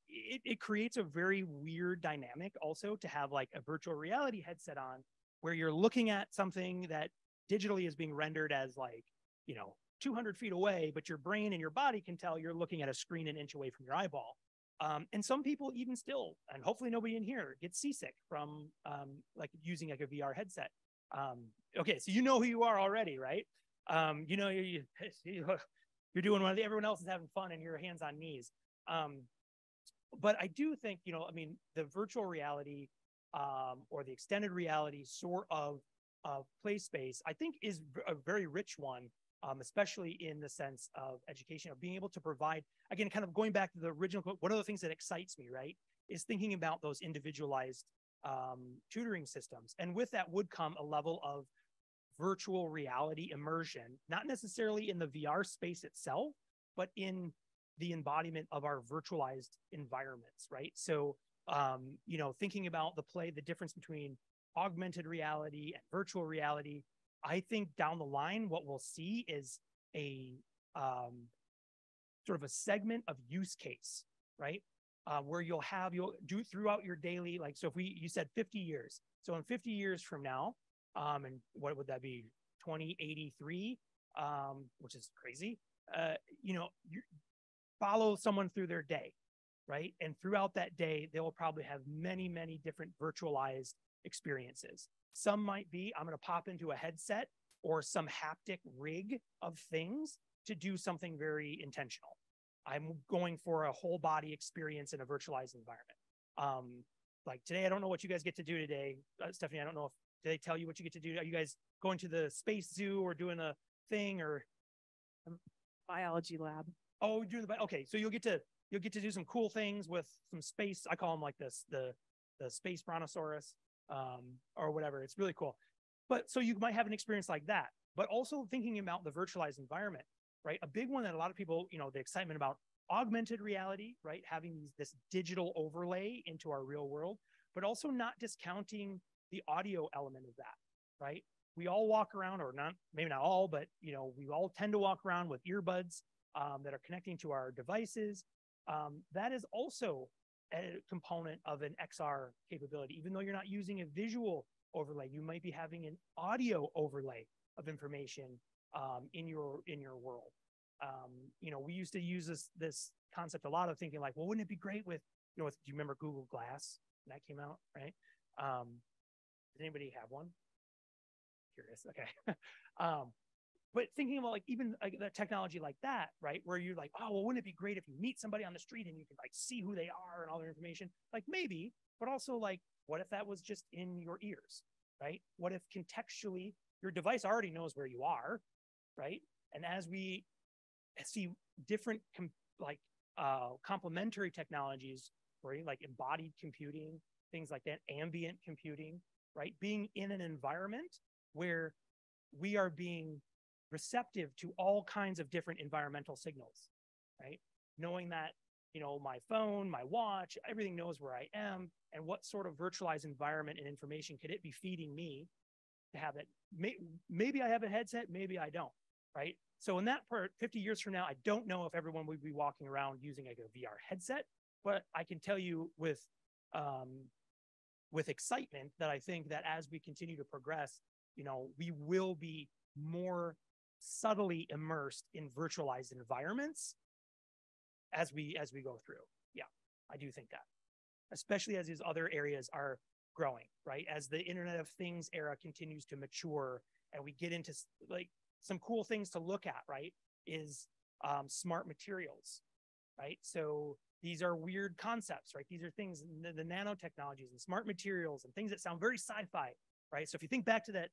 it creates a very weird dynamic also to have like a virtual reality headset on where you're looking at something that digitally is being rendered as like, 200 feet away, but your brain and your body can tell you're looking at a screen an inch away from your eyeball. And some people even still, and hopefully nobody in here gets seasick from like using like a VR headset. Okay, so you know who you are already, right? You're doing everyone else is having fun and your hands on knees. But I do think, the virtual reality or the extended reality sort of play space, I think is a very rich one, especially in the sense of education, of being able to provide, again, kind of going back to the original, one of the things that excites me, right, is thinking about those individualized tutoring systems. And with that would come a level of virtual reality immersion, not necessarily in the VR space itself, but in the embodiment of our virtualized environments, right? So, you know, thinking about the difference between augmented reality and virtual reality, I think down the line, what we'll see is a sort of a segment of use case, right? Where you'll do throughout your daily, like, so if you said 50 years. So in 50 years from now, and what would that be? 2083, which is crazy. You know, you follow someone through their day, right? And throughout that day, they will probably have many, many different virtualized experiences. Some might be, I'm going to pop into a headset or some haptic rig of things to do something very intentional. I'm going for a whole body experience in a virtualized environment. Like today, I don't know what you guys get to do today. Stephanie, I don't know if, did they tell you what you get to do? Are you guys going to the space zoo or doing a thing or? Biology lab. Oh, doing okay. So you'll get to do some cool things with some space. I call them like this, the space brontosaurus, or whatever. It's really cool. But so you might have an experience like that, but also thinking about the virtualized environment, right? A big one that a lot of people, you know, the excitement about augmented reality, right? Having this digital overlay into our real world, but also not discounting the audio element of that, right? We all walk around, or not, maybe not all, but you know, we all tend to walk around with earbuds that are connecting to our devices. That is also a component of an XR capability. Even though you're not using a visual overlay, you might be having an audio overlay of information in your world. You know, we used to use this concept a lot of thinking like, well, wouldn't it be great with, you know, do you remember Google Glass when that came out, right? Does anybody have one? Curious. Okay. But thinking about like even like the technology like that, right? Where you're like, oh, well, wouldn't it be great if you meet somebody on the street and you can like see who they are and all their information? Like maybe, but also like, what if that was just in your ears, right? What if contextually your device already knows where you are, right? And as we see different complementary technologies, right? Like embodied computing, things like that, ambient computing, right? Being in an environment where we are being receptive to all kinds of different environmental signals, right? Knowing that, you know, my phone, my watch, everything knows where I am and what sort of virtualized environment and information could it be feeding me to have it. Maybe I have a headset, maybe I don't, right? So in that part, 50 years from now, I don't know if everyone would be walking around using like a VR headset, but I can tell you with excitement that I think that as we continue to progress, you know, we will be more subtly immersed in virtualized environments as we go through. Yeah, I do think that, especially as these other areas are growing, right? As the Internet of Things era continues to mature and we get into like some cool things to look at, right? Is smart materials, right? So these are weird concepts, right? These are things, the nanotechnologies and smart materials and things that sound very sci-fi, right? So if you think back to that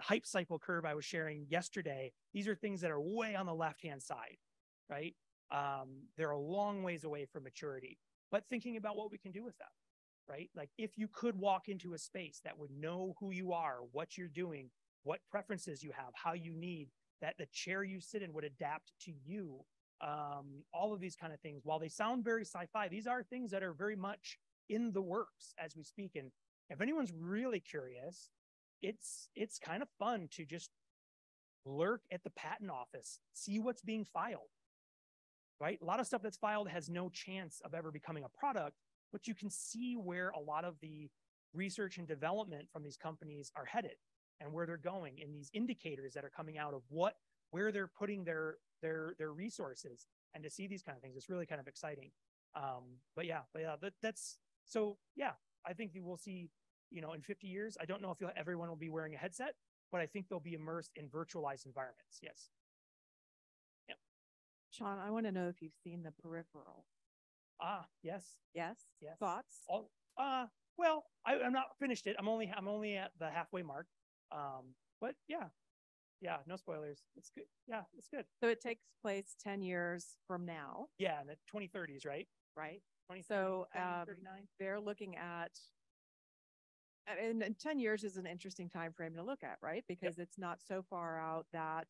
hype cycle curve I was sharing yesterday, these are things that are way on the left-hand side, right? They're a long ways away from maturity, but thinking about what we can do with them, right? Like if you could walk into a space that would know who you are, what you're doing, what preferences you have, how you need, that the chair you sit in would adapt to you, all of these kind of things. While they sound very sci-fi, these are things that are very much in the works as we speak. And if anyone's really curious, it's kind of fun to just lurk at the patent office, see what's being filed, right? A lot of stuff that's filed has no chance of ever becoming a product, but you can see where a lot of the research and development from these companies are headed and where they're going, and these indicators that are coming out of where they're putting their resources, and to see these kind of things, it's really kind of exciting. But yeah, that's so yeah, I think you will see, you know, in 50 years, I don't know if everyone will be wearing a headset, but I think they'll be immersed in virtualized environments. Yes. Yeah. Sean, I want to know if you've seen The Peripheral. Yes. Yes. Yes. Thoughts? Well, I'm not finished it. I'm only at the halfway mark. But yeah, no spoilers. It's good. Yeah, it's good. So it takes place 10 years from now. Yeah, in the 2030s, right? Right. 2030, So 2039. they're looking at, and 10 years is an interesting time frame to look at, right? Because it's not so far out that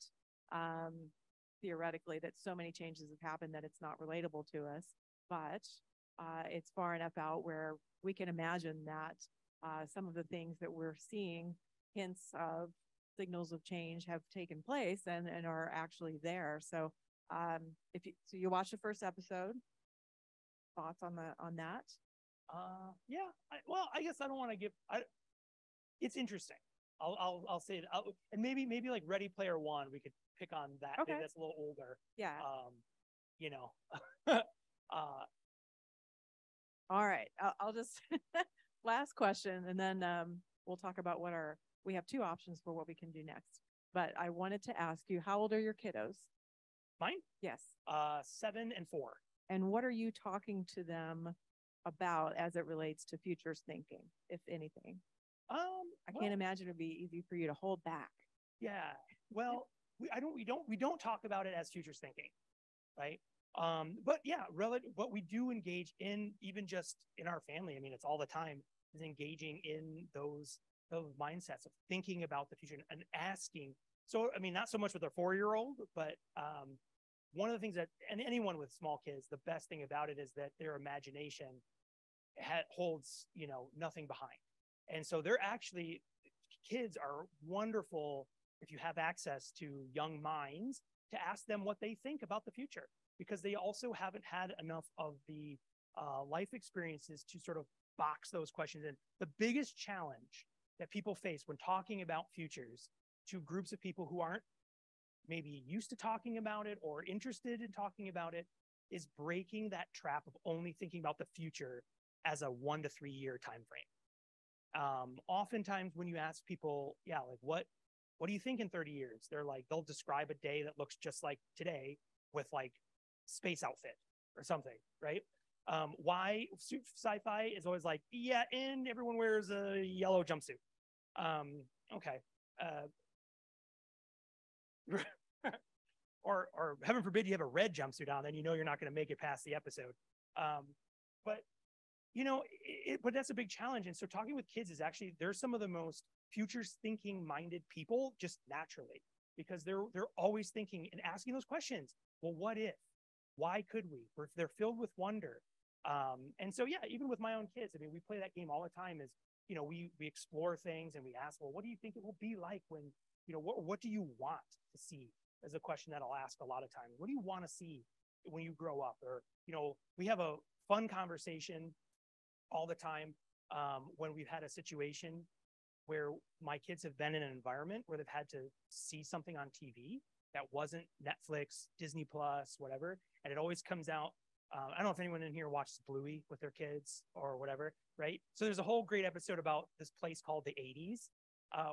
theoretically that so many changes have happened that it's not relatable to us, but it's far enough out where we can imagine that some of the things that we're seeing, hints of signals of change, have taken place and are actually there. So so you watch the first episode. Thoughts on that? Yeah. I guess I don't want to give. It's interesting. I'll say it. And maybe like Ready Player One, we could pick on that. Okay. Maybe that's a little older. Yeah. You know. All right. I'll just last question, and then we'll talk about we have two options for what we can do next. But I wanted to ask you, how old are your kiddos? Mine? Yes. 7 and 4. And what are you talking to them about as it relates to futures thinking, if anything? I can't imagine it'd be easy for you to hold back. Yeah. Well, we don't talk about it as futures thinking, right? But yeah, but we do engage in, even just in our family. I mean, it's all the time, is engaging in those mindsets of thinking about the future and asking. So, I mean, not so much with our 4-year-old, but one of the things that, and anyone with small kids, the best thing about it is that their imagination holds, nothing behind. And so kids are wonderful if you have access to young minds to ask them what they think about the future, because they also haven't had enough of the life experiences to sort of box those questions in. The biggest challenge that people face when talking about futures to groups of people who aren't maybe used to talking about it or interested in talking about it is breaking that trap of only thinking about the future as a 1 to 3 year time frame. Oftentimes when you ask people, like what do you think in 30 years? They'll describe a day that looks just like today with like space outfit or something, right? Why sci-fi is always like, and everyone wears a yellow jumpsuit. Okay. Or heaven forbid you have a red jumpsuit on, then you're not going to make it past the episode. But that's a big challenge. And so talking with kids is actually, they're some of the most futures thinking minded people just naturally, because they're always thinking and asking those questions. Well, what if? Why could we? They're filled with wonder. And so, even with my own kids, I mean, we play that game all the time. We explore things and we ask, well, what do you think it will be like when, what do you want to see? Is a question that I'll ask a lot of times. What do you want to see when you grow up? Or, we have a fun conversation all the time when we've had a situation where my kids have been in an environment where they've had to see something on TV that wasn't Netflix, Disney Plus, whatever. And it always comes out. I don't know if anyone in here watches Bluey with their kids or whatever, right? So there's a whole great episode about this place called the 80s,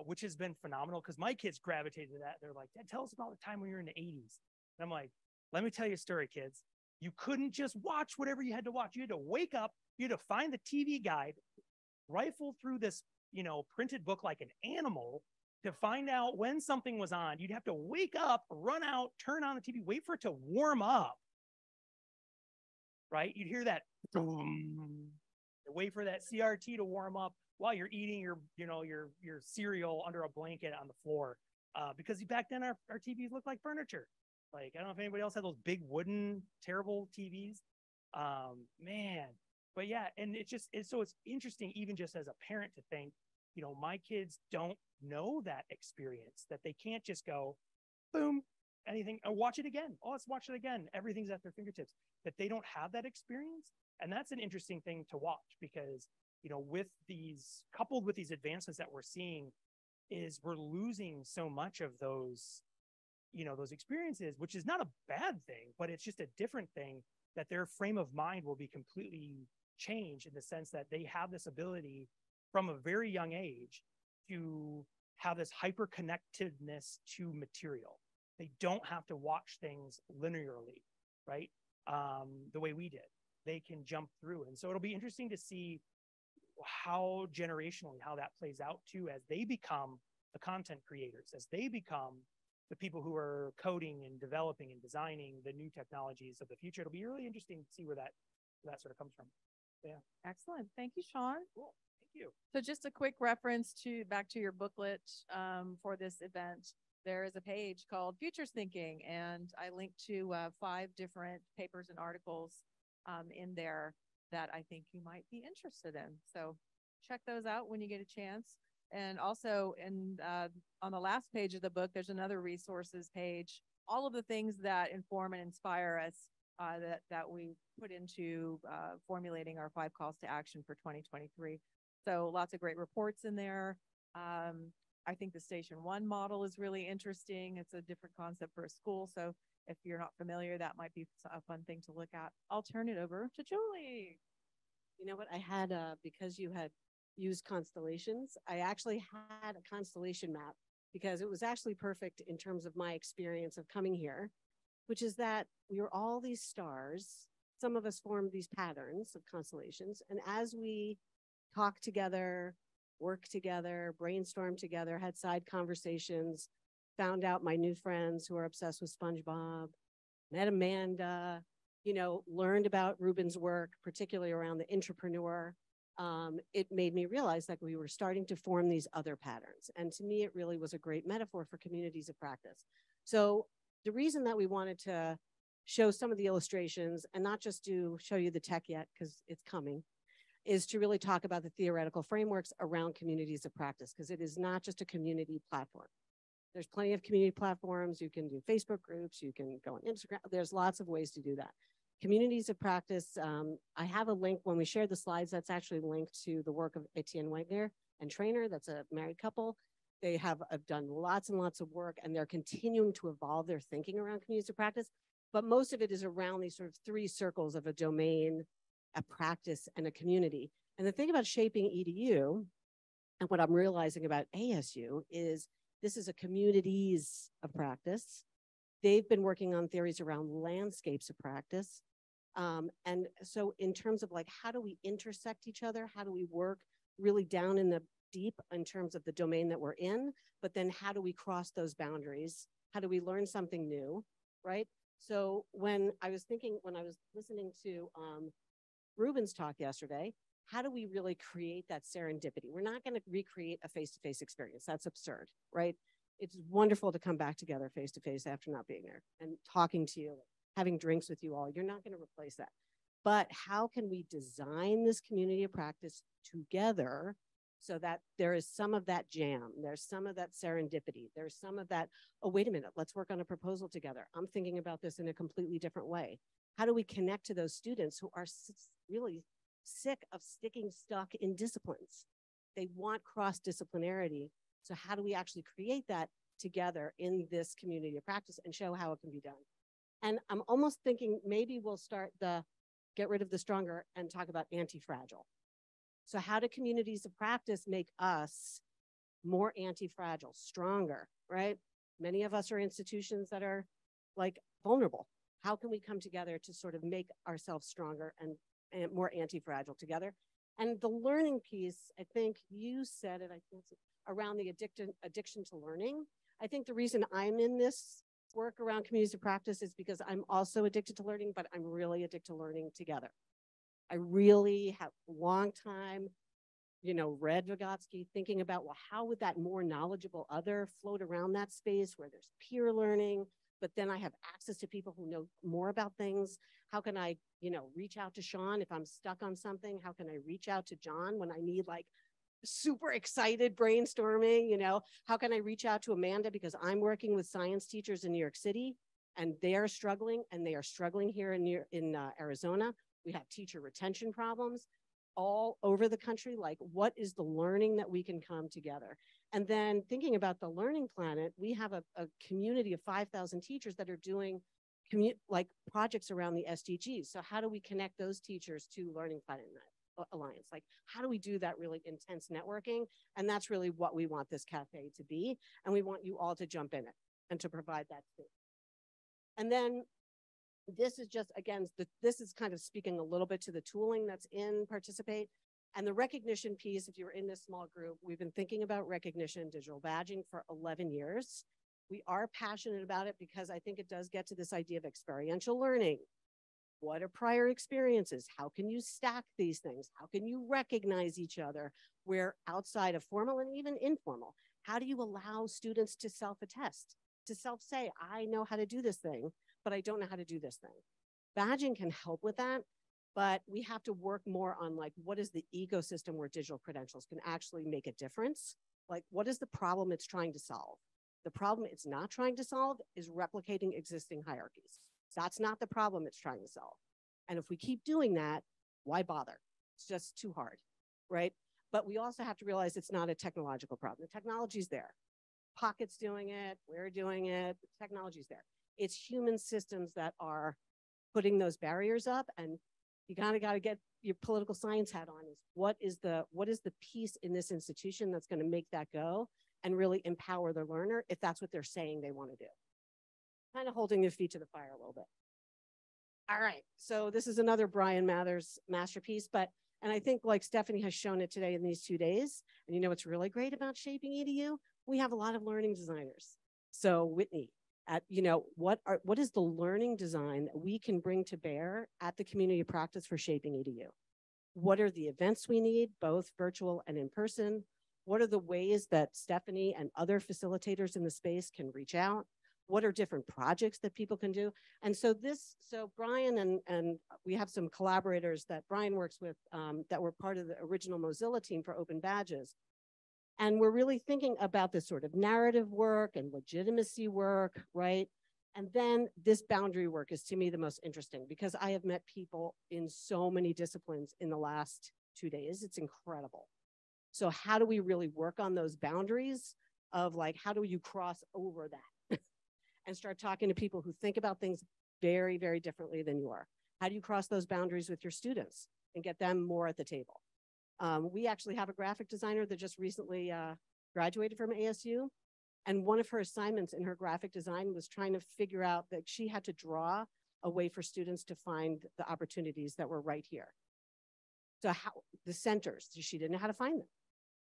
which has been phenomenal because my kids gravitated to that. They're like, Dad, tell us about the time when you were in the 80s. And I'm like, let me tell you a story, kids. You couldn't just watch whatever you had to watch. You had to wake up, you had to find the TV guide, rifle through this, printed book like an animal to find out when something was on. You'd have to wake up, run out, turn on the TV, wait for it to warm up. Right? You'd hear that boom, wait for that CRT to warm up while you're eating your cereal under a blanket on the floor. Because back then our TVs looked like furniture. Like, I don't know if anybody else had those big wooden, terrible TVs. Man. But yeah, and it's interesting, even just as a parent, to think, my kids don't know that experience, that they can't just go, boom, anything, or watch it again. Oh, let's watch it again. Everything's at their fingertips, that they don't have that experience. And that's an interesting thing to watch because, coupled with these advancements that we're seeing, is we're losing so much of those, those experiences, which is not a bad thing, but it's just a different thing, that their frame of mind will be completely changed in the sense that they have this ability from a very young age to have this hyper-connectedness to material. They don't have to watch things linearly, right? The way we did. They can jump through. And so it'll be interesting to see how generationally, how that plays out too, as they become the content creators, as they become the people who are coding and developing and designing the new technologies of the future. It'll be really interesting to see where that sort of comes from. Yeah. Excellent. Thank you, Sean. Cool. Thank you. So just a quick reference back to your booklet for this event. there is a page called Futures Thinking, and I linked to 5 different papers and articles in there that I think you might be interested in. So check those out when you get a chance. And also on the last page of the book, there's another resources page, all of the things that inform and inspire us that we put into formulating our 5 calls to action for 2023. So lots of great reports in there. I think the Station 1 model is really interesting. It's a different concept for a school. So if you're not familiar, that might be a fun thing to look at. I'll turn it over to Julie. You know what? I had, because you had used constellations, I actually had a constellation map because it was actually perfect in terms of my experience of coming here, which is that we were all these stars. Some of us formed these patterns of constellations. And as we talked together, worked together, brainstormed together, had side conversations, found out my new friends who are obsessed with SpongeBob, met Amanda, you know, learned about Ruben's work, particularly around the intrapreneur. It made me realize that we were starting to form these other patterns. And to me, it really was a great metaphor for communities of practice. So the reason that we wanted to show some of the illustrations and not just show you the tech yet, because it's coming, is to really talk about the theoretical frameworks around communities of practice, because it is not just a community platform. There's plenty of community platforms. You can do Facebook groups. You can go on Instagram. There's lots of ways to do that. Communities of practice, I have a link when we share the slides that's actually linked to the work of Etienne Wagner and Trainer. That's a married couple. They have done lots and lots of work, and they're continuing to evolve their thinking around communities of practice. But most of it is around these sort of 3 circles of a domain, a practice, and a community. And the thing about ShapingEDU and what I'm realizing about ASU is this is a communities of practice. They've been working on theories around landscapes of practice. And so in terms of like, how do we intersect each other? How do we work really down in the deep in terms of the domain that we're in? But then how do we cross those boundaries? How do we learn something new, right? So when I was listening to Ruben's talk yesterday, how do we really create that serendipity? We're not going to recreate a face-to-face experience. That's absurd, right? It's wonderful to come back together face-to-face after not being there and talking to you, having drinks with you all. You're not going to replace that. But how can we design this community of practice together so that there is some of that jam, there's some of that serendipity, there's some of that, oh, wait a minute, let's work on a proposal together. I'm thinking about this in a completely different way. How do we connect to those students who are really sick of stuck in disciplines? They want cross-disciplinarity. So how do we actually create that together in this community of practice and show how it can be done? And I'm almost thinking maybe we'll start get rid of the stronger and talk about anti-fragile. So how do communities of practice make us more anti-fragile, stronger, right? Many of us are institutions that are like vulnerable. How can we come together to sort of make ourselves stronger and more anti-fragile together? And the learning piece, I think you said it, I think around the addiction to learning. I think the reason I'm in this work around communities of practice is because I'm also addicted to learning, but I'm really addicted to learning together. I really have a long time, read Vygotsky, thinking about, well, how would that more knowledgeable other float around that space where there's peer learning, but then I have access to people who know more about things. How can I, reach out to Sean if I'm stuck on something? How can I reach out to John when I need like super excited brainstorming? How can I reach out to Amanda because I'm working with science teachers in New York City and they are struggling here in Arizona. We have teacher retention problems all over the country. Like, what is the learning that we can come together? And then thinking about the Learning Planet, we have a community of 5,000 teachers that are doing projects around the SDGs. So how do we connect those teachers to Learning Planet Alliance? Like, how do we do that really intense networking? And that's really what we want this cafe to be. And we want you all to jump in it and to provide that space. And then this is just, again, this is kind of speaking a little bit to the tooling that's in Participate. And the recognition piece, if you're in this small group, we've been thinking about recognition, digital badging for 11 years. We are passionate about it because I think it does get to this idea of experiential learning. What are prior experiences? How can you stack these things? How can you recognize each other where outside of formal and even informal? How do you allow students to self-attest, to self-say, I know how to do this thing, but I don't know how to do this thing? Badging can help with that, but we have to work more on like, what is the ecosystem where digital credentials can actually make a difference? Like, what is the problem it's trying to solve? The problem it's not trying to solve is replicating existing hierarchies. That's not the problem it's trying to solve. And if we keep doing that, why bother? It's just too hard, right? But we also have to realize it's not a technological problem. The technology's there. Pocket's doing it, we're doing it, the technology's there. It's human systems that are putting those barriers up, and you kind of got to get your political science hat on. Is what is the piece in this institution that's going to make that go and really empower the learner if that's what they're saying they want to do? Kind of holding their feet to the fire a little bit. All right, so this is another Brian Mathers masterpiece, and I think like Stephanie has shown it today in these 2 days, and you know what's really great about Shaping EDU? We have a lot of learning designers. So Whitney, what is the learning design that we can bring to bear at the community of practice for Shaping EDU? What are the events we need, both virtual and in person? What are the ways that Stephanie and other facilitators in the space can reach out? What are different projects that people can do? And so Brian and we have some collaborators that Brian works with that were part of the original Mozilla team for Open Badges. And we're really thinking about this sort of narrative work and legitimacy work, right? And then this boundary work is to me the most interesting because I have met people in so many disciplines in the last 2 days. It's incredible. So how do we really work on those boundaries of like, how do you cross over that and start talking to people who think about things very, very differently than you are? How do you cross those boundaries with your students and get them more at the table? We actually have a graphic designer that just recently graduated from ASU. And one of her assignments in her graphic design was trying to figure out that she had to draw a way for students to find the opportunities that were right here. So the centers, she didn't know how to find them.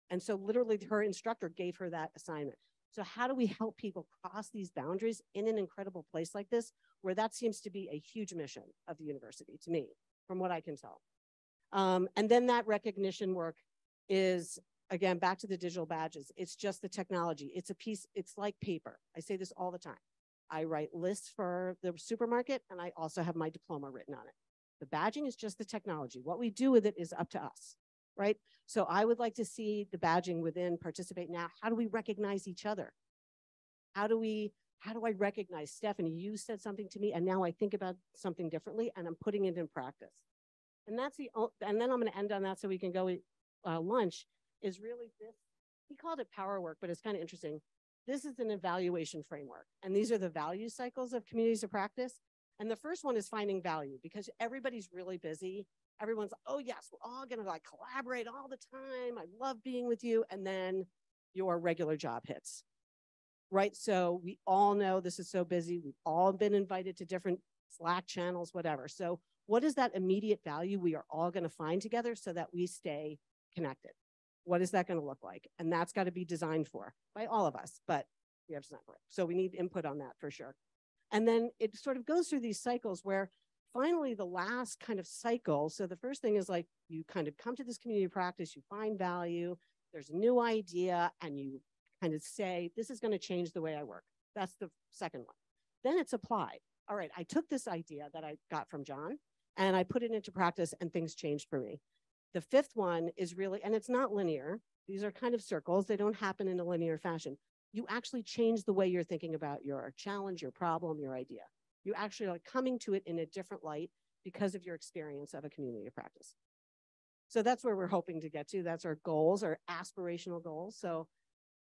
And so literally her instructor gave her that assignment. So how do we help people cross these boundaries in an incredible place like this, where that seems to be a huge mission of the university to me, from what I can tell. And then that recognition work is, again, back to the digital badges. It's just the technology. It's a piece, it's like paper. I say this all the time. I write lists for the supermarket, and I also have my diploma written on it. The badging is just the technology. What we do with it is up to us, right? So I would like to see the badging within Participate Now. How do we recognize each other? How do I recognize, Stephanie, you said something to me, and now I think about something differently, and I'm putting it in practice. And and then I'm going to end on that so we can go eat lunch, is really this. He called it power work, but it's kind of interesting. This is an evaluation framework, and these are the value cycles of communities of practice. And the first one is finding value, because everybody's really busy. Everyone's, oh yes, we're all going to like collaborate all the time. I love being with you. And then your regular job hits, right? So we all know this is so busy. We've all been invited to different Slack channels, whatever. So what is that immediate value we are all going to find together so that we stay connected? What is that going to look like? And that's got to be designed for by all of us, but we have to design for it. So we need input on that for sure. And then it sort of goes through these cycles where finally the last kind of cycle. So the first thing is like, you kind of come to this community practice, you find value, there's a new idea, and you kind of say, this is going to change the way I work. That's the second one. Then it's applied. All right, I took this idea that I got from John and I put it into practice and things changed for me. The fifth one is really, and it's not linear. These are kind of circles. They don't happen in a linear fashion. You actually change the way you're thinking about your challenge, your problem, your idea. You actually are coming to it in a different light because of your experience of a community of practice. So that's where we're hoping to get to. That's our goals, our aspirational goals. So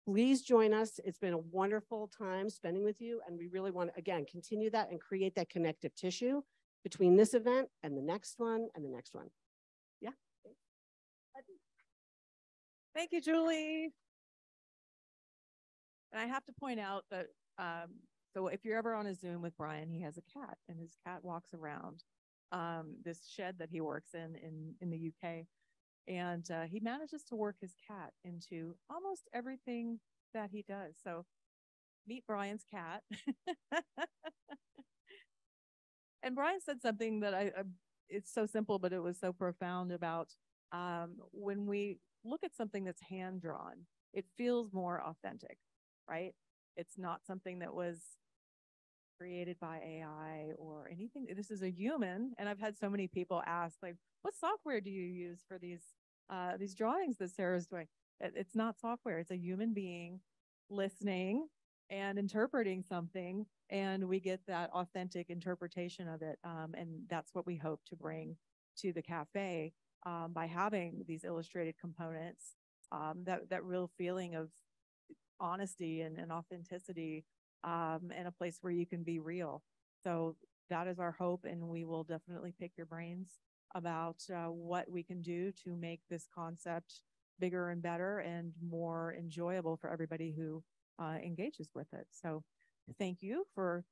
please join us. It's been a wonderful time spending with you. And we really want to, again, continue that and create that connective tissue between this event and the next one and the next one. Yeah. Thank you, Julie. And I have to point out that, so if you're ever on a Zoom with Brian, he has a cat, and his cat walks around this shed that he works in the UK. And he manages to work his cat into almost everything that he does. So meet Brian's cat. And Brian said something that it's so simple, but it was so profound about When we look at something that's hand drawn, it feels more authentic, right? It's not something that was created by AI or anything. This is a human. And I've had so many people ask, like, what software do you use for these drawings that Sarah's doing? It's not software. It's a human being listening and interpreting something, and we get that authentic interpretation of it. And that's what we hope to bring to the cafe by having these illustrated components, that real feeling of honesty and authenticity, and a place where you can be real. So that is our hope, and we will definitely pick your brains about what we can do to make this concept bigger and better and more enjoyable for everybody who engages with it. So thank you for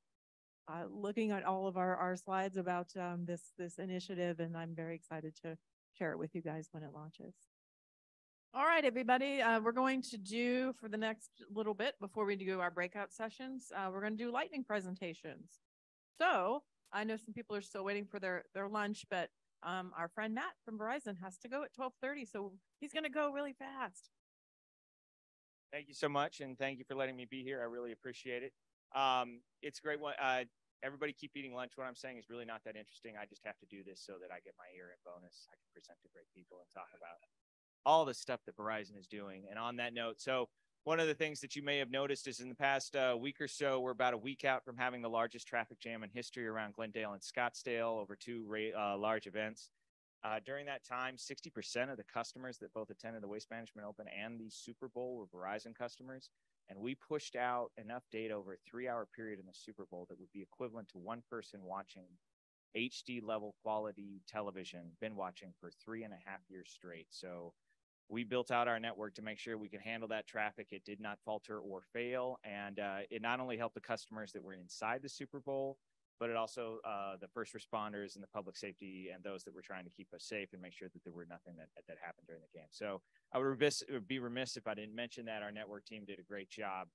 looking at all of our slides about this initiative, and I'm very excited to share it with you guys when it launches. All right, everybody, we're going to do, for the next little bit before we do our breakout sessions, we're going to do lightning presentations. So I know some people are still waiting for their lunch, but our friend Matt from Verizon has to go at 12:30, so he's going to go really fast. Thank you so much, and thank you for letting me be here. I really appreciate it. It's great. Everybody keep eating lunch. What I'm saying is really not that interesting. I just have to do this so that I get my year-end bonus. I can present to great people and talk about all the stuff that Verizon is doing. And on that note, so one of the things that you may have noticed is in the past week or so, we're about a week out from having the largest traffic jam in history around Glendale and Scottsdale over two large events. During that time, 60% of the customers that both attended the Waste Management Open and the Super Bowl were Verizon customers. And we pushed out enough data over a 3-hour period in the Super Bowl that would be equivalent to one person watching HD level quality television, been watching for 3.5 years straight. So we built out our network to make sure we could handle that traffic. It did not falter or fail. And it not only helped the customers that were inside the Super Bowl, but it also the first responders and the public safety and those that were trying to keep us safe and make sure that there were nothing that happened during the game. So I would be remiss if I didn't mention that. Our network team did a great job,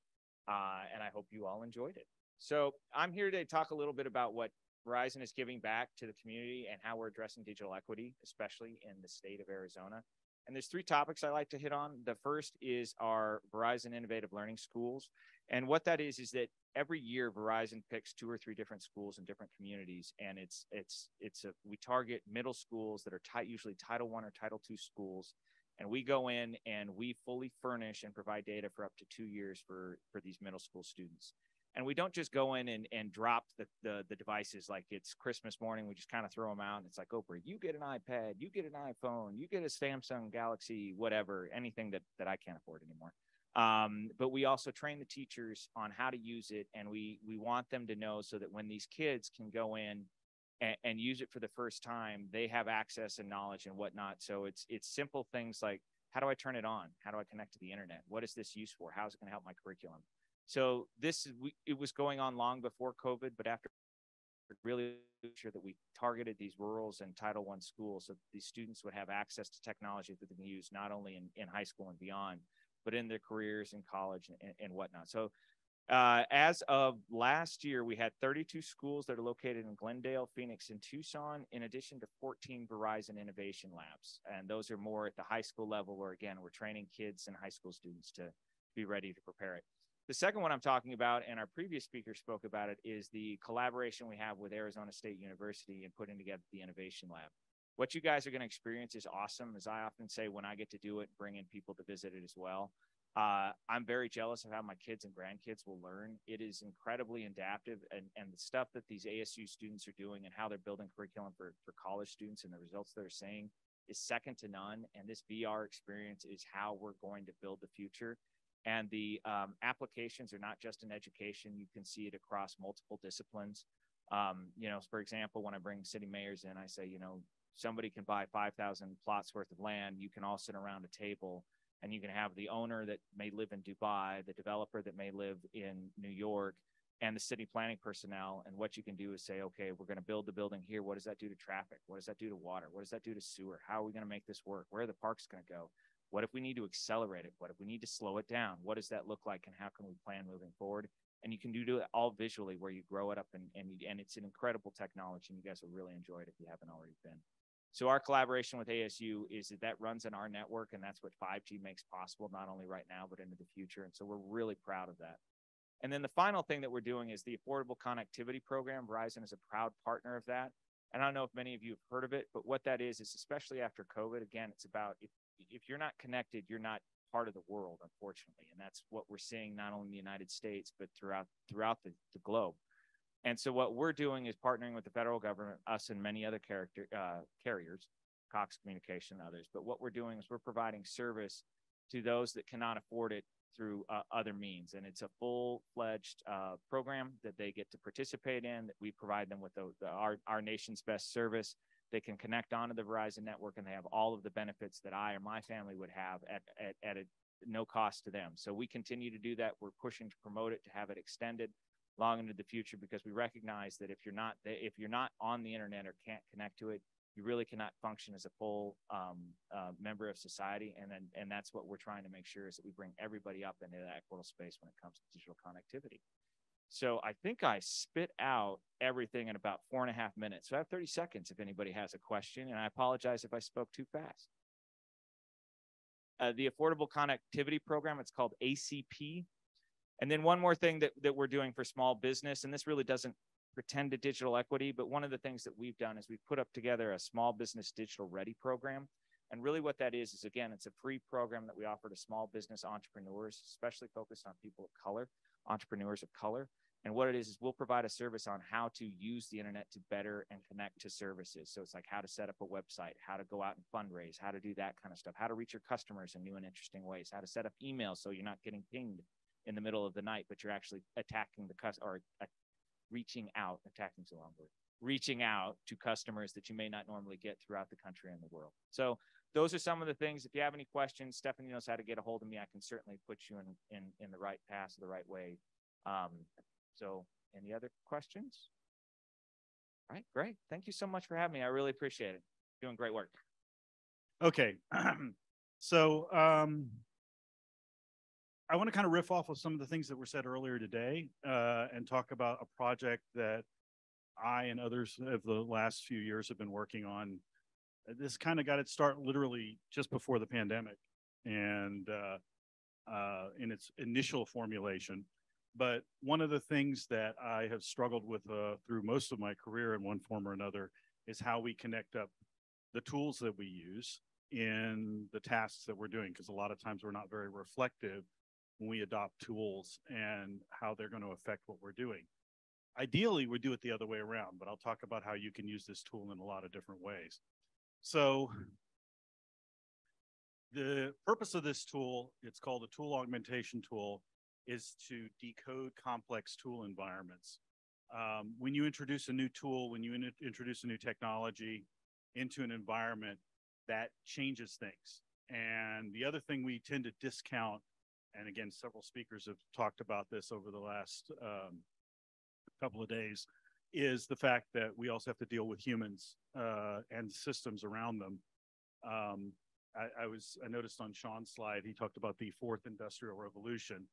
and I hope you all enjoyed it. So I'm here to talk a little bit about what Verizon is giving back to the community and how we're addressing digital equity, especially in the state of Arizona. And there's 3 topics I like to hit on. The first is our Verizon Innovative Learning Schools. And what that is that every year Verizon picks 2 or 3 different schools in different communities. And we target middle schools that are usually Title I or Title II schools. And we go in and we fully furnish and provide data for up to 2 years for these middle school students. And we don't just go in and drop the devices like it's Christmas morning. We just kind of throw them out. And it's like, Oprah, you get an iPad, you get an iPhone, you get a Samsung Galaxy, whatever, anything that I can't afford anymore. But we also train the teachers on how to use it. And we want them to know so that when these kids can go in and use it for the first time, they have access and knowledge and whatnot. So it's simple things like, how do I turn it on? How do I connect to the internet? What is this used for? How is it going to help my curriculum? So it was going on long before COVID, but after really sure that we targeted these rurals and Title I schools so these students would have access to technology that they can use not only in high school and beyond, but in their careers in college and whatnot. So as of last year, we had 32 schools that are located in Glendale, Phoenix, and Tucson, in addition to 14 Verizon Innovation Labs. And those are more at the high school level where, again, we're training kids and high school students to be ready to prepare it. The second one I'm talking about, and our previous speaker spoke about it, is the collaboration we have with Arizona State University in putting together the Innovation Lab. What you guys are going to experience is awesome, as I often say when I get to do it, bring in people to visit it as well. I'm very jealous of how my kids and grandkids will learn. It is incredibly adaptive, and the stuff that these ASU students are doing and how they're building curriculum for college students and the results they're seeing is second to none. And this VR experience is how we're going to build the future. And the applications are not just in education. You can see it across multiple disciplines. For example, when I bring city mayors in, I say, somebody can buy 5,000 plots worth of land. You can all sit around a table and you can have the owner that may live in Dubai, the developer that may live in New York, and the city planning personnel. And what you can do is say, okay, we're going to build the building here. What does that do to traffic? What does that do to water? What does that do to sewer? How are we going to make this work? Where are the parks going to go? What if we need to accelerate it? What if we need to slow it down? What does that look like? And how can we plan moving forward? And you can do it all visually where you grow it up and it's an incredible technology, and you guys will really enjoy it if you haven't already been. So our collaboration with ASU is that runs in our network, and that's what 5G makes possible, not only right now, but into the future. And so we're really proud of that. And then the final thing that we're doing is the Affordable Connectivity Program. Verizon is a proud partner of that. And I don't know if many of you have heard of it, but what that is especially after COVID, again, it's about if you're not connected, you're not part of the world, unfortunately. And that's what we're seeing not only in the United States, but throughout the globe. And so what we're doing is partnering with the federal government, us and many other carriers, Cox Communication and others. But what we're doing is we're providing service to those that cannot afford it through other means. And it's a full-fledged program that they get to participate in, that we provide them with our nation's best service. They can connect onto the Verizon network, and they have all of the benefits that I or my family would have at no cost to them. So we continue to do that. We're pushing to promote it, to have it extended long into the future, because we recognize that if you're not on the internet or can't connect to it, you really cannot function as a full member of society. And that's what we're trying to make sure, is that we bring everybody up into that equitable space when it comes to digital connectivity. So I think I spit out everything in about 4.5 minutes. So I have 30 seconds if anybody has a question, and I apologize if I spoke too fast. The Affordable Connectivity Program, it's called ACP. And then one more thing that we're doing for small business, and this really doesn't pretend to digital equity, but one of the things that we've done is we've put up together a small business digital ready program. And really what that is again, it's a free program that we offer to small business entrepreneurs, especially focused on people of color, entrepreneurs of color. And what it is we'll provide a service on how to use the internet to better and connect to services. So it's like how to set up a website, how to go out and fundraise, how to do that kind of stuff, how to reach your customers in new and interesting ways, how to set up emails so you're not getting pinged in the middle of the night, but you're actually attacking the customer, or reaching out, attacking is the wrong word, reaching out to customers that you may not normally get throughout the country and the world. So those are some of the things. If you have any questions, Stephanie knows how to get a hold of me. I can certainly put you in the right path, the right way. So any other questions? All right, great. Thank you so much for having me. I really appreciate it. Doing great work. Okay. So I want to kind of riff off of some of the things that were said earlier today and talk about a project that I and others of the last few years have been working on. This kind of got its start literally just before the pandemic and in its initial formulation. But one of the things that I have struggled with through most of my career in one form or another is how we connect up the tools that we use in the tasks that we're doing, because a lot of times we're not very reflective when we adopt tools and how they're going to affect what we're doing. Ideally, we do it the other way around, but I'll talk about how you can use this tool in a lot of different ways. So the purpose of this tool, it's called a tool augmentation tool, is to decode complex tool environments. When you introduce a new tool, when you introduce a new technology into an environment, that changes things. And the other thing we tend to discount, and again, several speakers have talked about this over the last couple of days, is the fact that we also have to deal with humans and systems around them. I noticed on Sean's slide, he talked about the fourth industrial revolution.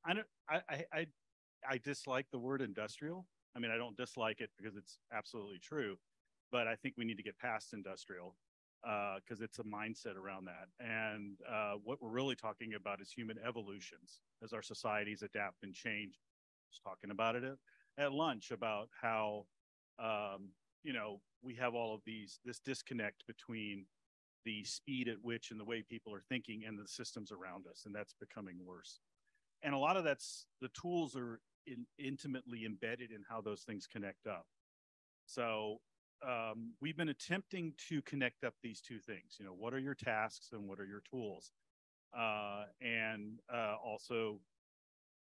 I dislike the word industrial. I mean, I don't dislike it because it's absolutely true, but I think we need to get past industrial because it's a mindset around that. And what we're really talking about is human evolutions as our societies adapt and change. I was talking about it at lunch about how, we have all of this disconnect between the speed at which and the way people are thinking and the systems around us, and that's becoming worse. And a lot of that's, the tools are intimately embedded in how those things connect up. So we've been attempting to connect up these two things. What are your tasks and what are your tools? And also,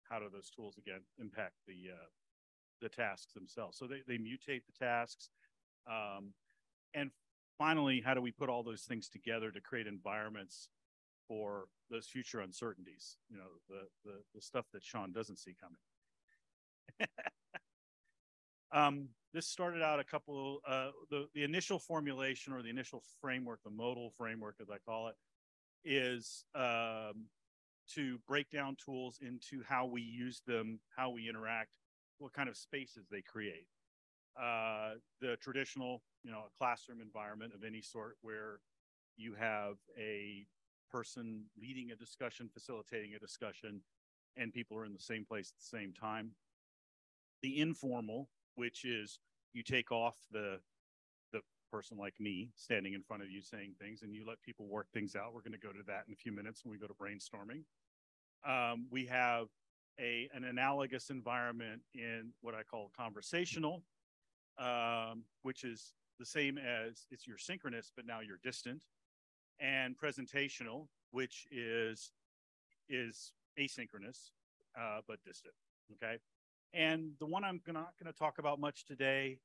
how do those tools, again, impact the tasks themselves? So they mutate the tasks. And finally, how do we put all those things together to create environments for those future uncertainties, the stuff that Sean doesn't see coming. This started out a couple, the initial formulation or the initial framework, the modal framework as I call it, is to break down tools into how we use them, how we interact, what kind of spaces they create. the traditional, classroom environment of any sort where you have a person leading a discussion, facilitating a discussion, and people are in the same place at the same time. The informal, which is you take off the person like me standing in front of you saying things and you let people work things out. We're going to go to that in a few minutes when we go to brainstorming. We have an analogous environment in what I call conversational, which is the same as it's your synchronous, but now you're distant, and presentational, which is asynchronous, but distant. Okay. And the one I'm not going to talk about much today,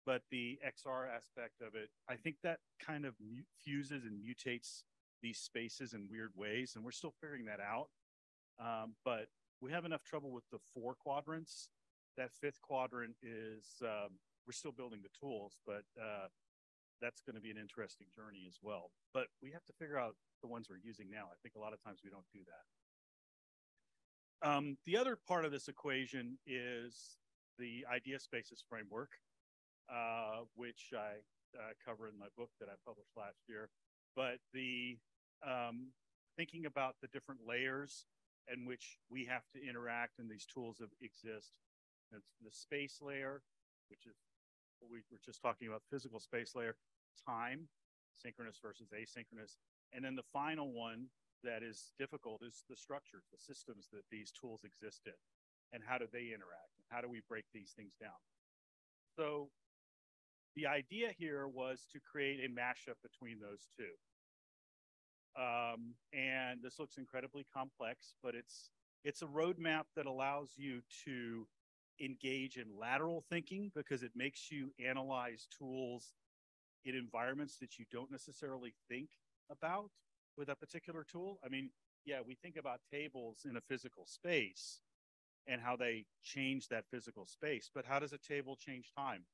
but the XR aspect of it, I think that kind of fuses and mutates these spaces in weird ways, and we're still figuring that out. But we have enough trouble with the 4 quadrants. That 5th quadrant is, we're still building the tools, but that's going to be an interesting journey as well. But we have to figure out the ones we're using now. I think a lot of times we don't do that. The other part of this equation is the idea spaces framework, which I cover in my book that I published last year. But the thinking about the different layers in which we have to interact and these tools exist. It's the space layer, which is what we were just talking about, physical space layer, time, synchronous versus asynchronous. And then the final one that is difficult is the structures, the systems that these tools exist in, and how do they interact? How do we break these things down? So the idea here was to create a mashup between those two. And this looks incredibly complex, but it's a roadmap that allows you to engage in lateral thinking because it makes you analyze tools in environments that you don't necessarily think about with a particular tool. I mean, yeah, we think about tables in a physical space and how they change that physical space, but how does a table change time?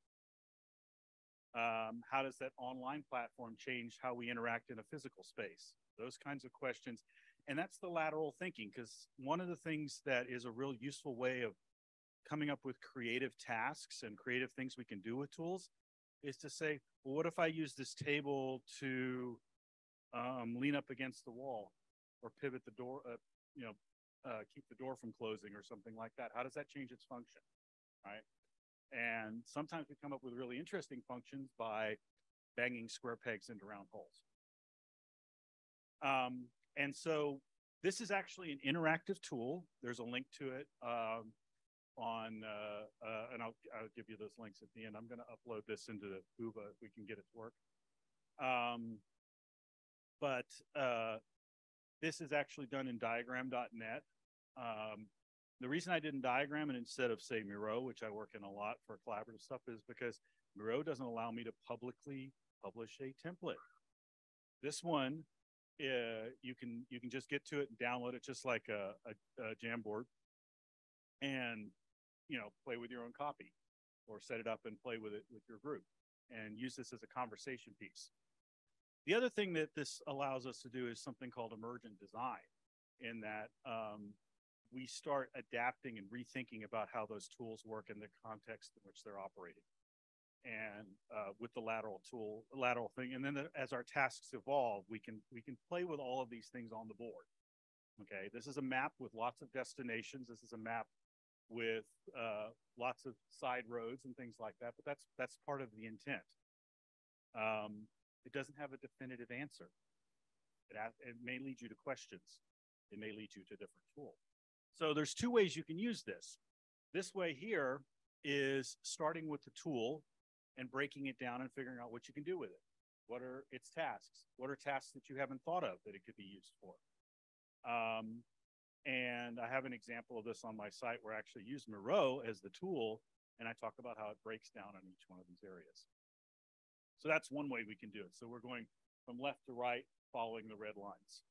How does that online platform change how we interact in a physical space? Those kinds of questions. And that's the lateral thinking, because one of the things that is a real useful way of coming up with creative tasks and creative things we can do with tools is to say, well, what if I use this table to lean up against the wall or pivot the door, keep the door from closing or something like that? How does that change its function, right? And sometimes we come up with really interesting functions by banging square pegs into round holes. And so this is actually an interactive tool. There's a link to it and I'll give you those links at the end. I'm going to upload this into the UVA if we can get it to work. This is actually done in diagram.net. The reason I didn't diagram it instead of, say, Miro, which I work in a lot for collaborative stuff, is because Miro doesn't allow me to publicly publish a template. This one, you can just get to it and download it just like a Jamboard, and play with your own copy, or set it up and play with it with your group, and use this as a conversation piece. The other thing that this allows us to do is something called emergent design, in that we start adapting and rethinking about how those tools work in the context in which they're operating. And with the lateral thing, and then as our tasks evolve, we can play with all of these things on the board. Okay, this is a map with lots of destinations. This is a map with lots of side roads and things like that. But that's part of the intent. It doesn't have a definitive answer. It may lead you to questions. It may lead you to a different tool. So there's 2 ways you can use this. This way here is starting with the tool and breaking it down and figuring out what you can do with it. What are its tasks? What are tasks that you haven't thought of that it could be used for? And I have an example of this on my site where I actually use Miro as the tool, and I talk about how it breaks down on each one of these areas. So that's one way we can do it. So we're going from left to right, following the red lines.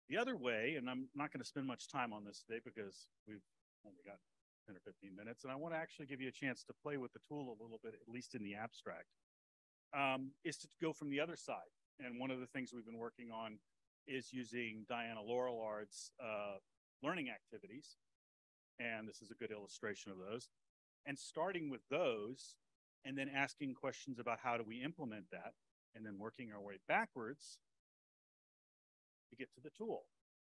The other way, and I'm not going to spend much time on this today because we've only got 10 or 15 minutes, and I want to actually give you a chance to play with the tool a little bit, at least in the abstract, is to go from the other side. And one of the things we've been working on is using Diana Laurelard's learning activities. And this is a good illustration of those. and starting with those and then asking questions about how do we implement that, and then working our way backwards to get to the tool.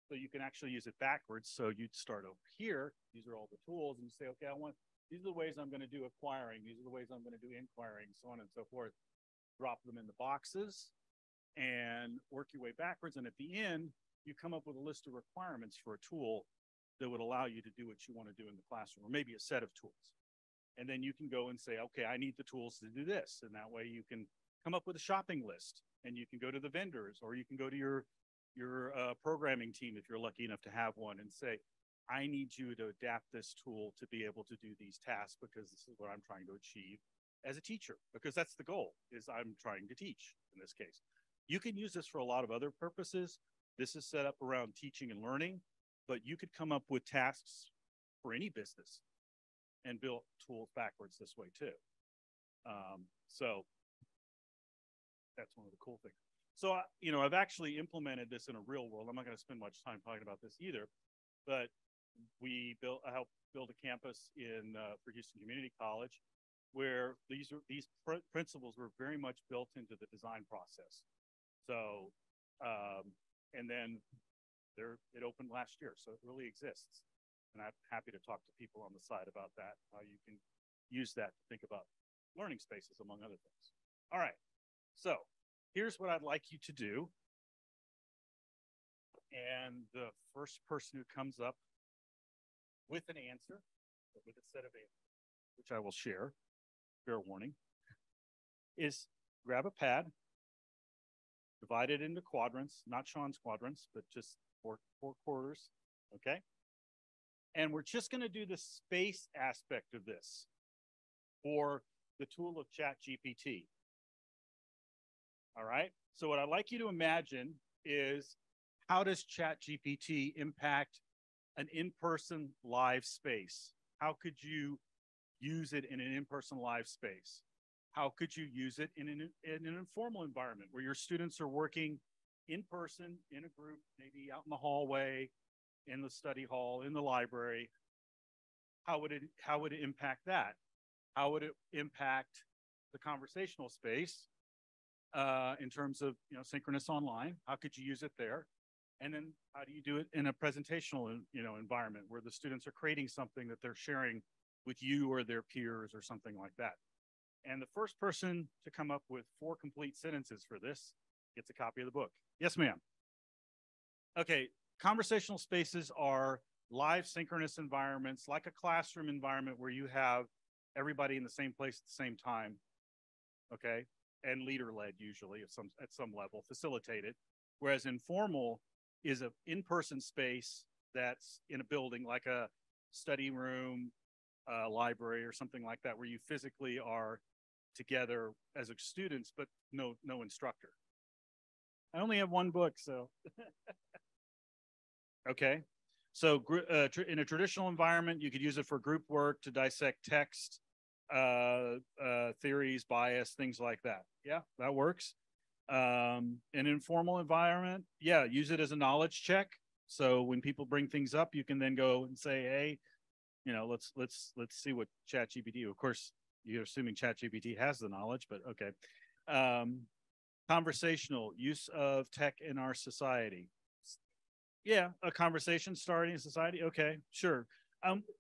So you can actually use it backwards. So you'd start over here. These are all the tools, and you say, okay, these are the ways I'm going to do acquiring. These are the ways I'm going to do inquiring, so on and so forth. Drop them in the boxes and work your way backwards. And at the end, you come up with a list of requirements for a tool that would allow you to do what you want to do in the classroom, or maybe a set of tools. And then you can go and say, okay, I need the tools to do this. And that way you can come up with a shopping list, and you can go to the vendors, or you can go to your programming team if you're lucky enough to have one, and say, I need you to adapt this tool to be able to do these tasks because this is what I'm trying to achieve as a teacher, because that's the goal, is I'm trying to teach in this case. You can use this for a lot of other purposes. This is set up around teaching and learning, but you could come up with tasks for any business and build tools backwards this way too. So that's one of the cool things. So, I've actually implemented this in a real world. I'm not going to spend much time talking about this either, but I helped build a campus for Houston Community College, where these principles were very much built into the design process. So, and then it opened last year, so it really exists. And I'm happy to talk to people on the side about that, how you can use that to think about learning spaces, among other things. All right, so here's what I'd like you to do. And the first person who comes up with an answer, with a set of answers, which I will share, fair warning, is grab a pad, divide it into quadrants, not Sean's quadrants, but just four quarters, okay? And we're just going to do the space aspect of this for the tool of ChatGPT. All right? So what I'd like you to imagine is, how does ChatGPT impact an in-person live space? How could you use it in an in-person live space? How could you use it in an informal environment where your students are working in person, in a group, maybe out in the hallway, in the study hall, in the library? How would it impact that? How would it impact the conversational space in terms of synchronous online? How could you use it there? And then how do you do it in a presentational environment where the students are creating something that they're sharing with you or their peers or something like that? And the first person to come up with 4 complete sentences for this gets a copy of the book. Yes, ma'am. Okay, conversational spaces are live synchronous environments, like a classroom environment where you have everybody in the same place at the same time, okay? And leader-led usually at some level, facilitated. Whereas informal is an in-person space that's in a building, like a study room, library, or something like that, where you physically are together as students, but no instructor. I only have one book, so. Okay, so in a traditional environment, you could use it for group work, to dissect text, theories, bias, things like that. Yeah, that works. An informal environment, yeah, use it as a knowledge check. So when people bring things up, you can then go and say, hey, let's see what ChatGPT. Of course, you're assuming ChatGPT has the knowledge, but okay. Conversational use of tech in our society. Yeah, a conversation starting in society. Okay, sure.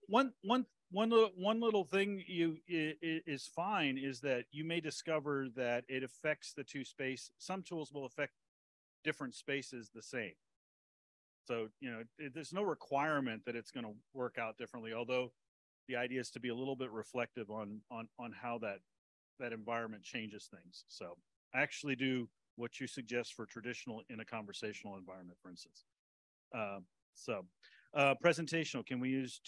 One little thing is fine is that you may discover that it affects the two space. Some tools will affect different spaces the same. So, there's no requirement that it's going to work out differently, although the idea is to be a little bit reflective on how that environment changes things. So I actually do what you suggest for traditional in a conversational environment, for instance. Presentational, can we use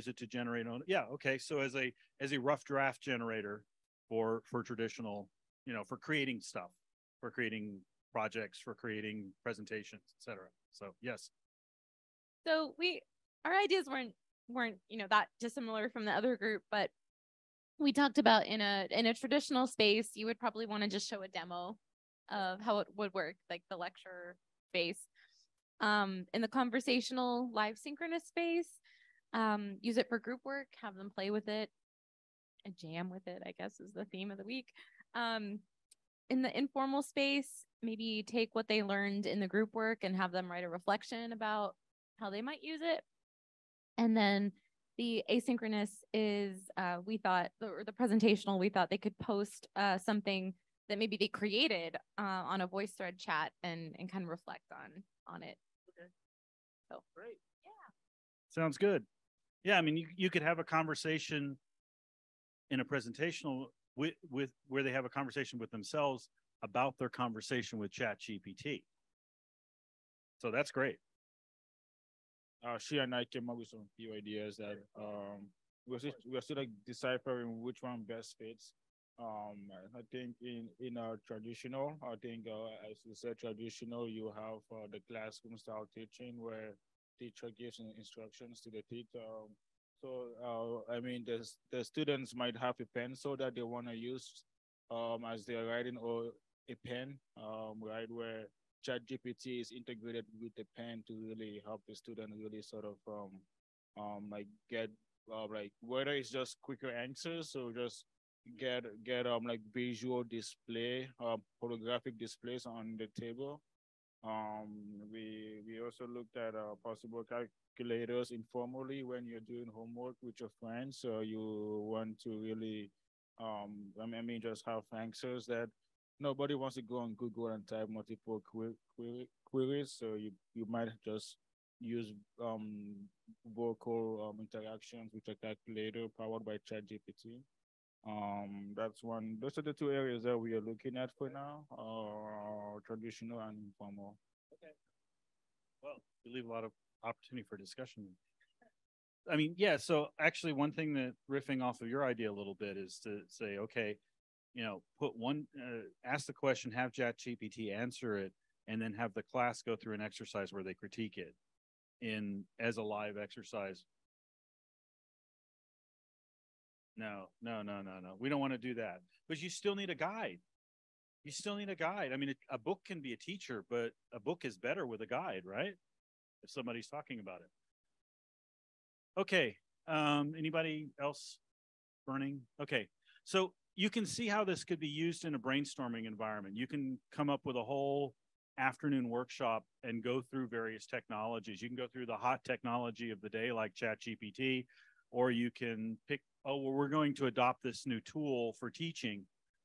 it to generate on? Yeah, okay. So as a rough draft generator for traditional, for creating stuff, for creating projects, for creating presentations, etc. So yes. So our ideas weren't that dissimilar from the other group, but we talked about in a traditional space, you would probably want to just show a demo of how it would work, like the lecture space. In the conversational live synchronous space, use it for group work, have them play with it, and jam with it, I guess is the theme of the week. In the informal space, maybe take what they learned in the group work and have them write a reflection about how they might use it. And then the asynchronous is, we thought, or the presentational, we thought they could post something that maybe they created on a voice thread chat and kind of reflect on it. Okay. So great. Yeah. Sounds good. Yeah, I mean, you could have a conversation in a presentational with where they have a conversation with themselves about their conversation with ChatGPT. So that's great. She and I came up with some few ideas that we're still like deciphering which one best fits. I think in our traditional, I think as you said, traditional, you have the classroom style teaching where teacher gives instructions to the teacher. I mean, the students might have a pencil that they want to use as they're writing, or a pen, right, where ChatGPT is integrated with the pen to really help the student really sort of like get like whether it's just quicker answers or just get like visual display, holographic displays on the table. We also looked at possible calculators informally when you're doing homework with your friends. So you want to really, I mean, just have answers that nobody wants to go on Google and type multiple queries. So you might just use vocal interactions with a calculator powered by ChatGPT. That's one. Those are the two areas that we are looking at for now, traditional and informal. Okay. Well, you leave a lot of opportunity for discussion. I mean, yeah. So actually, one thing that riffing off of your idea a little bit is to say, okay, you know, ask the question, have ChatGPT answer it, and then have the class go through an exercise where they critique it as a live exercise. No. We don't want to do that. But you still need a guide. I mean, a book can be a teacher, but a book is better with a guide, right? If somebody's talking about it. Okay. Anybody else burning? Okay. So you can see how this could be used in a brainstorming environment. You can come up with a whole afternoon workshop and go through various technologies. You can go through the hot technology of the day like ChatGPT, or you can pick, oh, well, we're going to adopt this new tool for teaching.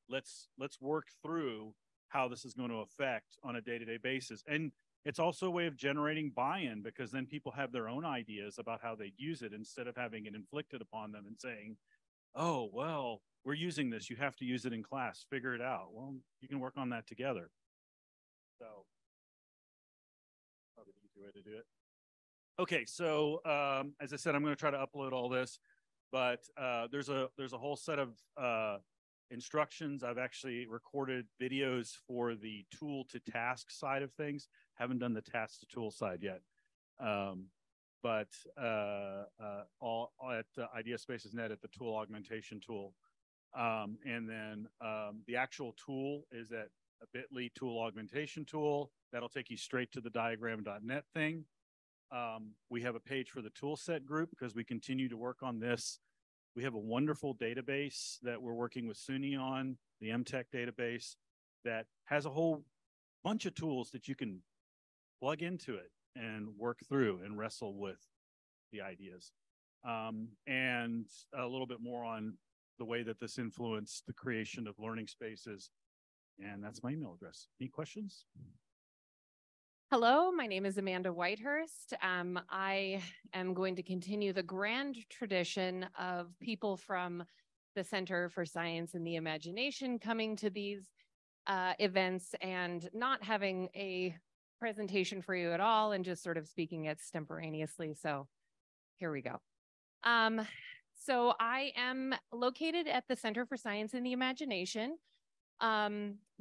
Let's work through how this is going to affect on a day-to-day basis. And it's also a way of generating buy-in, because then people have their own ideas about how they'd use it instead of having it inflicted upon them and saying, oh, well, we're using this. You have to use it in class. Figure it out. Well, you can work on that together. So, probably the easy way to do it. Okay, so as I said, I'm going to try to upload all this, but there's a whole set of instructions. I've actually recorded videos for the tool to task side of things. Haven't done the task to tool side yet, but all at IdeaSpaces.net at the tool augmentation tool, and then the actual tool is at a bit.ly tool augmentation tool. That'll take you straight to the diagram.net thing. We have a page for the toolset group because we continue to work on this. We have a wonderful database that we're working with SUNY on, the MTech database, that has a whole bunch of tools that you can plug into it and work through and wrestle with the ideas. And a little bit more on the way that this influenced the creation of learning spaces. And that's my email address. Any questions? Hello, my name is Amanda Whitehurst. I am going to continue the grand tradition of people from the Center for Science and the Imagination coming to these events and not having a presentation for you at all and just sort of speaking extemporaneously. So here we go. So I am located at the Center for Science and the Imagination.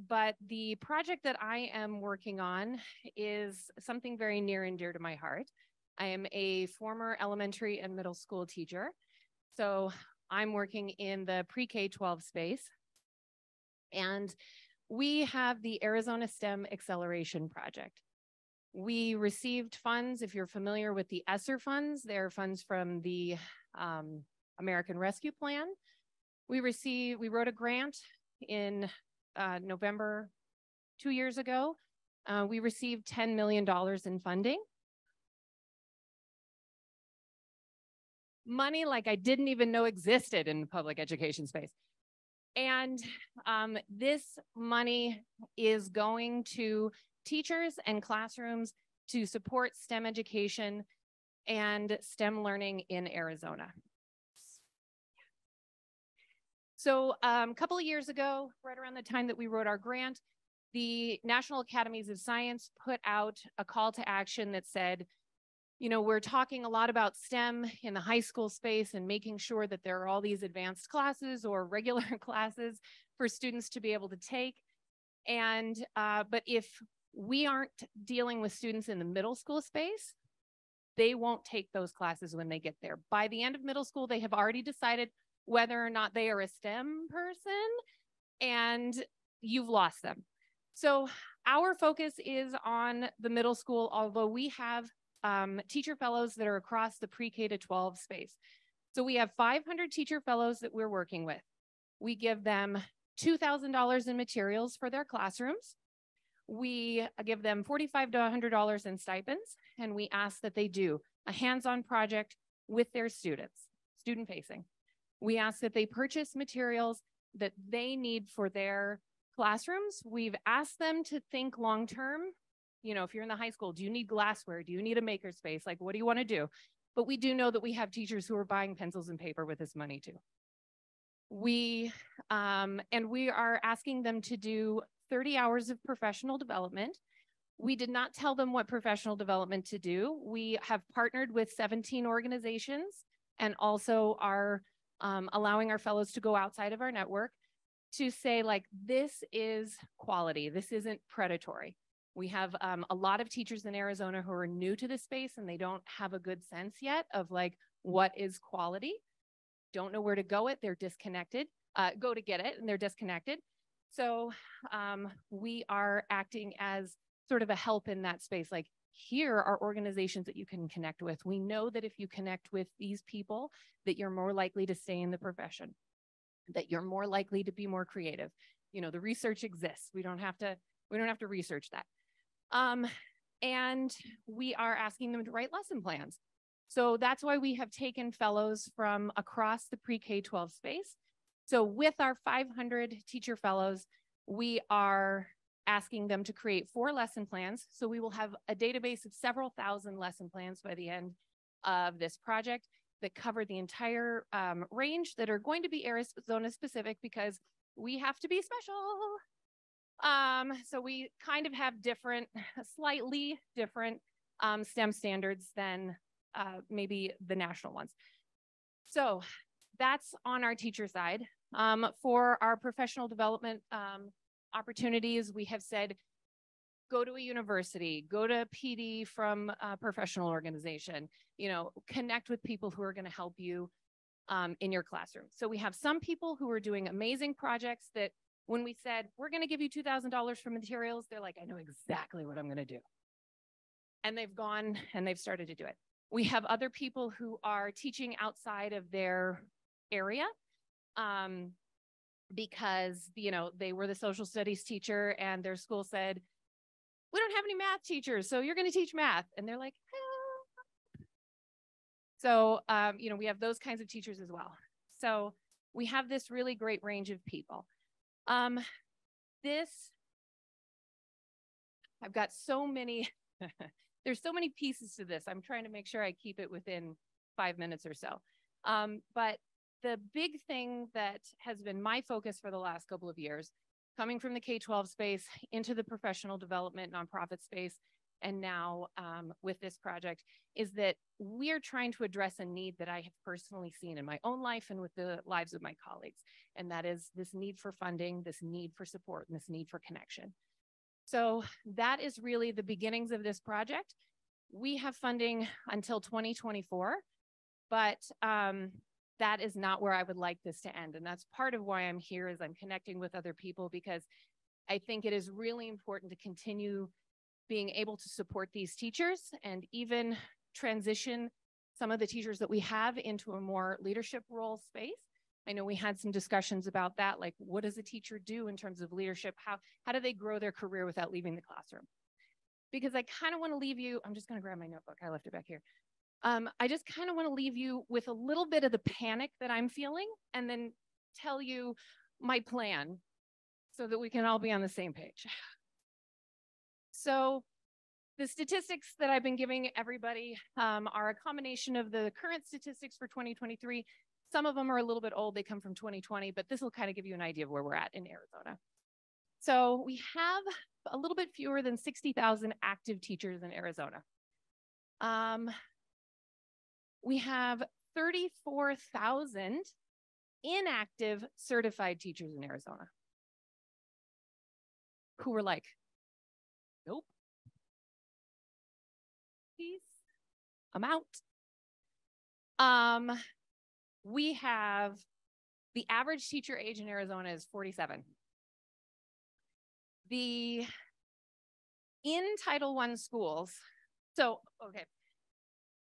But the project that I am working on is something very near and dear to my heart. I am a former elementary and middle school teacher. So I'm working in the pre-K-12 space. And we have the Arizona STEM Acceleration Project. We received funds, if you're familiar with the ESSER funds, they're funds from the American Rescue Plan. We wrote a grant in November 2 years ago. We received $10 million in funding. Money like I didn't even know existed in the public education space. And this money is going to teachers and classrooms to support STEM education and STEM learning in Arizona. So a couple of years ago, right around the time that we wrote our grant, the National Academies of Science put out a call to action that said, you know, we're talking a lot about STEM in the high school space and making sure that there are all these advanced classes or regular classes for students to be able to take. And, but if we aren't dealing with students in the middle school space, they won't take those classes when they get there. By the end of middle school, they have already decided whether or not they are a STEM person, and you've lost them. So our focus is on the middle school, although we have teacher fellows that are across the pre-K to 12 space. So we have 500 teacher fellows that we're working with. We give them $2,000 in materials for their classrooms. We give them $45 to $100 in stipends, and we ask that they do a hands-on project with their students, student-facing. We ask that they purchase materials that they need for their classrooms. We've asked them to think long-term. You know, if you're in the high school, do you need glassware? Do you need a makerspace? Like, what do you want to do? But we do know that we have teachers who are buying pencils and paper with this money too. We are asking them to do 30 hours of professional development. We did not tell them what professional development to do. We have partnered with 17 organizations and also are allowing our fellows to go outside of our network to say, like, this is quality. This isn't predatory. We have a lot of teachers in Arizona who are new to this space and they don't have a good sense yet of like, what is quality? Don't know where to go they're disconnected, go to get it and they're disconnected. So we are acting as sort of a help in that space. Like, here are organizations that you can connect with. We know that if you connect with these people, that you're more likely to stay in the profession, that you're more likely to be more creative. You know, the research exists. We don't have to research that. And we are asking them to write lesson plans. So that's why we have taken fellows from across the pre-K-12 space. So with our 500 teacher fellows, we are asking them to create 4 lesson plans. So we will have a database of several thousand lesson plans by the end of this project that cover the entire range, that are going to be Arizona specific because we have to be special. So we kind of have slightly different STEM standards than maybe the national ones. So that's on our teacher side. For our professional development opportunities, we have said, go to a university, go to PD from a professional organization, you know, connect with people who are going to help you in your classroom. So we have some people who are doing amazing projects that when we said, we're going to give you $2,000 for materials, they're like, I know exactly what I'm going to do. And they've gone and they've started to do it. We have other people who are teaching outside of their area because, you know, they were the social studies teacher and their school said, we don't have any math teachers, so you're going to teach math. And they're like, help. So, you know, we have those kinds of teachers as well. So we have this really great range of people. I've got so many, there's so many pieces to this. I'm trying to make sure I keep it within 5 minutes or so. But the big thing that has been my focus for the last couple of years, coming from the K-12 space into the professional development nonprofit space, and now with this project, is that we are trying to address a need that I have personally seen in my own life and with the lives of my colleagues. And that is this need for funding, this need for support, and this need for connection. So that is really the beginnings of this project. We have funding until 2024, but that is not where I would like this to end. And that's part of why I'm here, is I'm connecting with other people, because I think it is really important to continue being able to support these teachers and even transition some of the teachers that we have into a more leadership role space. I know we had some discussions about that, like what does a teacher do in terms of leadership? How do they grow their career without leaving the classroom? Because I kind of want to leave you, I'm just going to grab my notebook. I left it back here. I just kind of want to leave you with a little bit of the panic that I'm feeling and then tell you my plan so that we can all be on the same page. So the statistics that I've been giving everybody are a combination of the current statistics for 2023. Some of them are a little bit old, they come from 2020, but this will kind of give you an idea of where we're at in Arizona. So we have a little bit fewer than 60,000 active teachers in Arizona. We have 34,000 inactive certified teachers in Arizona who were like, nope, peace, I'm out. We have the average teacher age in Arizona is 47. In Title I schools, so, okay,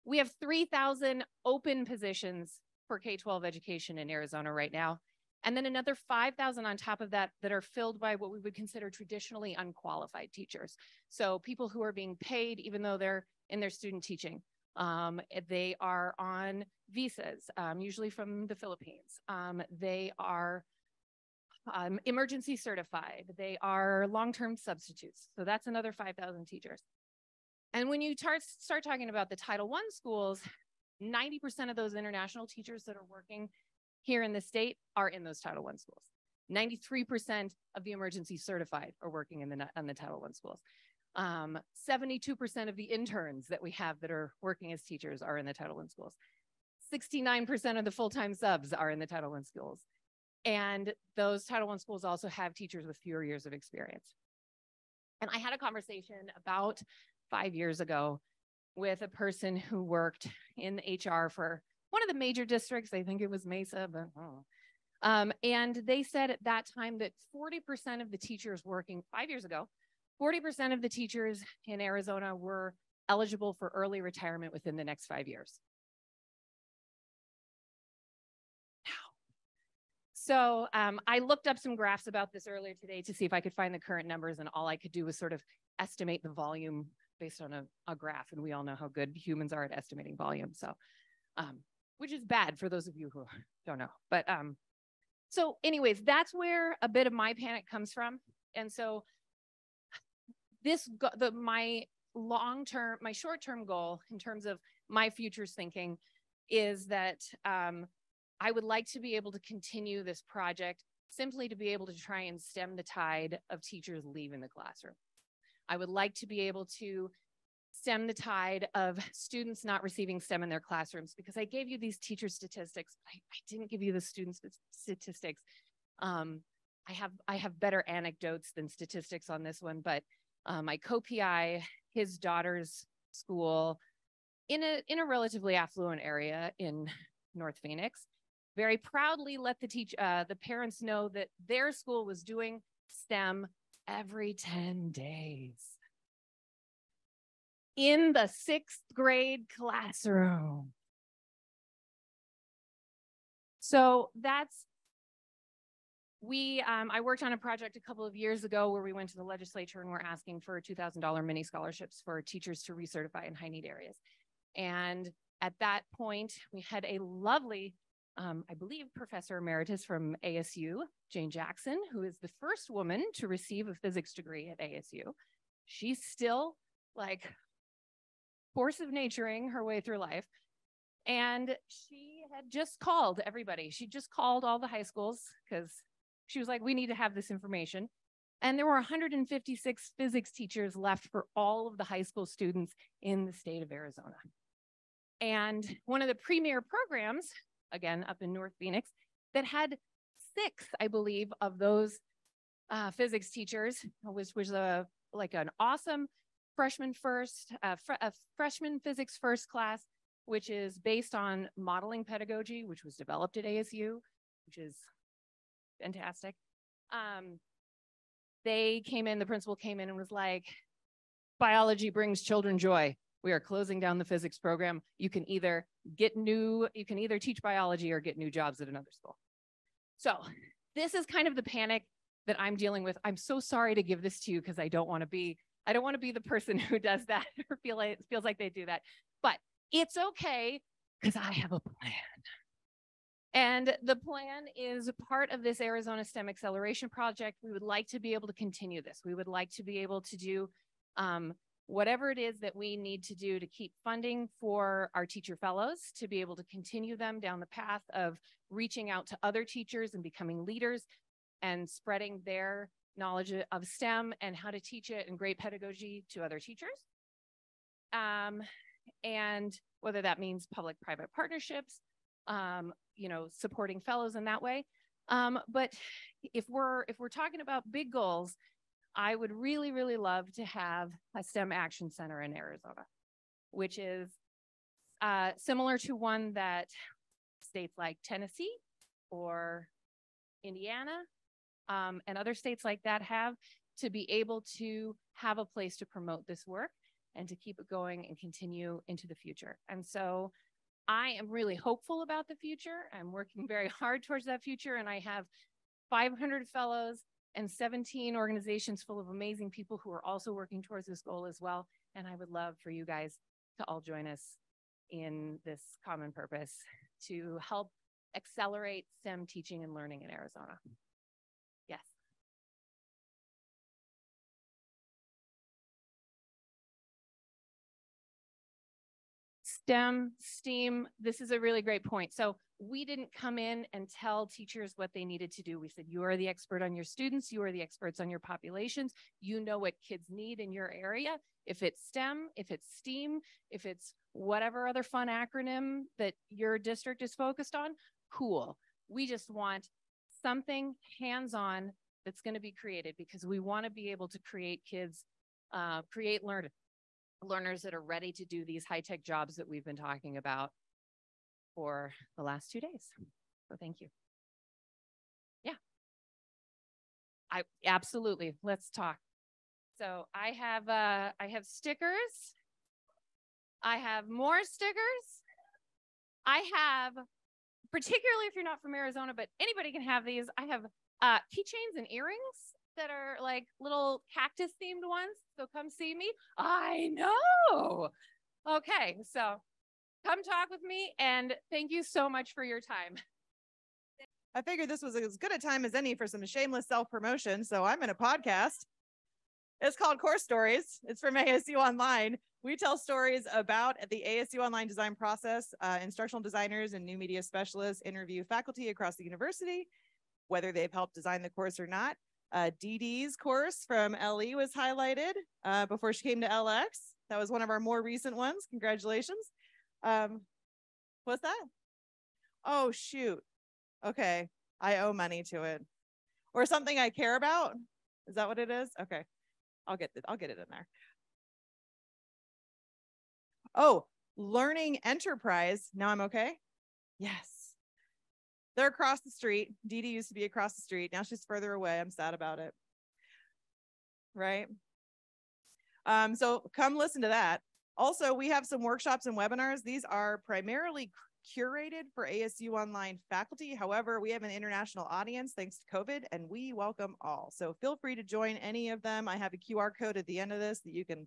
we have 3,000 open positions for K-12 education in Arizona right now. And then another 5,000 on top of that that are filled by what we would consider traditionally unqualified teachers. So people who are being paid even though they're in their student teaching. They are on visas, usually from the Philippines. They are emergency certified. They are long-term substitutes. So that's another 5,000 teachers. And when you start talking about the Title I schools, 90% of those international teachers that are working here in the state are in those Title I schools. 93% of the emergency certified are working in the Title I schools. 72% of the interns that we have that are working as teachers are in the Title I schools. 69% of the full-time subs are in the Title I schools. And those Title I schools also have teachers with fewer years of experience. And I had a conversation about 5 years ago with a person who worked in HR for one of the major districts. I think it was Mesa, but and they said at that time that 40% of the teachers working 5 years ago, 40% of the teachers in Arizona were eligible for early retirement within the next 5 years. So I looked up some graphs about this earlier today to see if I could find the current numbers, and all I could do was sort of estimate the volume based on a graph, and we all know how good humans are at estimating volume. So, which is bad for those of you who don't know. But so anyways, that's where a bit of my panic comes from. And so my short-term goal in terms of my futures thinking is that I would like to be able to continue this project simply to be able to try and stem the tide of teachers leaving the classroom. I would like to be able to stem the tide of students not receiving STEM in their classrooms, because I gave you these teacher statistics, but I didn't give you the student statistics. I have better anecdotes than statistics on this one, but my co-PI, his daughter's school in a relatively affluent area in North Phoenix, very proudly let the parents know that their school was doing STEM every 10 days in the 6th grade classroom. So I worked on a project a couple of years ago where we went to the legislature and we're asking for $2,000 mini scholarships for teachers to recertify in high need areas. And at that point, we had a lovely, I believe, Professor Emeritus from ASU, Jane Jackson, who is the first woman to receive a physics degree at ASU. She's still like force of naturing her way through life. And she had just called everybody. She just called all the high schools because she was like, we need to have this information. And there were 156 physics teachers left for all of the high school students in the state of Arizona. And one of the premier programs, again, up in North Phoenix, that had 6, I believe, of those physics teachers, was like an awesome freshman physics first class, which is based on modeling pedagogy, which was developed at ASU, which is fantastic. The principal came in and was like, biology brings children joy. We are closing down the physics program. You can either teach biology or get new jobs at another school. So this is kind of the panic that I'm dealing with. I'm so sorry to give this to you because I don't want to be the person who does that or feels like they do that. But it's okay because I have a plan. And the plan is part of this Arizona STEM Acceleration Project. We would like to be able to continue this. We would like to be able to do whatever it is that we need to do to keep funding for our teacher fellows, to be able to continue them down the path of reaching out to other teachers and becoming leaders and spreading their knowledge of STEM and how to teach it and great pedagogy to other teachers. And whether that means public-private partnerships, supporting fellows in that way. But if we're talking about big goals, I would really, really love to have a STEM Action Center in Arizona, which is similar to one that states like Tennessee or Indiana and other states like that have, to be able to have a place to promote this work and to keep it going and continue into the future. And so I am really hopeful about the future. I'm working very hard towards that future, and I have 500 fellows and 17 organizations full of amazing people who are also working towards this goal as well. And I would love for you guys to all join us in this common purpose to help accelerate STEM teaching and learning in Arizona. Yes. STEM, STEAM, this is a really great point. So we didn't come in and tell teachers what they needed to do. We said, you are the expert on your students. You are the experts on your populations. You know what kids need in your area. If it's STEM, if it's STEAM, if it's whatever other fun acronym that your district is focused on, cool. We just want something hands-on that's going to be created, because we want to be able to create kids, learners that are ready to do these high-tech jobs that we've been talking about for the last 2 days. So thank you. Yeah. Absolutely. Let's talk. So I have stickers. I have more stickers. I have, particularly if you're not from Arizona, but anybody can have these. I have keychains and earrings that are like little cactus themed ones. So come see me. I know. Okay, so come talk with me, and thank you so much for your time. I figured this was as good a time as any for some shameless self-promotion, so I'm in a podcast. It's called Course Stories. It's from ASU Online. We tell stories about the ASU Online design process. Instructional designers and new media specialists interview faculty across the university, whether they've helped design the course or not. Dee Dee's course from LE was highlighted before she came to LX. That was one of our more recent ones. Congratulations. What's that? Oh, shoot. Okay. I owe money to it. Or something I care about. Is that what it is? Okay. I'll get it in there. Oh, Learning Enterprise. Now I'm okay? Yes. They're across the street. Dee Dee used to be across the street. Now she's further away. I'm sad about it. Right? So come listen to that. Also, we have some workshops and webinars. These are primarily curated for ASU Online faculty. However, we have an international audience thanks to COVID, and we welcome all. So feel free to join any of them. I have a QR code at the end of this that you can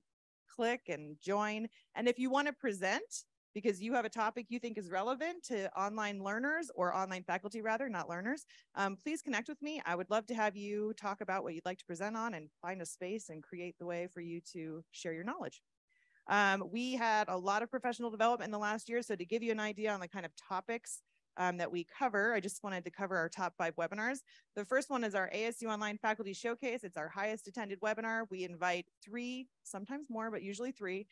click and join. And if you want to present, because you have a topic you think is relevant to online learners, or online faculty rather, not learners, please connect with me. I would love to have you talk about what you'd like to present on and find a space and create the way for you to share your knowledge. We had a lot of professional development in the last year. So to give you an idea on the kind of topics that we cover, I just wanted to cover our top 5 webinars. The first one is our ASU Online Faculty Showcase. It's our highest attended webinar. We invite 3, sometimes more, but usually 3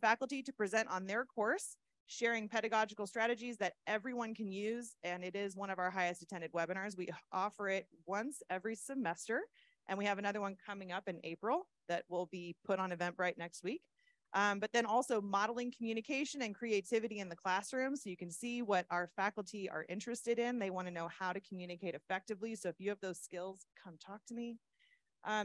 faculty to present on their course, sharing pedagogical strategies that everyone can use. And it is one of our highest attended webinars. We offer it once every semester, and we have another one coming up in April that will be put on Eventbrite next week. But then also modeling communication and creativity in the classroom. So you can see what our faculty are interested in. They want to know how to communicate effectively. So if you have those skills, come talk to me.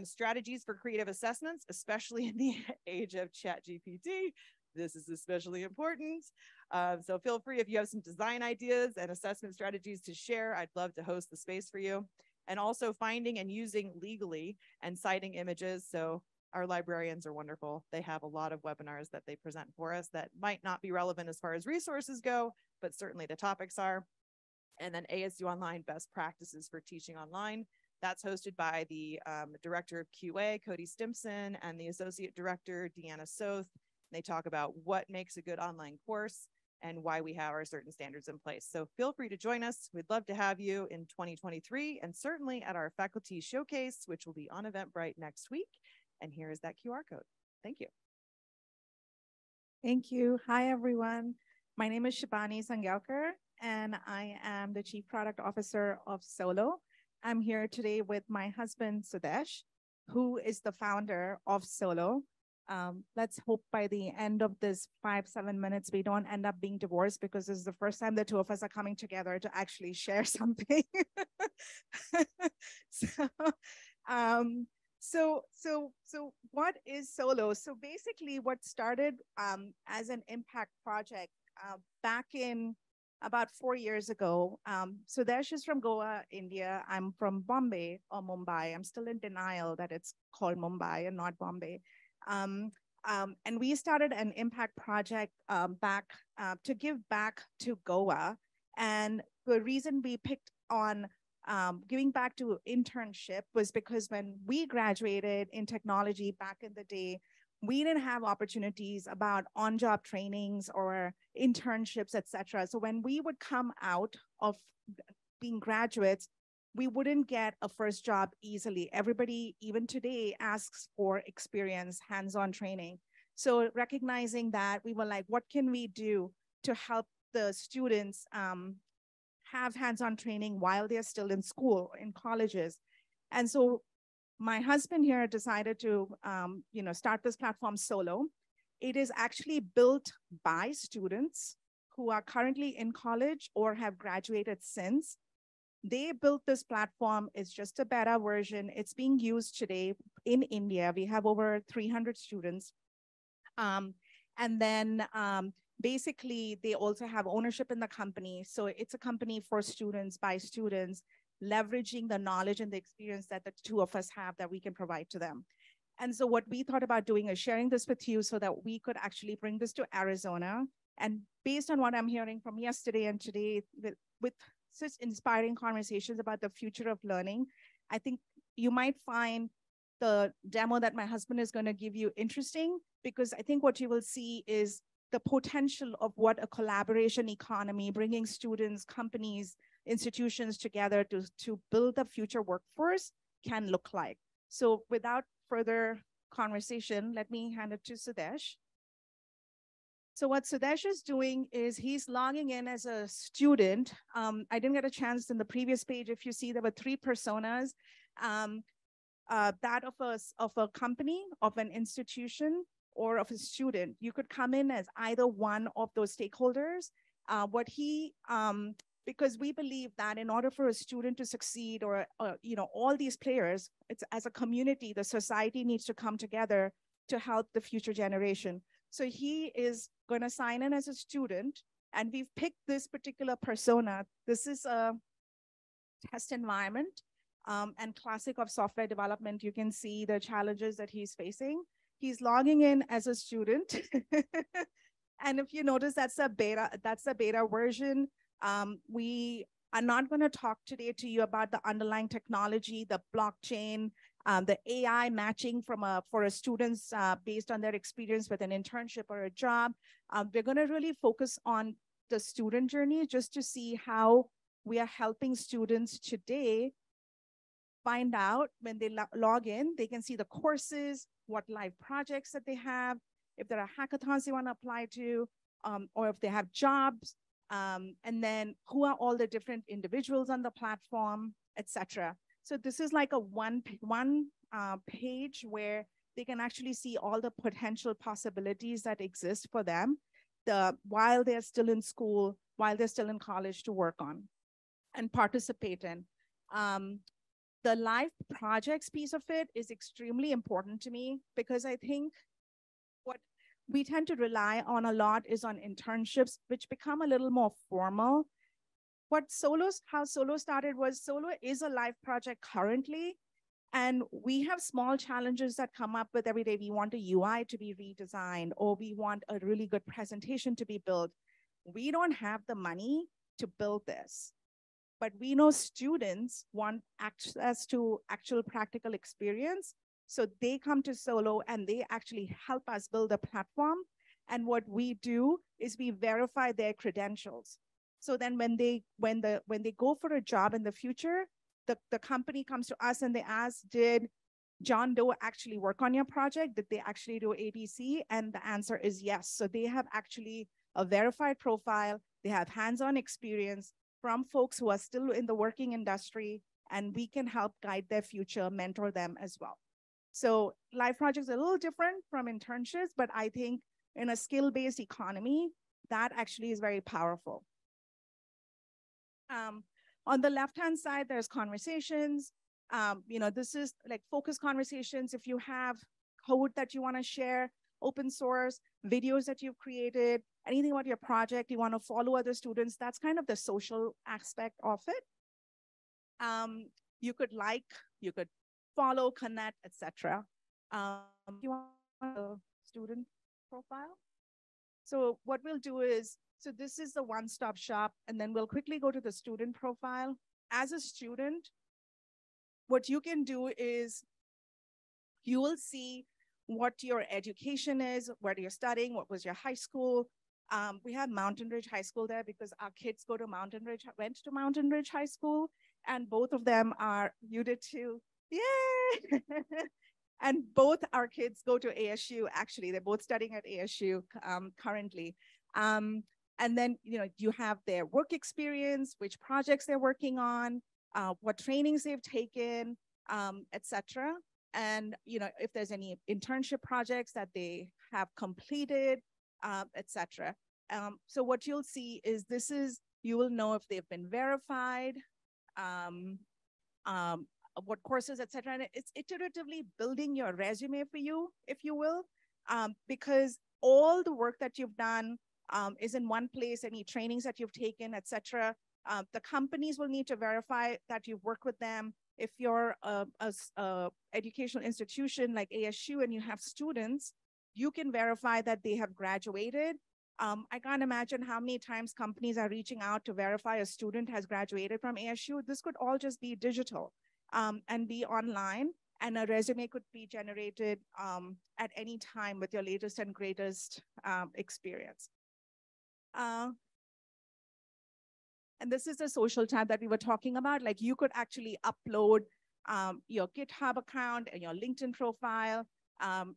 strategies for creative assessments, especially in the age of ChatGPT. This is especially important. So feel free if you have some design ideas and assessment strategies to share. I'd love to host the space for you. And also finding and using legally and citing images. So our librarians are wonderful. They have a lot of webinars that they present for us that might not be relevant as far as resources go, but certainly the topics are. And then ASU Online Best Practices for Teaching Online. That's hosted by the Director of QA, Cody Stimson, and the Associate Director, Deanna Soth. They talk about what makes a good online course and why we have our certain standards in place. So feel free to join us. We'd love to have you in 2023 and certainly at our faculty showcase, which will be on Eventbrite next week. And here is that QR code. Thank you. Thank you. Hi, everyone. My name is Shabani Sangalkar, and I am the Chief Product Officer of Solo. I'm here today with my husband, Sudesh, who is the founder of Solo. Let's hope by the end of this 5-7 minutes, we don't end up being divorced, because this is the first time the two of us are coming together to actually share something. So what is Solo? So basically what started as an impact project back in about 4 years ago. Sudesh is from Goa, India. I'm from Bombay or Mumbai. I'm still in denial that it's called Mumbai and not Bombay. And we started an impact project back to give back to Goa. And the reason we picked on giving back to internship was because when we graduated in technology back in the day, we didn't have opportunities about on-job trainings or internships, et cetera. So when we would come out of being graduates, we wouldn't get a first job easily. Everybody, even today, asks for experience, hands-on training. So recognizing that, we were like, what can we do to help the students have hands-on training while they're still in school, in colleges? And so my husband here decided to start this platform Solo. It is actually built by students who are currently in college or have graduated since. They built this platform. It's just a beta version. It's being used today in India. We have over 300 students. And then basically, they also have ownership in the company. So it's a company for students, by students, leveraging the knowledge and the experience that the two of us have that we can provide to them. And so what we thought about doing is sharing this with you so that we could actually bring this to Arizona. And based on what I'm hearing from yesterday and today, with such inspiring conversations about the future of learning, I think you might find the demo that my husband is going to give you interesting, because I think what you will see is the potential of what a collaboration economy, bringing students, companies, institutions together to build a future workforce can look like. So without further conversation, let me hand it to Sudesh. So what Sudesh is doing is he's logging in as a student. I didn't get a chance in the previous page. If you see, there were 3 personas, that of a company, of an institution, or of a student. You could come in as either one of those stakeholders. Because we believe that in order for a student to succeed, or all these players, it's as a community, the society needs to come together to help the future generation. So he is going to sign in as a student, and we've picked this particular persona. This is a test environment, and classic of software development. You can see the challenges that he's facing. He's logging in as a student. And if you notice, that's a beta version. We are not going to talk today to you about the underlying technology, the blockchain, the AI matching for a students based on their experience with an internship or a job. We're going to really focus on the student journey, just to see how we are helping students today find out when they log in. They can see the courses, what live projects that they have, if there are hackathons they want to apply to, or if they have jobs, and then who are all the different individuals on the platform, etc. So this is like a one page where they can actually see all the potential possibilities that exist for them while they're still in school, while they're still in college, to work on and participate in. the live projects piece of it is extremely important to me because I think what we tend to rely on a lot is on internships, which become a little more formal. How Solo started was Solo is a live project currently, and we have small challenges that come up with every day. We want a UI to be redesigned, or we want a really good presentation to be built. We don't have the money to build this, but we know students want access to actual practical experience. So they come to Solo and they actually help us build a platform. And what we do is we verify their credentials. So then when they go for a job in the future, the company comes to us and they ask, did John Doe actually work on your project? Did they actually do ABC? And the answer is yes. So they have actually a verified profile. They have hands-on experience from folks who are still in the working industry, and we can help guide their future, mentor them as well. So live projects are a little different from internships, but I think in a skill-based economy, that actually is very powerful. On the left-hand side, there's conversations. This is like focus conversations. If you have code that you want to share, open source, videos that you've created, anything about your project, you want to follow other students, that's kind of the social aspect of it. You could you could follow, connect, etc. You want a student profile? So what we'll do is, so this is the one-stop shop, and then we'll quickly go to the student profile. As a student, what you can do is you will see what your education is, where you're studying, what was your high school. We have Mountain Ridge High School there because our kids went to Mountain Ridge High School, and both of them are, you did too. Yay! And both our kids go to ASU, actually. They're both studying at ASU currently. And then, you have their work experience, which projects they're working on, what trainings they've taken, etc. And, if there's any internship projects that they have completed, etc. So what you'll see is you will know if they've been verified, what courses, etc. And it's iteratively building your resume for you, if you will, because all the work that you've done is in one place, any trainings that you've taken, etc. The companies will need to verify that you've worked with them. If you're a educational institution like ASU and you have students, you can verify that they have graduated. I can't imagine how many times companies are reaching out to verify a student has graduated from ASU. This could all just be digital and be online, and a resume could be generated at any time with your latest and greatest experience. And this is the social tab that we were talking about. Like, you could actually upload your GitHub account and your LinkedIn profile.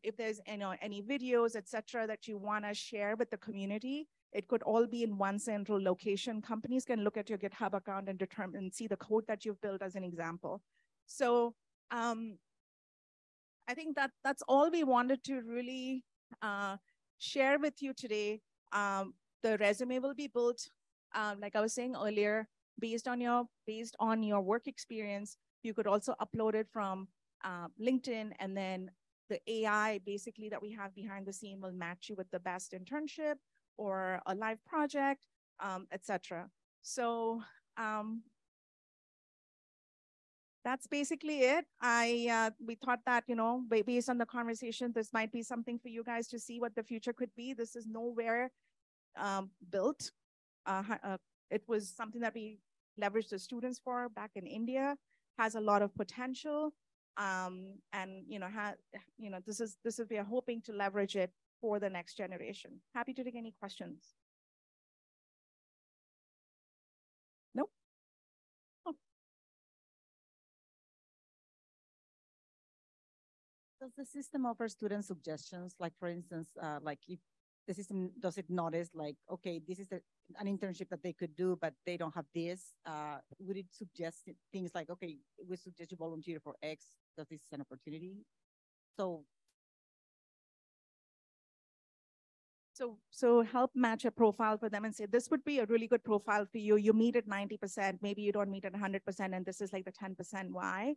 If there's any videos, etc., that you want to share with the community, it could all be in one central location. Companies can look at your GitHub account and see the code that you've built as an example. So I think that's all we wanted to really share with you today. The resume will be built, like I was saying earlier, based on your work experience. You could also upload it from LinkedIn, and then the AI basically that we have behind the scene will match you with the best internship or a live project, etc. So that's basically it. We thought that, based on the conversation, this might be something for you guys to see what the future could be. This is nowhere built. It was something that we leveraged the students for back in India, has a lot of potential. And this is we are hoping to leverage it for the next generation. Happy to take any questions. Nope. Oh. Does the system offer student suggestions? Like, for instance, like if the system, does it notice like, okay, this is an internship that they could do, but they don't have this? Would it suggest things like, okay, we suggest you volunteer for X, because this is an opportunity? So So help match a profile for them and say, this would be a really good profile for you. You meet at 90%, maybe you don't meet at 100%, and this is like the 10% why.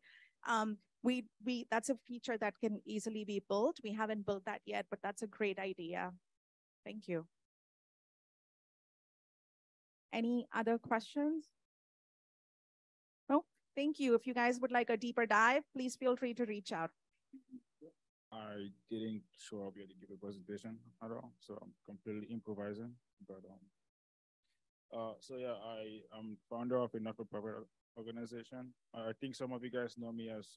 That's a feature that can easily be built. We haven't built that yet, but that's a great idea. Thank you. Any other questions? No, thank you. If you guys would like a deeper dive, please feel free to reach out. I didn't show up yet to give a presentation at all, so I'm completely improvising. But so yeah, I am founder of a not-for-profit organization. I think some of you guys know me as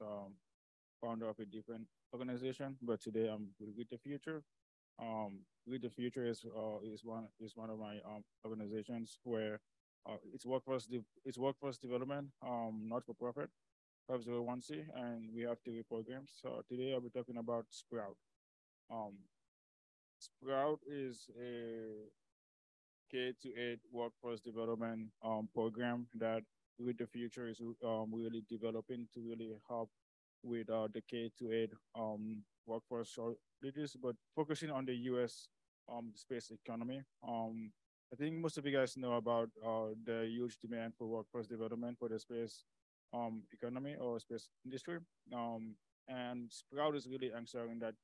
founder of a different organization, but today I'm with the Future. With the Future is one of my organizations where it's workforce development, not for profit, 501c, and we have 3 programs. So today I'll be talking about Sprout. Sprout is a K-8 workforce development program that with the Future is really developing to really help with the K-8 workforce shortages, but focusing on the U.S. Space economy. I think most of you guys know about the huge demand for workforce development for the space economy or space industry. And Sprout is really answering that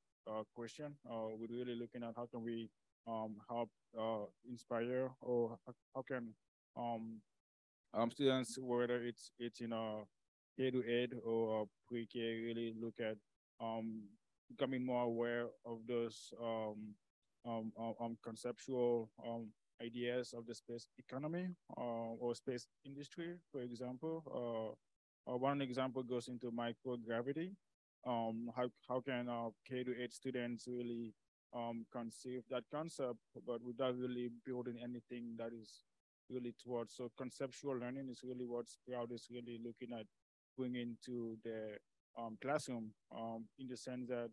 question. We're really looking at how can we help inspire, or how can students, whether it's in a K-8 or pre-K, really look at becoming more aware of those conceptual ideas of the space economy or space industry. For example, one example goes into microgravity. How can K-8 students really conceive that concept, but without really building anything that is really towards. So conceptual learning is really what Sprout is really looking at bringing to the classroom, in the sense that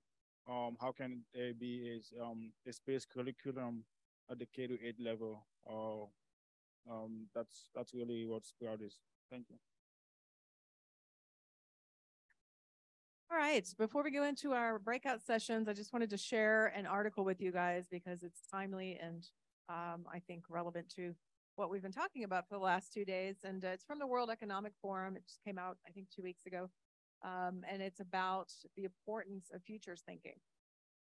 how can there be a space curriculum at the K-8 level? That's really what Sprout is. Thank you. All right, before we go into our breakout sessions, I just wanted to share an article with you guys because it's timely and I think relevant to what we've been talking about for the last 2 days. And it's from the World Economic Forum. It just came out, I think, 2 weeks ago. And it's about the importance of futures thinking.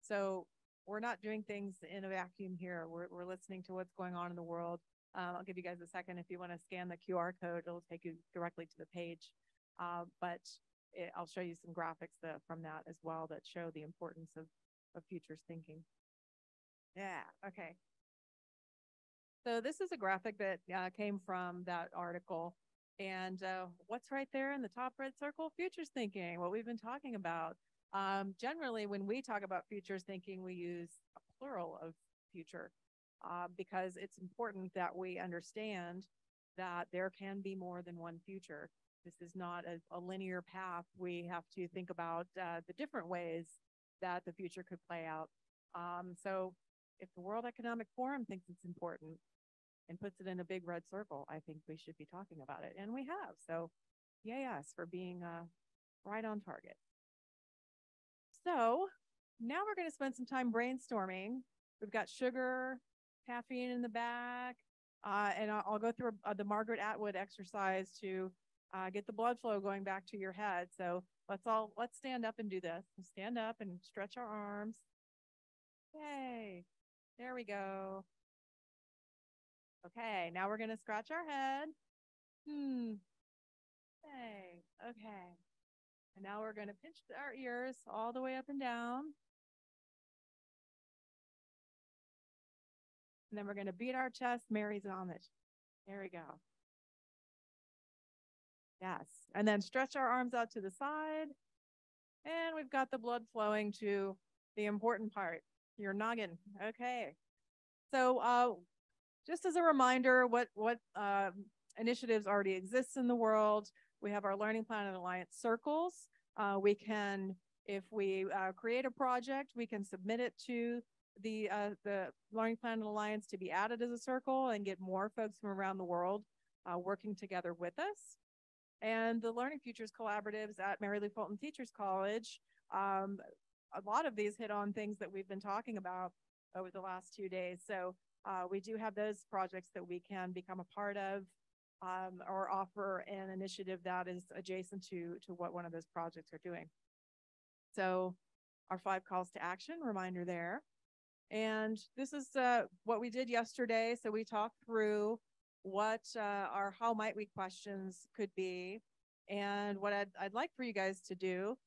So we're not doing things in a vacuum here. We're listening to what's going on in the world. I'll give you guys a second. If you want to scan the QR code, it'll take you directly to the page. I'll show you some graphics from that as well that show the importance of futures thinking. Yeah, okay. So this is a graphic that came from that article. And what's right there in the top red circle? Futures thinking, what we've been talking about. Generally, when we talk about futures thinking, we use a plural of future because it's important that we understand that there can be more than one future. This is not a linear path. We have to think about the different ways that the future could play out. So if the World Economic Forum thinks it's important and puts it in a big red circle, I think we should be talking about it. And we have. So yes, for being right on target. So now we're going to spend some time brainstorming. We've got sugar, caffeine in the back, and I'll go through the Margaret Atwood exercise to get the blood flow going back to your head. So let's stand up and do this. Stand up and stretch our arms. Yay. There we go. Okay, now we're going to scratch our head. Hey, okay. And now we're going to pinch our ears all the way up and down. And then we're going to beat our chest, Mary's homage. There we go. Yes. And then stretch our arms out to the side. And we've got the blood flowing to the important part, your noggin. Okay. So just as a reminder, what initiatives already exist in the world. We have our Learning Planet Alliance circles. We can, if we create a project, we can submit it to the Learning Planet Alliance to be added as a circle and get more folks from around the world working together with us. And the Learning Futures Collaboratives at Mary Lou Fulton Teachers College, a lot of these hit on things that we've been talking about. over the last 2 days. So we do have those projects that we can become a part of, or offer an initiative that is adjacent to what one of those projects are doing. So our 5 calls to action, reminder there. And this is what we did yesterday. So we talked through what our how might we questions could be. And what I'd like for you guys to do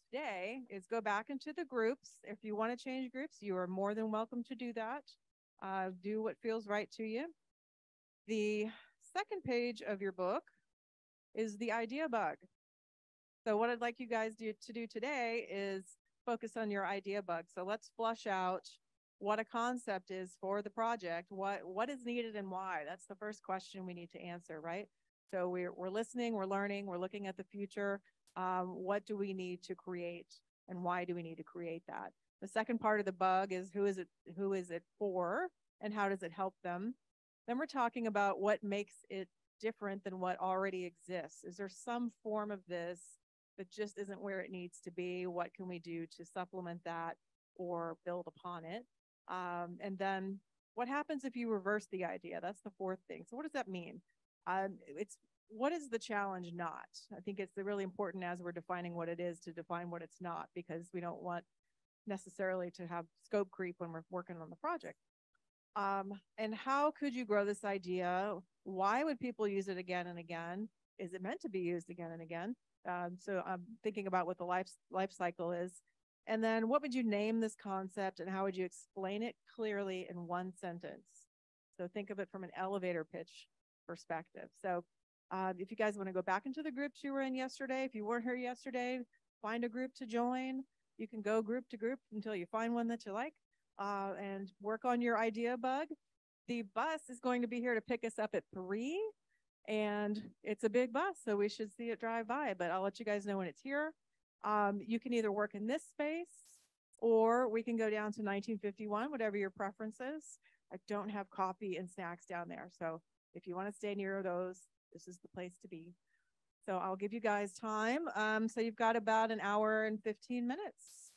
today is go back into the groups. If you want to change groups, you are more than welcome to do that. Do what feels right to you. The second page of your book is the idea bug. So what I'd like you guys to do today is focus on your idea bug. So let's flush out what a concept is for the project, what is needed and why. That's the first question we need to answer, right? So we're listening, we're learning, we're looking at the future. What do we need to create and why do we need to create that? The second part of the bug is who is it for and how does it help them? Then we're talking about what makes it different than what already exists. Is there some form of this that just isn't where it needs to be? What can we do to supplement that or build upon it? And then what happens if you reverse the idea? That's the fourth thing. So what does that mean? What is the challenge not? I think it's really important as we're defining what it is to define what it's not, because we don't want necessarily to have scope creep when we're working on the project. And how could you grow this idea? Why would people use it again and again? Is it meant to be used again and again? So I'm thinking about what the life cycle is. And then what would you name this concept and how would you explain it clearly in one sentence? So think of it from an elevator pitch perspective. So if you guys want to go back into the groups you were in yesterday, if you weren't here yesterday, find a group to join. You can go group to group until you find one that you like, and work on your idea bug. The bus is going to be here to pick us up at 3, and it's a big bus, so we should see it drive by, but I'll let you guys know when it's here. You can either work in this space or we can go down to 1951, whatever your preference is. I don't have coffee and snacks down there. So if you want to stay near those, this is the place to be. So I'll give you guys time. So you've got about an hour and 15 minutes.